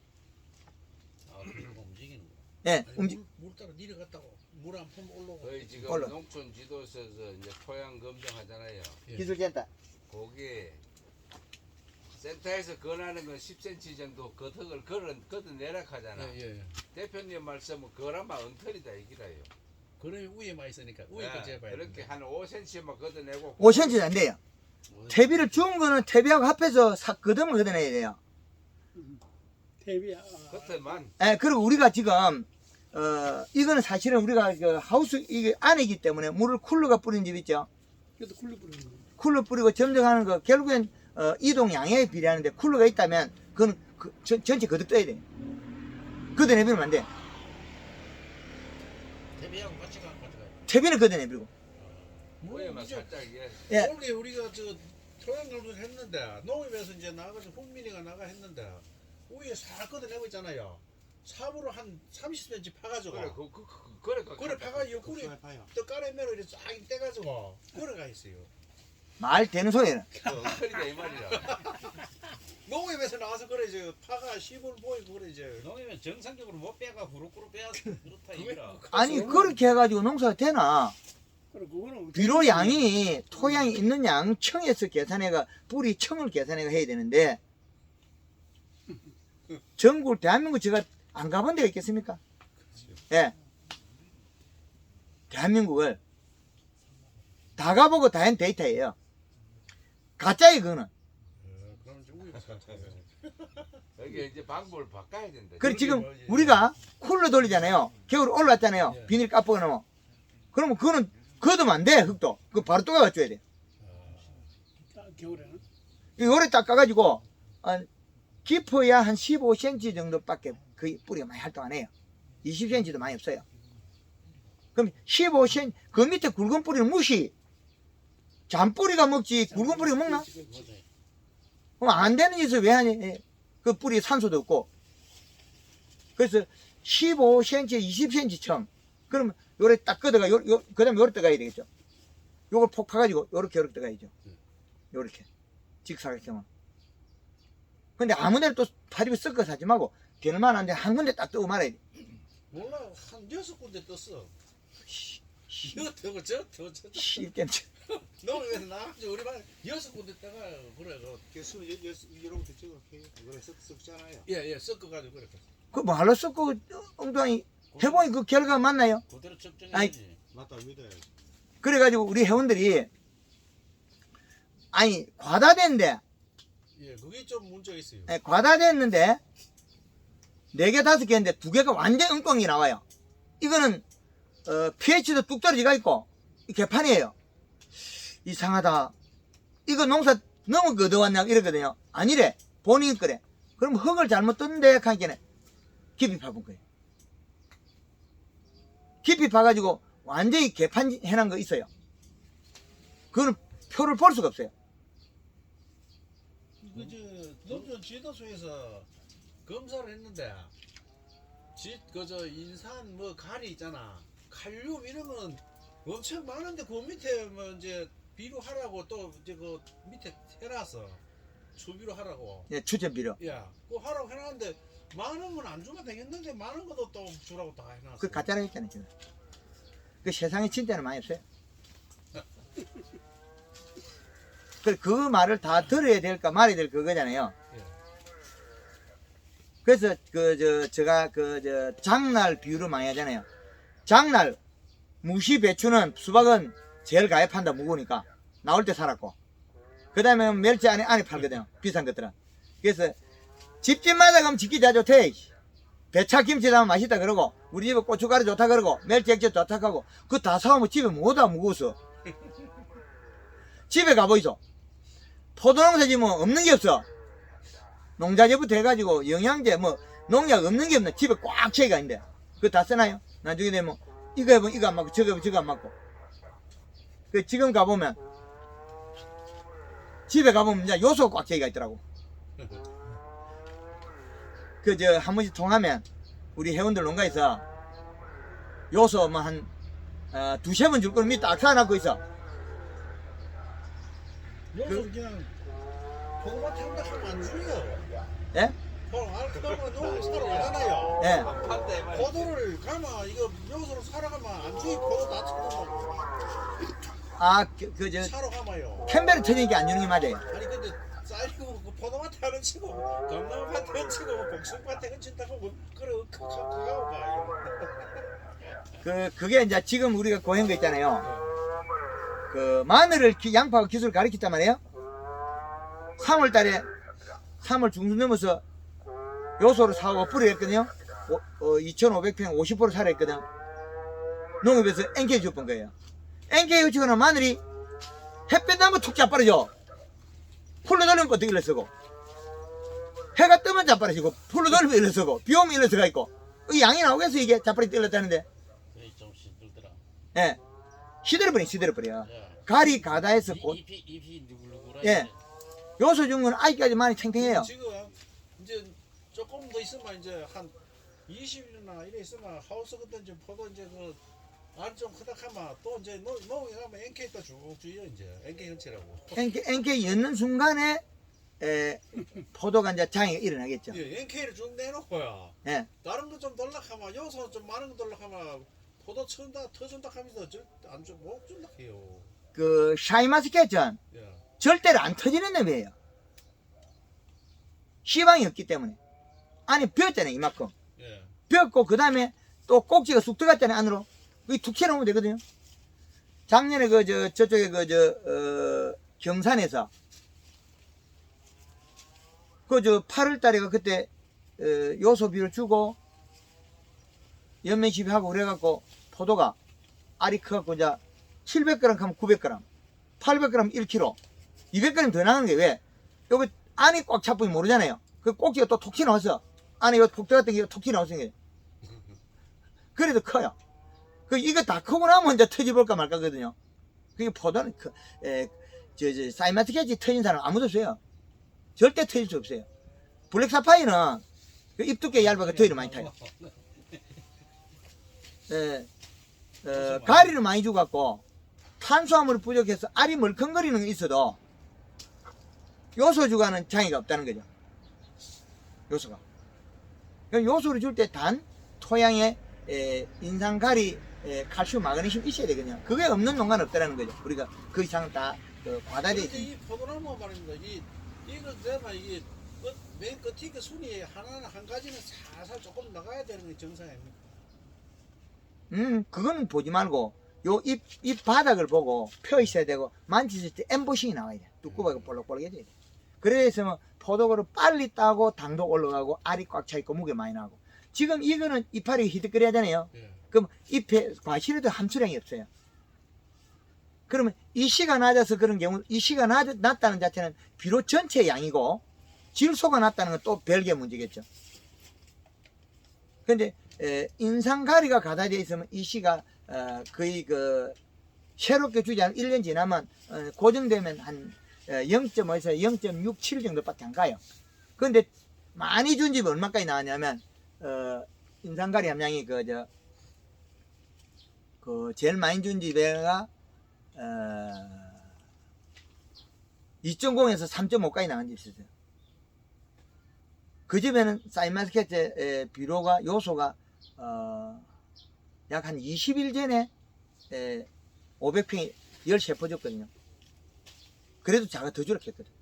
Speaker 6: 아, 그리고 움직이는 거.
Speaker 2: 예,
Speaker 4: 아니, 물 따라 내려갔다고 물 한 푼 올라오고.
Speaker 1: 거의 지금
Speaker 2: 올라.
Speaker 1: 농촌 지도서에서 이제 토양 검증하잖아요.
Speaker 2: 기술센터.
Speaker 1: 거기 센터에서 권하는 건 10cm 정도 거덕을 걷어내라 하잖아.
Speaker 4: 예.
Speaker 1: 대표님 말씀은 그라마 엉터리다 이기라요.
Speaker 4: 그러면 위에만 있으니까 위에 거 재봐야
Speaker 1: 그렇게 한 5cm만 걷어내고
Speaker 2: 5cm 안 돼요. 퇴비를 주운 거는 퇴비하고 합해서 끄듬을 걷어내야 돼요.
Speaker 5: 대비야.
Speaker 1: 겉에만
Speaker 2: 예, 그리고 우리가 지금 이거는 사실은 우리가 그 하우스 이게 안이기 때문에 물을 쿨러가 뿌린 집 있죠.
Speaker 5: 그래도 굴려 뿌리는 거.
Speaker 2: 쿨러 뿌리고 점정하는 거 결국엔 이동 양에 비례하는데 쿨러가 있다면 그건 전체 거듭 떠야 돼. 걷어내버리면 안 돼.
Speaker 4: 대비하고 같이 가야
Speaker 2: 퇴비는 걷어내버리고.
Speaker 1: 위에만 살짝 이게
Speaker 2: 예.
Speaker 4: 올해 우리가 저 토양 검증 했는데 농협에서 이제 나가서 홍민이가 나가 했는데 위에 싹 걷어내고 있잖아요. 삽으로 한 30cm 파가지고 그래 파가지고 꿀이 또 까레면으로 이렇게 쫙 떼가지고 걸어가 있어요.
Speaker 2: 말 되는 소리는.
Speaker 1: 엉터리다 이 말이야.
Speaker 4: 농협에서 나와서 그래 저 파가 씹을 보이고 그래 이제
Speaker 6: 농이면 정상적으로 못 빼가 후루꾸루 빼서 그렇다 이거라.
Speaker 2: 아니 그렇게 해가지고 농사가 되나?
Speaker 5: 그래 그거는
Speaker 2: 비료 양이 토양이 있는 양 청에서 계산해가 뿌리 청을 계산해가 해야 되는데 전국 대한민국 제가 안 가본 데가 있겠습니까? 예. 대한민국을 다 가보고 다 한 데이터예요. 가짜예요, 그거는.
Speaker 4: 그럼 좀 우리가 사차예요.
Speaker 1: 이게 이제 방법을 바꿔야 된다.
Speaker 2: 그래, 지금 우리가 쿨러 돌리잖아요. 겨울 올라왔잖아요.
Speaker 4: 예.
Speaker 2: 비닐 까쁘고 나면. 그러면 그거는 걷으면 안 돼, 흙도. 그거 바로 또 가줘야 돼.
Speaker 5: 겨울에는
Speaker 2: 요래 딱 까가지고, 깊어야 한 15cm 정도밖에 거의 뿌리가 많이 활동 안 해요. 20cm도 많이 없어요. 그럼 15cm, 그 밑에 굵은 뿌리는 무시. 잔뿌리가 먹지, 굵은 뿌리가 먹나? 그럼 안 되는 짓을 왜 하니? 예. 그 뿌리에 산소도 없고. 그래서 15cm, 20cm 청. 그러면 요래 딱 걷어가, 그 다음에 요래 떠가야 되겠죠. 요걸 폭 파가지고 요렇게 떠가야죠. 요렇게. 직사각형은. 근데 아무 데나 또 파리비 섞어서 하지 말고, 되는만 한데 한 군데 딱 뜨고 말아야 돼.
Speaker 4: 몰라 한 6군데 떴어. 이거 되고 저
Speaker 2: 쉽겠지.
Speaker 4: 너왜 나가지고 우리 반 6군데 떠가 그래
Speaker 6: 개수 여러분들 찍어 그래 섞잖아요.
Speaker 4: 예예 섞어가지고 그래.
Speaker 2: 그 말로 섞고 엉뚱하니 해보니 그 결과가 맞나요?
Speaker 4: 그대로 측정해야지.
Speaker 2: 아니,
Speaker 6: 맞다 믿어야지.
Speaker 2: 그래가지고 우리 회원들이 아니 과다된데
Speaker 4: 예 그게 좀 문제가 있어요.
Speaker 2: 과다됐는데 4개 5개인데 2개가 완전 엉뚱이 나와요. 이거는 pH도 뚝 떨어지가 있고 개판이에요. 이상하다. 이거 농사 너무 거둬왔냐 이러거든요. 아니래. 본인이 그래. 그럼 흙을 잘못 떴는데 하니까 깊이 파본 거예요. 깊이 파가지고 완전히 개판 해놓은 거 있어요. 그거는 표를 볼 수가 없어요.
Speaker 4: 그저 농촌 지도소에서 검사를 했는데 그저 인산 뭐 가리 있잖아. 칼륨 이런 건 엄청 많은데 그 밑에 뭐 이제 비료 하라고 또 이제 그 밑에 해놨어. 추비로 하라고.
Speaker 2: 예, 추천비료.
Speaker 4: 야, 그거 하라고 해놨는데 많은 건 안 주면 되겠는데 많은 것도 또 주라고 다 해놨어.
Speaker 2: 그 가짜라고 했잖아요, 지금. 그 세상에 진짜는 많이 없어요. 그 말을 다 들어야 될까 말아야 될 그거잖아요.
Speaker 4: 예.
Speaker 2: 그래서 제가 장날 비유를 많이 하잖아요. 장날 무시 배추는 수박은 제일 가에 판다 무거우니까 나올 때 살았고 그 다음에 멸치 안에 팔거든요. 비싼 것들은. 그래서 집집마다 가면 집기 다 좋대. 배차 김치 담으면 맛있다 그러고 우리 집에 고춧가루 좋다 그러고 멸치 액젓 좋다 하고 그거 다 사오면 집에 뭐다 무거워서 집에 가보이소. 포도농사 지면 없는 게 없어. 농자재부터 해가지고 영양제 뭐 농약 없는 게 없네. 집에 꽉 채가 있는데 그거 다 쓰나요? 나중에 되면 이거 해보면 이거 안 맞고 저거 해보면 저거 안 맞고. 그 지금 가보면 집에 가보면 이제 요소가 꽉 채가 있더라고. 한 번씩 통하면 우리 회원들 농가에서 요소 뭐 한 두세 번 줄 거는 밑에 딱 사놔놓고 있어.
Speaker 4: 요즘 그냥 포도밭 한다 하면 안 줘요.
Speaker 2: 예?
Speaker 4: 그러면 농을 사러 가잖아요.
Speaker 2: 예.
Speaker 4: 포도를 가면 이거 요소를 사러 가면 안 주니 포도 다 쳐놓고
Speaker 2: 아,
Speaker 4: 사러 가면요.
Speaker 2: 캔베르 터지니까 안 주는 게 맞아요.
Speaker 4: 아니 근데 쌀이고 그 포도밭에 하는 치고 감나무밭에 얹히고 복숭밭에 얹힌다고 뭐 그래 그거 봐.
Speaker 2: 그게 이제 지금 우리가 고한 거 있잖아요. 마늘을 양파하고 기술을 가르쳤단 말이에요. 3월 달에 3월 중순 넘어서 요소를 사고 뿌리했거든요. 2,500평 50% 살아있거든. 농협에서 NK 줬던 거예요. NK 요치고는 마늘이 햇볕 나면 툭 자빠르죠. 풀로 돌리면 어떻게 일러 쓰고 해가 뜨면 자빠르시고 풀로 돌리면 일러 쓰고 비 오면 일러 쓰가 있고 이 양이 나오겠어 이게 자빠르게 떨렸다는데.
Speaker 3: 좀 힘들더라.
Speaker 2: 예. 시들어버려.
Speaker 3: 예.
Speaker 2: 가리 가다해서
Speaker 3: 잎이 누글누글하게.
Speaker 2: 예. 요소 준 건 아직까지 많이 탱탱해요.
Speaker 4: 지금 이제 조금 더 있으면 이제 한 20일이나 이래 있으면 하우스 그때 이제 포도 이제 알 좀 크다 하면 또 이제 농에 가면 NK 또 쭉 주요 이제 NK 현치라고.
Speaker 2: NK 였는 순간에 포도가 이제 장애가 일어나겠죠.
Speaker 4: 예, NK를 쭉 내놓고요.
Speaker 2: 예.
Speaker 4: 다른 거 좀 돌락하면 요소 좀 많은 거 돌락하면 포도 터준다 하면서 못 준다 해요.
Speaker 2: 샤인마스켓은
Speaker 4: 예.
Speaker 2: 절대로 안 터지는 놈이에요. 시방이 없기 때문에. 안에 비었잖아요, 이만큼.
Speaker 4: 예.
Speaker 2: 비었고, 그 다음에 또 꼭지가 쑥 들어갔잖아요, 안으로. 그게 툭 튀어나오면 되거든요. 작년에 저쪽에 경산에서, 8월 달에 그때, 요소비를 주고, 연면시비하고 그래갖고, 포도가, 알이 커갖고, 이제, 700g 하면 900g, 800g 1kg, 200g 더 나가는 게 왜? 여기 안이 꽉 차보면 모르잖아요. 그 꼭지가 또 톡 튀어나와서, 안에 푹 들어갔던 게 톡 튀어나와서, 그래도 커요. 이거 다 크고 나면 이제 터져볼까 말까거든요. 그게 포도는, 사이마티켓이 터진 사람 아무도 없어요. 절대 터질 수 없어요. 블랙 사파이는 입 두께 얇아서 더위를 많이 타요. 가리를 많이 주갖고 탄수화물이 부족해서 알이 멀컹거리는 게 있어도 요소주가는 장애가 없다는 거죠. 요소가. 요소를 줄 때 단 토양에 인산가리, 칼슘, 마그네슘 있어야 되거든요. 그게 없는 농가는 없다는 거죠. 우리가 그 이상은 다 과다되어
Speaker 4: 근데
Speaker 2: 있습니다.
Speaker 4: 이 포도나무 말입니다. 이거 되면 이게 맨 끝이 그 순이 하나는 한 가지는 살살 조금 나가야 되는 게 정상 아닙니까?
Speaker 2: 그거는 보지 말고 잎 바닥을 보고 펴 있어야 되고 만지실 때 엠보싱이 나와야 돼. 두꺼워서 볼록볼록해져야 돼. 그래서 포도를 빨리 따고 당도 올라가고 알이 꽉 차 있고 무게 많이 나고. 지금 이거는 이파리 희득거려야잖아요. 그럼 잎에 과실에도 함수량이 없어요. 그러면 이씨가 낮아서 그런 경우, 이씨가 낮다는 자체는 비료 전체 양이고 질소가 낮다는 건 또 별개의 문제겠죠. 근데 인산가리가 가다되어 있으면 이씨가 거의 새롭게 주지 않은 1년 지나면 고정되면 한 0.5에서 0.67 정도밖에 안 가요. 그런데 많이 준 집은 얼마까지 나왔냐면 인산가리 함량이 제일 많이 준 집에가 2.0에서 3.5까지 나간 집이 있었어요. 그 집에는 사이마스켓의 비료가 요소가 약 한 20일 전에 500평이 13포 줬거든요. 그래도 자가 더 주력했거든.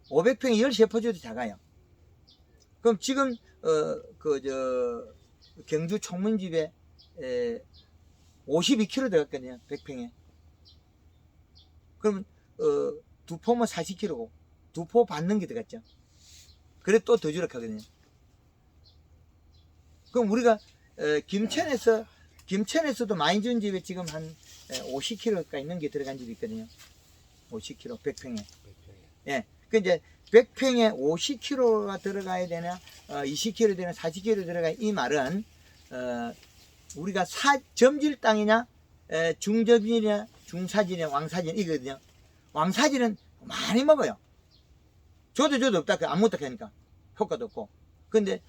Speaker 2: 500평이 13포 줘도 작아요. 그럼 지금 경주 총문집에 52kg 들어갔거든요. 100평에. 그러면 두 포면 40kg고 두 포 받는 게 들어갔죠. 그래 또 더 주력하거든요. 그럼 우리가 김천에서도 많이 준 집에 지금 한 50kg가 있는 게 들어간 집이 있거든요. 50kg 100평에. 예. 그 이제 100평에 50kg가 들어가야 되나 20kg 되나 40kg 들어가야 이 말은 우리가 점질 땅이냐 중점질이냐 중사질이냐 왕사질 이거든요. 왕사질은 많이 먹어요. 줘도 없다 안 먹다 하니까 효과도 없고. 근데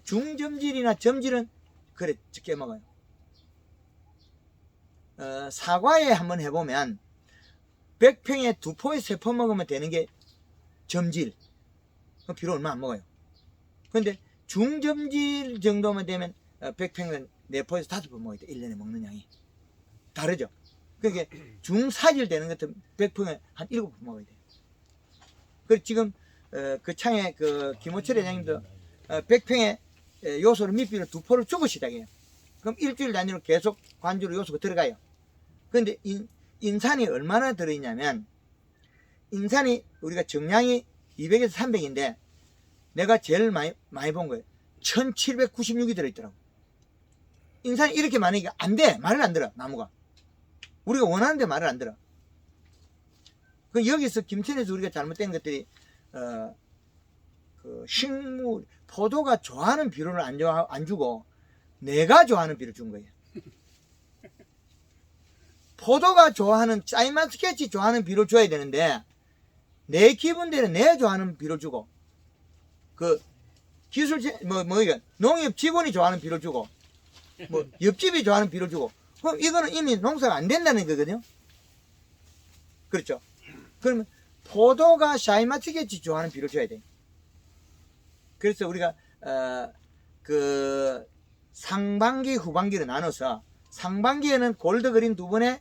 Speaker 2: 중점질이나 점질은 그래 적게 먹어요. 사과에 한번 해보면 100평에 2포에 3포 먹으면 되는 게 점질. 그럼 비료 얼마 안 먹어요. 근데 중점질 정도만 되면 100평은 4포에서 5포 먹어야 돼. 1년에 먹는 양이. 다르죠. 그러니까 중사질 되는 것도 100평에 한 7포 먹어야 돼요. 그리고 지금 그 창에 김호철 회장님도 100평에 요소를 밑비를 2포를 주고 시작해요. 그럼 일주일 단위로 계속 관주로 요소가 들어가요. 그런데 인산이 얼마나 들어있냐면 인산이 우리가 정량이 200에서 300인데 내가 제일 많이 본 거예요. 1796이 들어있더라고. 인산이 이렇게 많으니까 안 돼. 말을 안 들어. 나무가. 우리가 원하는데 말을 안 들어. 그 여기서 김천에서 우리가 잘못된 것들이 식물 포도가 좋아하는 비료를 안 주고 내가 좋아하는 비료를 준 거예요. 포도가 좋아하는 사이마스켓이 좋아하는 비료를 줘야 되는데 내 기분대로 내 좋아하는 비료를 주고 기술 이거 농협 직원이 좋아하는 비료를 주고 옆집이 좋아하는 비료를 주고 그럼 이거는 이미 농사가 안 된다는 거거든요. 그렇죠. 그러면 포도가 사이마스켓이 좋아하는 비료를 줘야 돼. 그래서 우리가 상반기 후반기로 나눠서 상반기에는 골드그린 2번에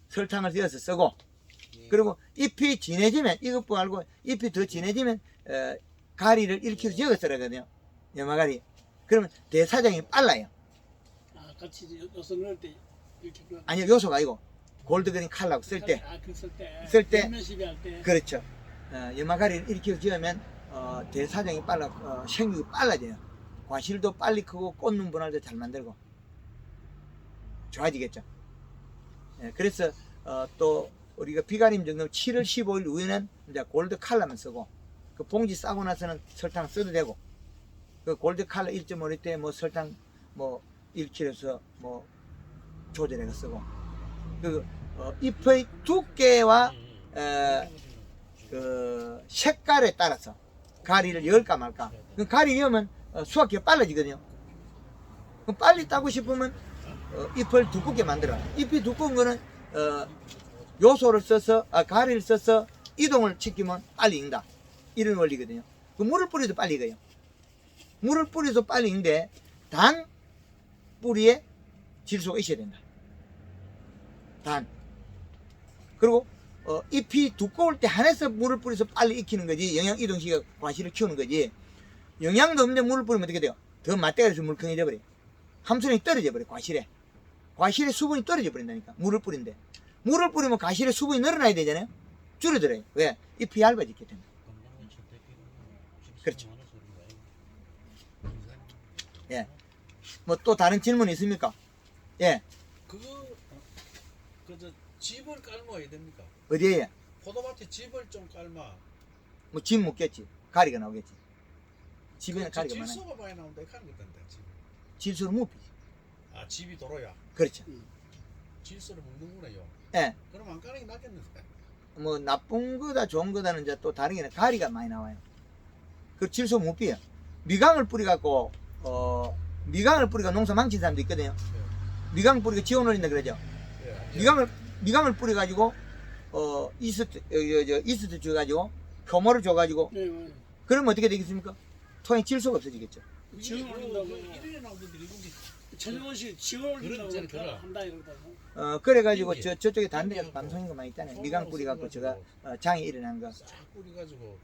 Speaker 2: 설탕을 띄어서 쓰고 그리고 잎이 진해지면 이것도 알고 잎이 더 진해지면 가리를 1kg 적어 쓰거든요. 염화가리. 그러면 대사장이 빨라요.
Speaker 5: 아, 같이 요소 넣을 때 이렇게 그
Speaker 2: 아니요, 요소가 아니고 골드그린 칼라고 쓸 때.
Speaker 5: 쓸
Speaker 2: 때.
Speaker 5: 면 시비 할 때.
Speaker 2: 그렇죠. 연마가리를 이렇게 지으면 대사장이 빨라, 생육이 빨라져요. 과실도 빨리 크고 꽃눈 분할도 잘 만들고 좋아지겠죠. 예, 그래서 또 우리가 비가림 정도 7월 15일 후에는 이제 골드 칼라만 쓰고 그 봉지 싸고 나서는 설탕 써도 되고 그 골드 칼라 1.5리 때 뭐 설탕 뭐 1kg에서 뭐 조절해서 쓰고 그 잎의 두께와 그 색깔에 따라서 가리를 열까 말까. 그 가리 열면 수확기가 빨라지거든요. 그럼 빨리 따고 싶으면 잎을 두껍게 만들어. 잎이 두꺼운 거는 요소를 써서 가리를 써서 이동을 시키면 빨리 익는다. 이런 원리거든요. 그 물을 뿌려도 빨리 익어요. 물을 뿌려도 빨리 익는데 단 뿌리에 질소가 있어야 된다. 단. 그리고 잎이 두꺼울 때 한해서 물을 뿌려서 빨리 익히는 거지. 영양 이동시키가 과실을 키우는 거지. 영양도 없는데 물을 뿌리면 어떻게 돼요? 더 맞대가 돼서 물컹해져 버려. 함수량이 떨어져 버려. 과실에 수분이 떨어져 버린다니까. 물을 뿌린데 물을 뿌리면 과실에 수분이 늘어나야 되잖아요. 줄어들어요. 왜? 잎이 얇아지기 때문에. 그렇죠. 예. 뭐 또 다른 질문 있습니까? 예.
Speaker 4: 그저 집을 깔모야 됩니까?
Speaker 2: 어디에?
Speaker 4: 포도밭에 집을 좀 깔마.
Speaker 2: 뭐 집 묻겠지. 가리가 나오겠지. 집에는
Speaker 4: 그
Speaker 2: 가리가 많아요.
Speaker 4: 질소가 많이 나온다 이렇게 하는 건데 집.
Speaker 2: 질소를 못 피지.
Speaker 4: 아 집이 도로야.
Speaker 2: 그렇죠.
Speaker 4: 질소를 먹는구나요.
Speaker 2: 예.
Speaker 4: 그럼 안 까는 게 낫겠는데.
Speaker 2: 뭐 나쁜 거다 좋은 거다는 이제 또 다른 게 가리가 많이 나와요. 그 질소 못 피요. 미강을 뿌려갖고 미강을 뿌리가 농사 망친 사람도 있거든요. 미강 뿌리가 지원 올린다 그러죠. 미강을 뿌려가지고 이스트 줘가지고 효모를 줘가지고
Speaker 5: 네, 네.
Speaker 2: 그러면 어떻게 되겠습니까? 토양 질소가 없어지겠죠.
Speaker 5: 지원 올린다고.
Speaker 4: 이래 나오던데 일본기.
Speaker 5: 최정원 씨 지원 올린다고
Speaker 4: 그런 그런.
Speaker 5: 한다 이러다고.
Speaker 2: 그래가지고
Speaker 4: 이게
Speaker 2: 저쪽에 다른 데가 방송인 거 많이 있잖아요. 미강 뿌리갖고 제가 장이 일어난 거.
Speaker 4: 싹 뿌려가지고.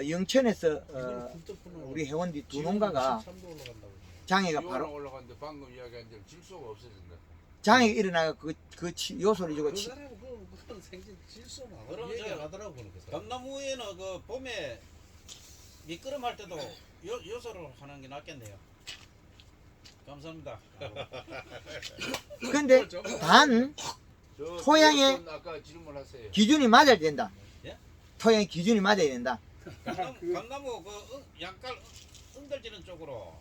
Speaker 2: 영천에서
Speaker 4: 이걸 굽떡구는
Speaker 2: 우리 회원들이 두 농가가
Speaker 4: 13도 올라간다고.
Speaker 2: 장애가
Speaker 1: 기온은
Speaker 2: 바로
Speaker 1: 올라갔는데 방금 이야기한 대로 질소가 없어진다.
Speaker 2: 장애가 일어나가 요소를 주고
Speaker 4: 그 사람 그건 생긴 질소나
Speaker 6: 그럼
Speaker 4: 얘기 안
Speaker 6: 저
Speaker 4: 하더라고 그 사람.
Speaker 6: 감나무에는 그 봄에 미끄럼 할 때도 요소를 하는 게 낫겠네요. 감사합니다.
Speaker 2: 근데 단 토양에
Speaker 1: 아까 질문하세요.
Speaker 2: 기준이 맞아야 된다.
Speaker 6: 예?
Speaker 2: 토양의 기준이 맞아야 된다.
Speaker 6: 감나무 약간 응달지는 쪽으로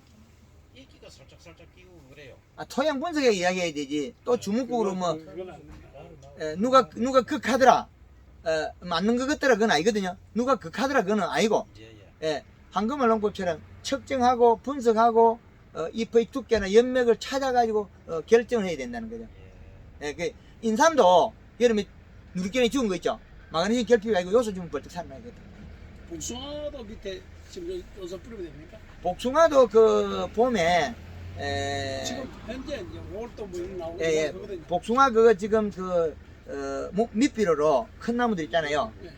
Speaker 6: 이끼가 살짝 끼고 그래요.
Speaker 2: 토양 분석에 이야기해야 되지. 또 주먹국으로 뭐
Speaker 5: 그건 안 된다.
Speaker 2: 누가 극하더라 맞는 것 같더라 그건 아니거든요. 누가 극하더라 그건 아니고
Speaker 6: 예.
Speaker 2: 황금알 농법처럼 측정하고 분석하고 잎의 두께나 연맥을 찾아가지고 결정을 해야 된다는 거죠. 그 인삼도 여름에 누리끼리 죽은 거 있죠. 마그네슘 결핍이 아니고 요소 주면 벌떡 살아나거든.
Speaker 5: 복숭아도 밑에 지금 요소 뿌리면 됩니까?
Speaker 2: 복숭아도 그 봄에
Speaker 5: 지금 현재 이제 5월도 뭐 이런 나오고
Speaker 2: 예,
Speaker 5: 그거든요.
Speaker 2: 복숭아 그거 지금 밑비료로 큰 나무들 있잖아요.
Speaker 5: 네.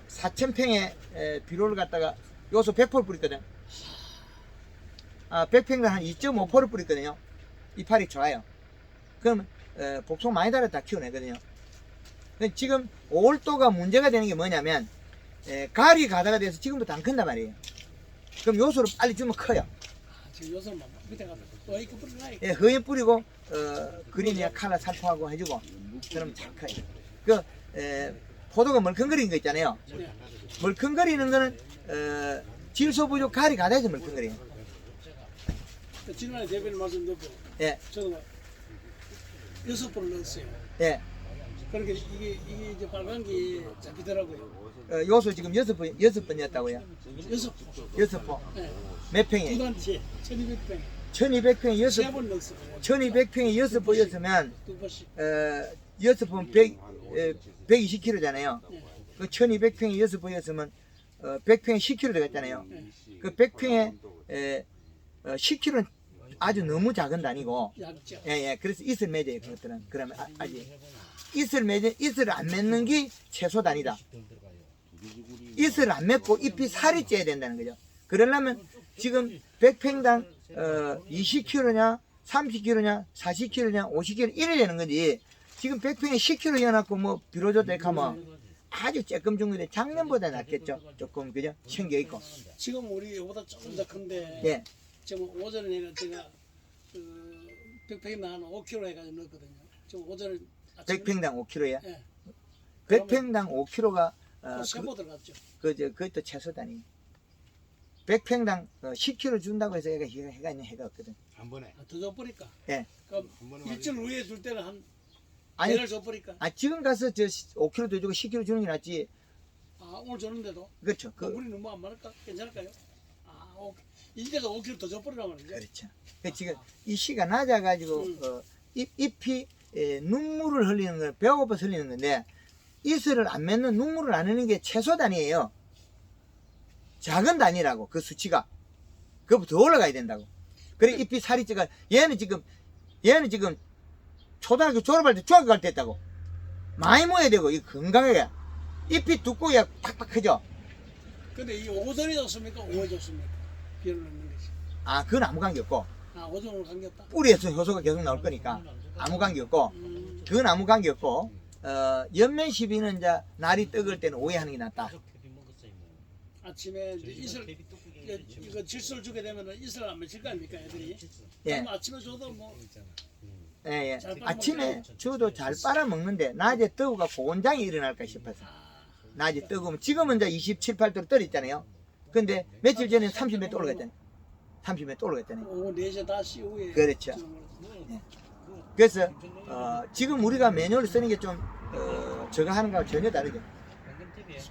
Speaker 2: 4,000평에 비료를 갖다가 요소 100%를 뿌렸거든. 100평당 한 2.5%를 뿌렸거든요. 이파리 좋아요. 그러면 복숭아 많이 달아 키워내거든요. 지금 5월도가 문제가 되는 게 뭐냐면 가리 가다가 돼서 지금부터 안 큰단 말이에요. 그럼 요소를 빨리 주면 커요.
Speaker 5: 지금 요소만 밑에 가서 또 이렇게 뿌리나
Speaker 2: 예, 허연 뿌리고 그린이나 칼라 살포하고 해주고 그러면 잘 커요. 포도가 멀컹거리는 거 있잖아요.
Speaker 5: 네.
Speaker 2: 멀컹거리는 거는 질소 부족 가리 가다해서 멀컹거려요.
Speaker 5: 지난해 대변인 말씀 듣고
Speaker 2: 예,
Speaker 5: 저도 6번을 넣었어요.
Speaker 2: 예.
Speaker 5: 그러니까 이게 이제 빨간 게 잡히더라고요.
Speaker 2: 요소 지금 6번이었다고요.
Speaker 5: 6번.
Speaker 2: 6포.
Speaker 5: 네.
Speaker 2: 몇
Speaker 5: 두
Speaker 2: 평에?
Speaker 5: 단체 1200평.
Speaker 2: 1200평에
Speaker 5: 3번 넣었어요.
Speaker 2: 1200평에 6포였으면
Speaker 5: 두 번씩.
Speaker 2: 6번 120kg잖아요.
Speaker 5: 네.
Speaker 2: 그 1200평에 6포였으면 100평에 10kg 들어갔잖아요.
Speaker 5: 네.
Speaker 2: 그 100평에 10kg는 아주 너무 작은 단위고
Speaker 5: 약죠.
Speaker 2: 예. 그래서 이슬 맺어요, 그것들은. 그러면 아직 이슬을 안 맺는 게 최소 단위다. 이슬을 안 맺고 잎이 살이 쪄야 된다는 거죠. 그러려면 지금 100평당 20kg냐 30kg냐 40kg냐 50kg 이래 되는 거지. 지금 100평에 10kg 해놨고 뭐 비료조대 하면 아주 조금 정도인데 작년보다 낫겠죠. 조금 그죠? 챙겨 있고.
Speaker 5: 지금 우리 이보다 조금 더 큰데
Speaker 2: 예.
Speaker 5: 지금 오전에 제가 그 100평당 한 5kg 해가지고 넣었거든요. 지금 오전에 아침에
Speaker 2: 100평당 5kg야.
Speaker 5: 예.
Speaker 2: 100평당 5kg가
Speaker 5: 세모 들어갔죠.
Speaker 2: 그것도 최소단위. 100평당 10kg 준다고 해서 해가 있는 해가 없거든.
Speaker 4: 한 번에
Speaker 5: 더 줘버릴까?
Speaker 2: 예.
Speaker 5: 그럼
Speaker 4: 한 번에
Speaker 5: 일주일 후에 줄 때는 한
Speaker 2: 아니,
Speaker 5: 배를 줘버릴까?
Speaker 2: 지금 가서 저 5kg도 주고 10kg 주는 게 낫지.
Speaker 5: 오늘 줬는데도
Speaker 2: 그렇죠.
Speaker 5: 물이 너무 안 많을까? 괜찮을까요? 이제도 5kg 더 줘버리란 말이죠.
Speaker 2: 그렇죠. 지금 이 씨가 낮아가지고 잎이 눈물을 흘리는 건 배가 고파서 흘리는 건데 이슬을 안 맺는 눈물을 안 흘리는 게 최소 단위예요. 작은 단위라고 그 수치가 그거부터 더 올라가야 된다고. 그래 잎이 살이 찌가 얘는 지금 초등학교 졸업할 때 중학교 갈 때 했다고. 많이 모여야 되고 이 건강하게 잎이 두꺼워야 팍팍 크죠.
Speaker 5: 근데 이 오전이 좋습니까? 오후에 좋습니까? 비를 넣는 것이.
Speaker 2: 그건 아무 관계 없고
Speaker 5: 오전으로 감겼다.
Speaker 2: 뿌리에서 효소가 계속 나올 거니까 아무 관계 없고 그건 아무 관계 없고 연면 시비는 이제 날이 뜨거울 때는 오해하는 게 낫다.
Speaker 5: 아침에 이제 이슬 이거 질소를 주게 되면 이슬 안 맺힐 거 아닙니까 애들이?
Speaker 2: 예.
Speaker 5: 그럼 아침에 줘도 뭐
Speaker 2: 예.
Speaker 5: 잘 빨아먹잖아요.
Speaker 2: 아침에 주도 잘 빨아먹는데 낮에 뜨거가 고온장이 일어날까 싶어서 낮에 뜨거우면 지금은 이제 27, 8도로 떨어 있잖아요. 근데 며칠 전에 30몇 도 올라갔잖아요. 30몇 도 올라갔잖아요.
Speaker 5: 오후 4시 다시 오후에
Speaker 2: 그렇죠.
Speaker 5: 주는 거지.
Speaker 2: 예. 그래서 지금 우리가 매뉴얼을 쓰는 게 좀 저거 하는 거하고 전혀 다르죠.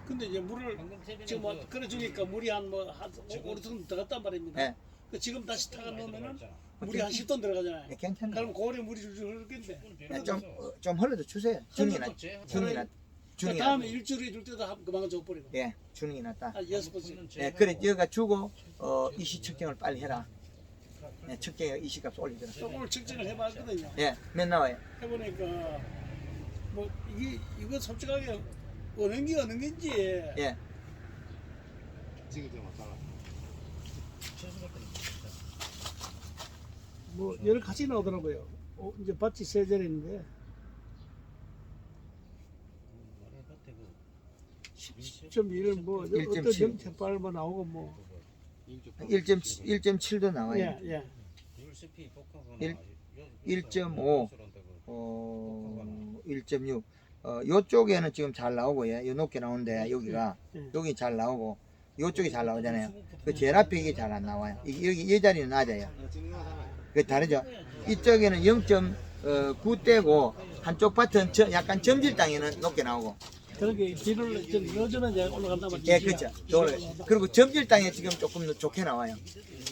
Speaker 5: 근데 이제 물을 지금 뭐 끓여주니까 물이 한뭐 5톤 들어갔단 말입니다.
Speaker 2: 예.
Speaker 5: 그 지금 다시 타가 놓으면은 물이 한 10톤 들어가잖아요.
Speaker 2: 예, 괜찮아요.
Speaker 5: 그럼 고래 물이 줄줄 흐르겠는데.
Speaker 2: 예, 좀 흘러도 주세요. 주는 게 낫. 주는 게 낫. 주는 게 낫.
Speaker 5: 다음에 일주일에 줄 때도 그만 줘버리고.
Speaker 2: 예, 주는 게 낫다.
Speaker 5: 한 6번씩.
Speaker 2: 예, 그래 여기가 주고 이시 측정을 빨리 해라. 예, 측정에 이시값 올리더라.
Speaker 5: 오늘 측정을 해봤거든요.
Speaker 2: 예, 몇 나와요?
Speaker 5: 해보니까 뭐 이거 솔직하게 어느 게 어느 건지
Speaker 2: 예,
Speaker 5: 뭐 여러 가지 나오더라고요. 이제 밭이 세 자리인데 10.1을 뭐 어떤
Speaker 2: 1.7.
Speaker 5: 정체빨 뭐 나오고 뭐
Speaker 2: 1.7도 나와요.
Speaker 5: 예.
Speaker 2: 1.5, 1.6. 요쪽에는 지금 잘 나오고요. 요 높게 나오는데 여기가 여기 잘 나오고 요쪽이 잘 나오잖아요. 그 제일 앞에 이게 잘 안 나와요. 여기 이 자리는 낮아요. 그 다르죠. 이쪽에는 0.9대고 한쪽 밭은 약간 점질 땅에는 높게 나오고.
Speaker 5: 그렇게 비를 좀 넣어주면 이제 올라간단 말이죠.
Speaker 2: 예, 그렇죠. 그리고 점질 땅에 지금 조금 더 좋게 나와요.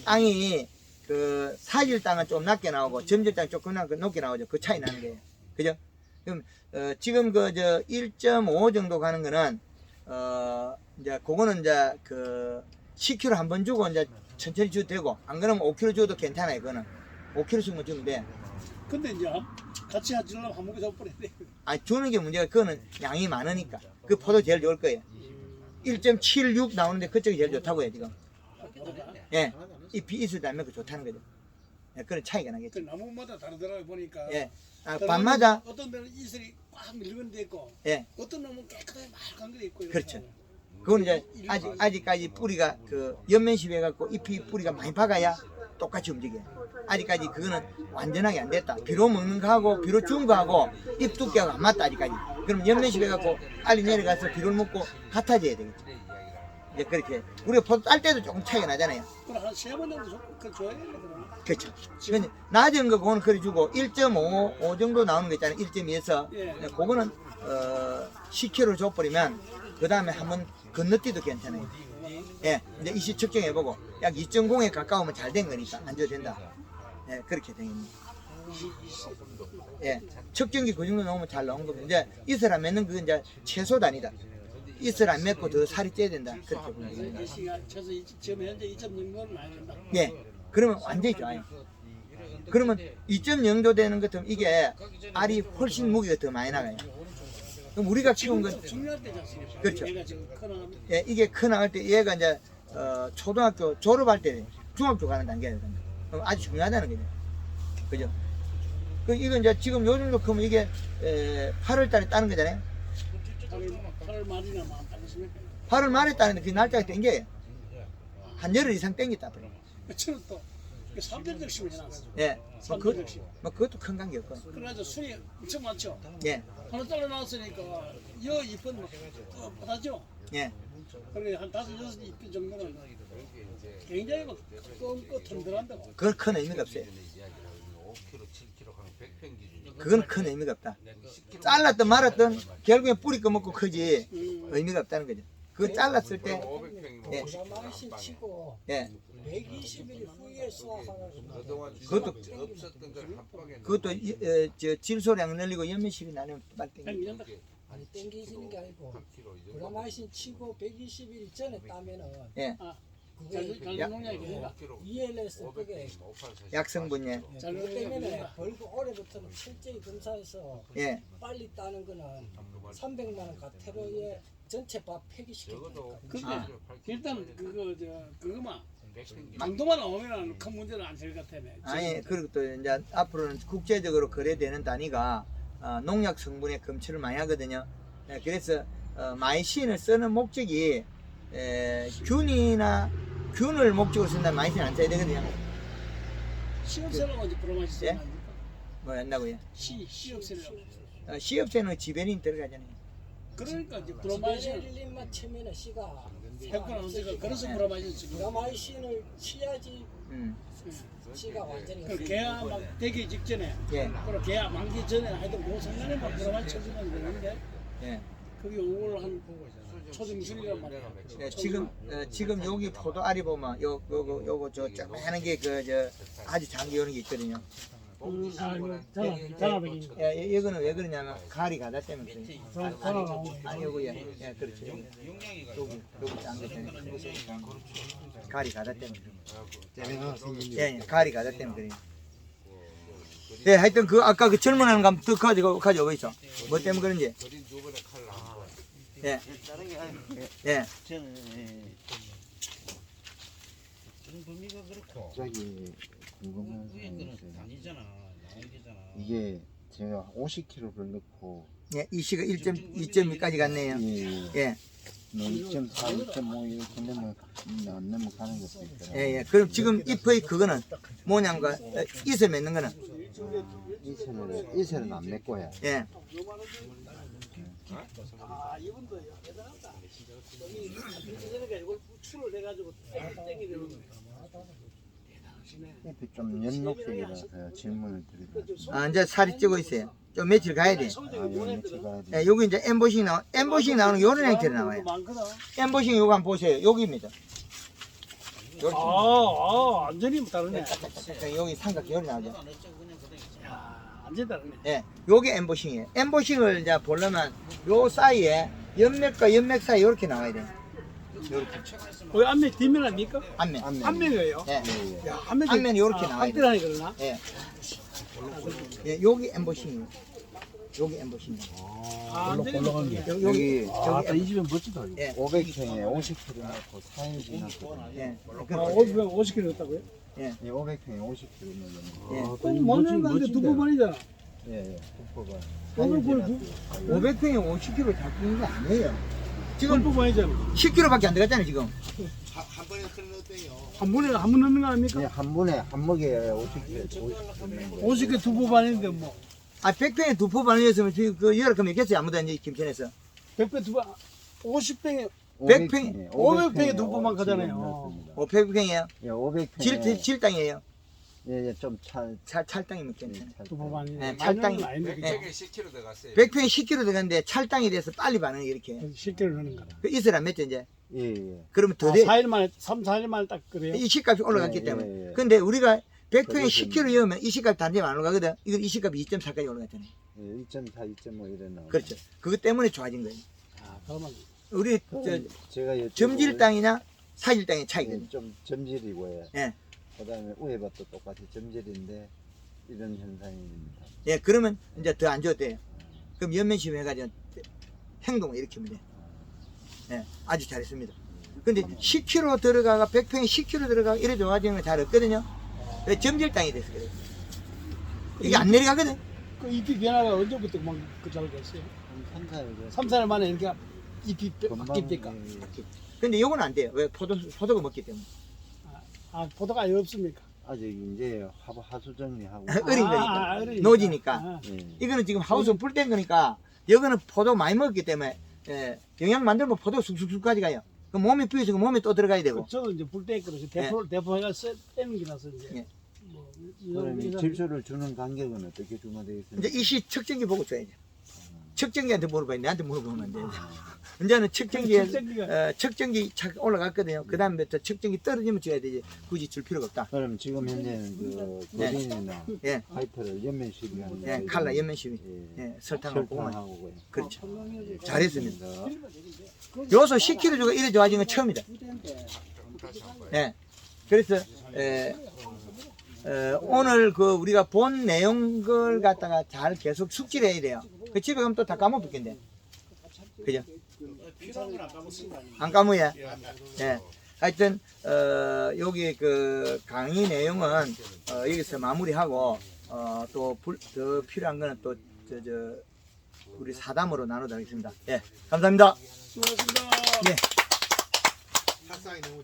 Speaker 2: 땅이 그 사질 땅은 좀 낮게 나오고 점질 땅 조금 높게 나오죠. 그 차이 나는 거예요. 그죠? 그럼 지금 그 저 1.5 정도 가는 거는 이제 그거는 이제 그 10kg 한 번 주고 이제 천천히 줘도 되고 안 그러면 5kg 줘도 괜찮아요. 그거는 5kg씩만 주면 돼.
Speaker 5: 근데 이제 같이 하려면 한 목에 잡아버려야 돼.
Speaker 2: 주는 게 문제가 그거는 양이 많으니까 그 포도 제일 좋을 거예요. 1.76 나오는데 그쪽이 제일 좋다고요 지금. 예, 잎이 있을 때 안 먹고 좋다는 거죠. 예, 그런 차이가
Speaker 5: 그
Speaker 2: 나겠죠.
Speaker 5: 나무마다 다르더라고 보니까.
Speaker 2: 예, 밤마다
Speaker 5: 어떤 데는 이슬이 꽉 밀리는 데 있고,
Speaker 2: 예,
Speaker 5: 어떤 놈은 깨끗하게 맑은 데 있고.
Speaker 2: 그렇죠. 그건 이제 아직까지 뿌리가 그 연면시비 해갖고 잎이 뿌리가 많이 박아야 똑같이 움직여요. 아직까지 그거는 완전하게 안 됐다. 비료 먹는 거하고 비료 준 거하고 잎 두께하고 안 맞다 아직까지. 그럼 연면시비 해갖고 알이 내려가서 비료를 먹고 같아져야 되겠죠. 이제 그렇게 우리가 포도 딸 때도 조금 차이가 나잖아요.
Speaker 5: 그럼 한 3번 정도 줘야겠네.
Speaker 2: 그렇죠. 근데 낮은 거 그거는 그래 주고 1.5 정도 나오는 거 있잖아요. 1.2에서
Speaker 5: 예.
Speaker 2: 그거는 10kg 줘버리면 그 다음에 한번 건너뛰도 괜찮아요. 예, 이제 이시 측정해보고 약 2.0에 가까우면 잘 된 거니까 안 줘도 된다. 예, 그렇게 되겠네요. 예, 측정기 그 정도 나오면 잘 나온 겁니다. 이제 이슬 안 맺는 그건 이제 최소 단위다. 이슬 안 맺고 더 살이 쪄야 된다. 그렇게 보면 됩니다.
Speaker 5: 이시가 최소 지금 현재 2.6는 나야 된다.
Speaker 2: 예, 그러면 완전히 좋아요. 그러면 2.0도 되는 것처럼 이게 알이 훨씬 무게가 더 많이 나가요. 그럼 우리가 키운 건
Speaker 5: 중요할 때지 않습니까?
Speaker 2: 그렇죠.
Speaker 5: 얘가 지금 커나가면
Speaker 2: 예, 이게 크 나갈 때 얘가 이제 초등학교 졸업할 때 중학교 가는 단계예요. 아주 중요하다는 거죠. 그죠? 그 이건 이제 지금 요 정도 크면 이게 8월 달에 따는 거잖아요.
Speaker 5: 8월 말이나 막 따겠습니까?
Speaker 2: 8월 말에 따는데 그 날짜가 땡겨요. 한 열흘 이상 땡겼다. 앞으로.
Speaker 5: 저는 또 3대 적심을 해놨어.
Speaker 2: 예. 뭐,
Speaker 5: 3대 적심.
Speaker 2: 그것도 큰 관계 없고.
Speaker 5: 그래가지고 순이 엄청 많죠.
Speaker 2: 예.
Speaker 5: 하나 잘라놨으니까 여 이쁜 하죠.
Speaker 2: 예.
Speaker 5: 그래 한 5, 6잎 정도는 굉장히 막 껌고 튼튼한다고.
Speaker 2: 그건 큰 의미가 없어요. 그건 큰 의미가 없다. 잘랐든 말았든 결국엔 뿌리 꺼먹고 크지 의미가 없다는 거죠. 그거 잘랐을 때 예.
Speaker 7: 브라마이신 치고
Speaker 2: 예.
Speaker 7: 120일 후에 수확하는
Speaker 2: 그것도 저 질소량 늘리고 연면실이 나누면 빨리 땡겨.
Speaker 7: 아니 땡기시는 게 아니고 브라마이신 치고 120일 전에 따면은
Speaker 2: 예.
Speaker 7: 그게
Speaker 5: 잘농약이니까.
Speaker 7: ELS 그게
Speaker 2: 약성분예.
Speaker 7: 그것 때문에 벌고 올해부터는 철저히 검사해서
Speaker 2: 예.
Speaker 7: 빨리 따는 거는 300만 원 가태료에 전체 밥 폐기시켰다니까.
Speaker 5: 근데 일단 그거만 강도만 나오면 큰 문제는 안 될 것 같아.
Speaker 2: 아니 그리고 또 이제 앞으로는 국제적으로 거래되는 단위가 농약 성분의 검출을 많이 하거든요. 예, 그래서 마이신을 쓰는 목적이 균을 목적으로 쓴다면 마이신 안 써야 되거든요.
Speaker 5: 시업세라고 이제 브로마이신
Speaker 2: 예?
Speaker 5: 쓰는
Speaker 2: 뭐 한다고요?
Speaker 5: 시업세라고.
Speaker 2: 시업체는 지베린 들어가잖아요.
Speaker 5: 그러니까 이제 브로마이신
Speaker 7: 지베릴린만 치면은 씨가
Speaker 5: 100건 안 쓰니까 그래서 브로마이신 쓰고.
Speaker 7: 브라마이신을 치야지
Speaker 2: 음.
Speaker 7: 씨가 완전히
Speaker 5: 그 개화 막 되기 직전에,
Speaker 2: 예.
Speaker 5: 그리고 개화 만기 전에 하여튼 그 상간에 막 브로마이신 쳐주면 되는데
Speaker 2: 예.
Speaker 5: 그게 5월 한 초중순이란 말이야.
Speaker 2: 예, 지금 여기 포도알이 보면 요거 저 조그마한 게 아주 장기 오는 게 있거든요.
Speaker 5: 이거 자라백이.
Speaker 2: 예, 이거는 왜 그러냐면 가리 가다 때문에 그래요. 아, 요거 예, 그렇죠. 여기 짠거 때문에 가리 가다 때문에 그래요. 예, 가리 가다 때문에 그래요. 예, 하여튼 그 아까 그 젊은 애는 가면 더 가지고 있어. 뭐 때문에 그런지. 예. 예.
Speaker 6: 저는 저는 범위가 그렇고
Speaker 8: 갑자기 궁금한
Speaker 6: 위에
Speaker 8: 점이
Speaker 6: 거는
Speaker 8: 있어요.
Speaker 6: 단위잖아, 나오기잖아.
Speaker 8: 이게 제가 50kg를 넣고
Speaker 2: 예, 이 시가 2.2까지 갔네요. 예.
Speaker 8: 뭐 2.4, 2.5 이렇게 넣으면 안 넣으면 가는 것도 있더라고요.
Speaker 2: 예, 예. 그럼 지금 잎의 그거는 모양과 잇을 맺는 거는
Speaker 8: 이슬은 안 맺고요.
Speaker 2: 예.
Speaker 5: 아 이분도 대단하다. 여기 전에가 이걸 추를 해가지고 땡기려는 거야.
Speaker 8: 잎이 좀 연녹색이라서 질문을 드리면
Speaker 2: 아, 이제 살이 찌고 있어요. 좀 며칠 가야 돼.
Speaker 8: 며칠 가야 돼.
Speaker 2: 예, 여기 이제 엠보싱 나오는 게 요런 형태로 나와요. 엠보싱 요거 한번 보세요. 여기입니다. 요렇게.
Speaker 5: 완전히 다르네.
Speaker 2: 여기 삼각형 요리 나오죠.
Speaker 5: 완전히 다르네.
Speaker 2: 예, 요게 엠보싱이에요. 엠보싱을 이제 보려면 요 사이에 연맥과 연맥 사이 이렇게 나와야 돼.
Speaker 5: 거기 앞면 뒷면 아닙니까?
Speaker 2: 앞면.
Speaker 5: 앞면이에요.
Speaker 2: 예.
Speaker 5: 야, 앞면이
Speaker 2: 앞면이 이렇게 나와야 돼.
Speaker 5: 앞면이 그러나?
Speaker 2: 예. 예, 여기 엠보싱이에요. 여기 엠보싱이에요. 여기
Speaker 8: 이 집은 멋지다.
Speaker 2: 예.
Speaker 8: 500평에 50kg 넣고 4일 지났거든요.
Speaker 2: 예.
Speaker 5: 50kg 넣었다고요?
Speaker 2: 예.
Speaker 8: 500평에 50kg 넣으면
Speaker 2: 예.
Speaker 5: 못 넣는데 두 번만이잖아.
Speaker 8: 예, 국보가
Speaker 5: 오늘
Speaker 2: 500평에 50kg 잡히는 거 아니에요. 지금
Speaker 5: 두 번만이잖아.
Speaker 2: 10kg밖에 안 들어갔잖아요, 지금.
Speaker 5: 한 번에 한 번 넣는 거 아닙니까?
Speaker 8: 그냥 한 번에 한 먹에 50kg, 50kg 넣는 거예요.
Speaker 5: 50개 두 번만인데 뭐.
Speaker 2: 아, 100평에 두 포 반이었으면 그 열악하면 있겠어요, 아무도 이제 김천에서.
Speaker 5: 100배 두 번, 50평에
Speaker 2: 100평에
Speaker 5: 500평에 두 번만 가잖아요.
Speaker 2: 500평이에요.
Speaker 8: 예, 500평에
Speaker 2: 질땅이에요.
Speaker 8: 예, 예, 좀
Speaker 2: 찰땅이면 괜찮아요.
Speaker 5: 두 번만이.
Speaker 2: 네, 찰땅이.
Speaker 5: 아닌데.
Speaker 2: 네.
Speaker 1: 10kg 들어갔어요.
Speaker 2: 100평에 10kg 들어갔는데 찰땅이 돼서 빨리 반응이 이렇게.
Speaker 5: 10개를 넣는 거다.
Speaker 2: 그 이슬 안 맺죠, 이제.
Speaker 8: 예, 예.
Speaker 2: 그러면 더 돼.
Speaker 5: 4일 만에, 3, 4일 만에 딱 그래요.
Speaker 2: 이식값이 올라갔기
Speaker 8: 예,
Speaker 2: 때문에.
Speaker 8: 예, 예.
Speaker 2: 근데 우리가 100평에
Speaker 8: 그것은-
Speaker 2: 10kg 넣으면 이식값 단점이 안 올라가거든. 이건 이식값이 2.4까지 올라갔잖아요.
Speaker 8: 예, 2.4, 2.5 이래 나오고.
Speaker 2: 그렇죠. 그것 때문에 좋아진 거예요.
Speaker 5: 아, 그러면
Speaker 2: 우리
Speaker 8: 제가 여쭤보고
Speaker 2: 점질 땅이나 사질 땅의 차이거든요.
Speaker 8: 예, 좀 점질이고요.
Speaker 2: 예.
Speaker 8: 그다음에 우에밭도 똑같이 점질인데 이런 현상입니다.
Speaker 2: 예, 그러면 이제 더 안 줘도 돼요. 그럼 연면심 해가지고 행동을 일으키면 돼. 예, 아주 잘했습니다. 근데 10km 들어가가 100평에 10km 들어가 이래 좋아지는 건 잘 없거든요. 왜 점질 땅이 돼서 그래요. 이게 안 내려가거든.
Speaker 5: 그 잎이 변화가 언제부터 그잘 됐어요? 3, 4일 만에 이렇게 잎이 바뀝니까?
Speaker 2: 근데 요건 안 돼요. 왜 포도가 먹기 때문에.
Speaker 5: 아, 포도가 아예 없습니까?
Speaker 8: 아직 이제 하수 정리하고
Speaker 2: 어린 거니까.
Speaker 5: 어리니까.
Speaker 2: 노지니까.
Speaker 5: 아,
Speaker 8: 예.
Speaker 2: 이거는 지금 하우스 풀된 거니까 여기는 포도 많이 먹었기 때문에 영양 만들면 포도가 쑥쑥쑥 가져가요. 그 몸이 부여서 그 몸에 또 들어가야 되고.
Speaker 5: 저도 이제 불때 있거든요. 대포해가 떼는 게 나서 이제.
Speaker 2: 예.
Speaker 5: 뭐,
Speaker 8: 그럼 이
Speaker 5: 이런-
Speaker 8: 질소를 주는 간격은 어떻게 주면 되겠습니까?
Speaker 2: 이제 이시 측정기 보고 줘야죠. 측정기한테 물어봐야 내한테 물어보면 안 돼요. 이제는 측정기에
Speaker 5: 측정기가-
Speaker 2: 측정기 착 올라갔거든요. 그 다음부터 측정기 떨어지면 줘야 되지. 굳이 줄 필요가 없다.
Speaker 8: 그럼 지금 현재는 그
Speaker 2: 네.
Speaker 8: 고린이나
Speaker 2: 예,
Speaker 8: 화이트를 연면 시비하는
Speaker 2: 예, 칼라 연면 시비, 예, 설탕하고 고구마.
Speaker 8: 설탕하고
Speaker 2: 그렇죠. 잘했습니다. 요소 10kg 주고 이래 좋아진 건 처음이다. 예. 그래서 오늘 그 우리가 본 내용을 갖다가 잘 계속 숙지를 해야 돼요. 그 집에 가면 또 다 까먹겠는데. 그죠?
Speaker 4: 필요한 건 안 까먹습니다.
Speaker 2: 안 까무예. 예. 하여튼 여기 그 강의 내용은 여기서 마무리하고 또 더 필요한 거는 또 우리 사담으로 나누도록 하겠습니다. 예. 감사합니다.
Speaker 5: 수고하셨습니다.
Speaker 2: 예.
Speaker 4: 학상이 너무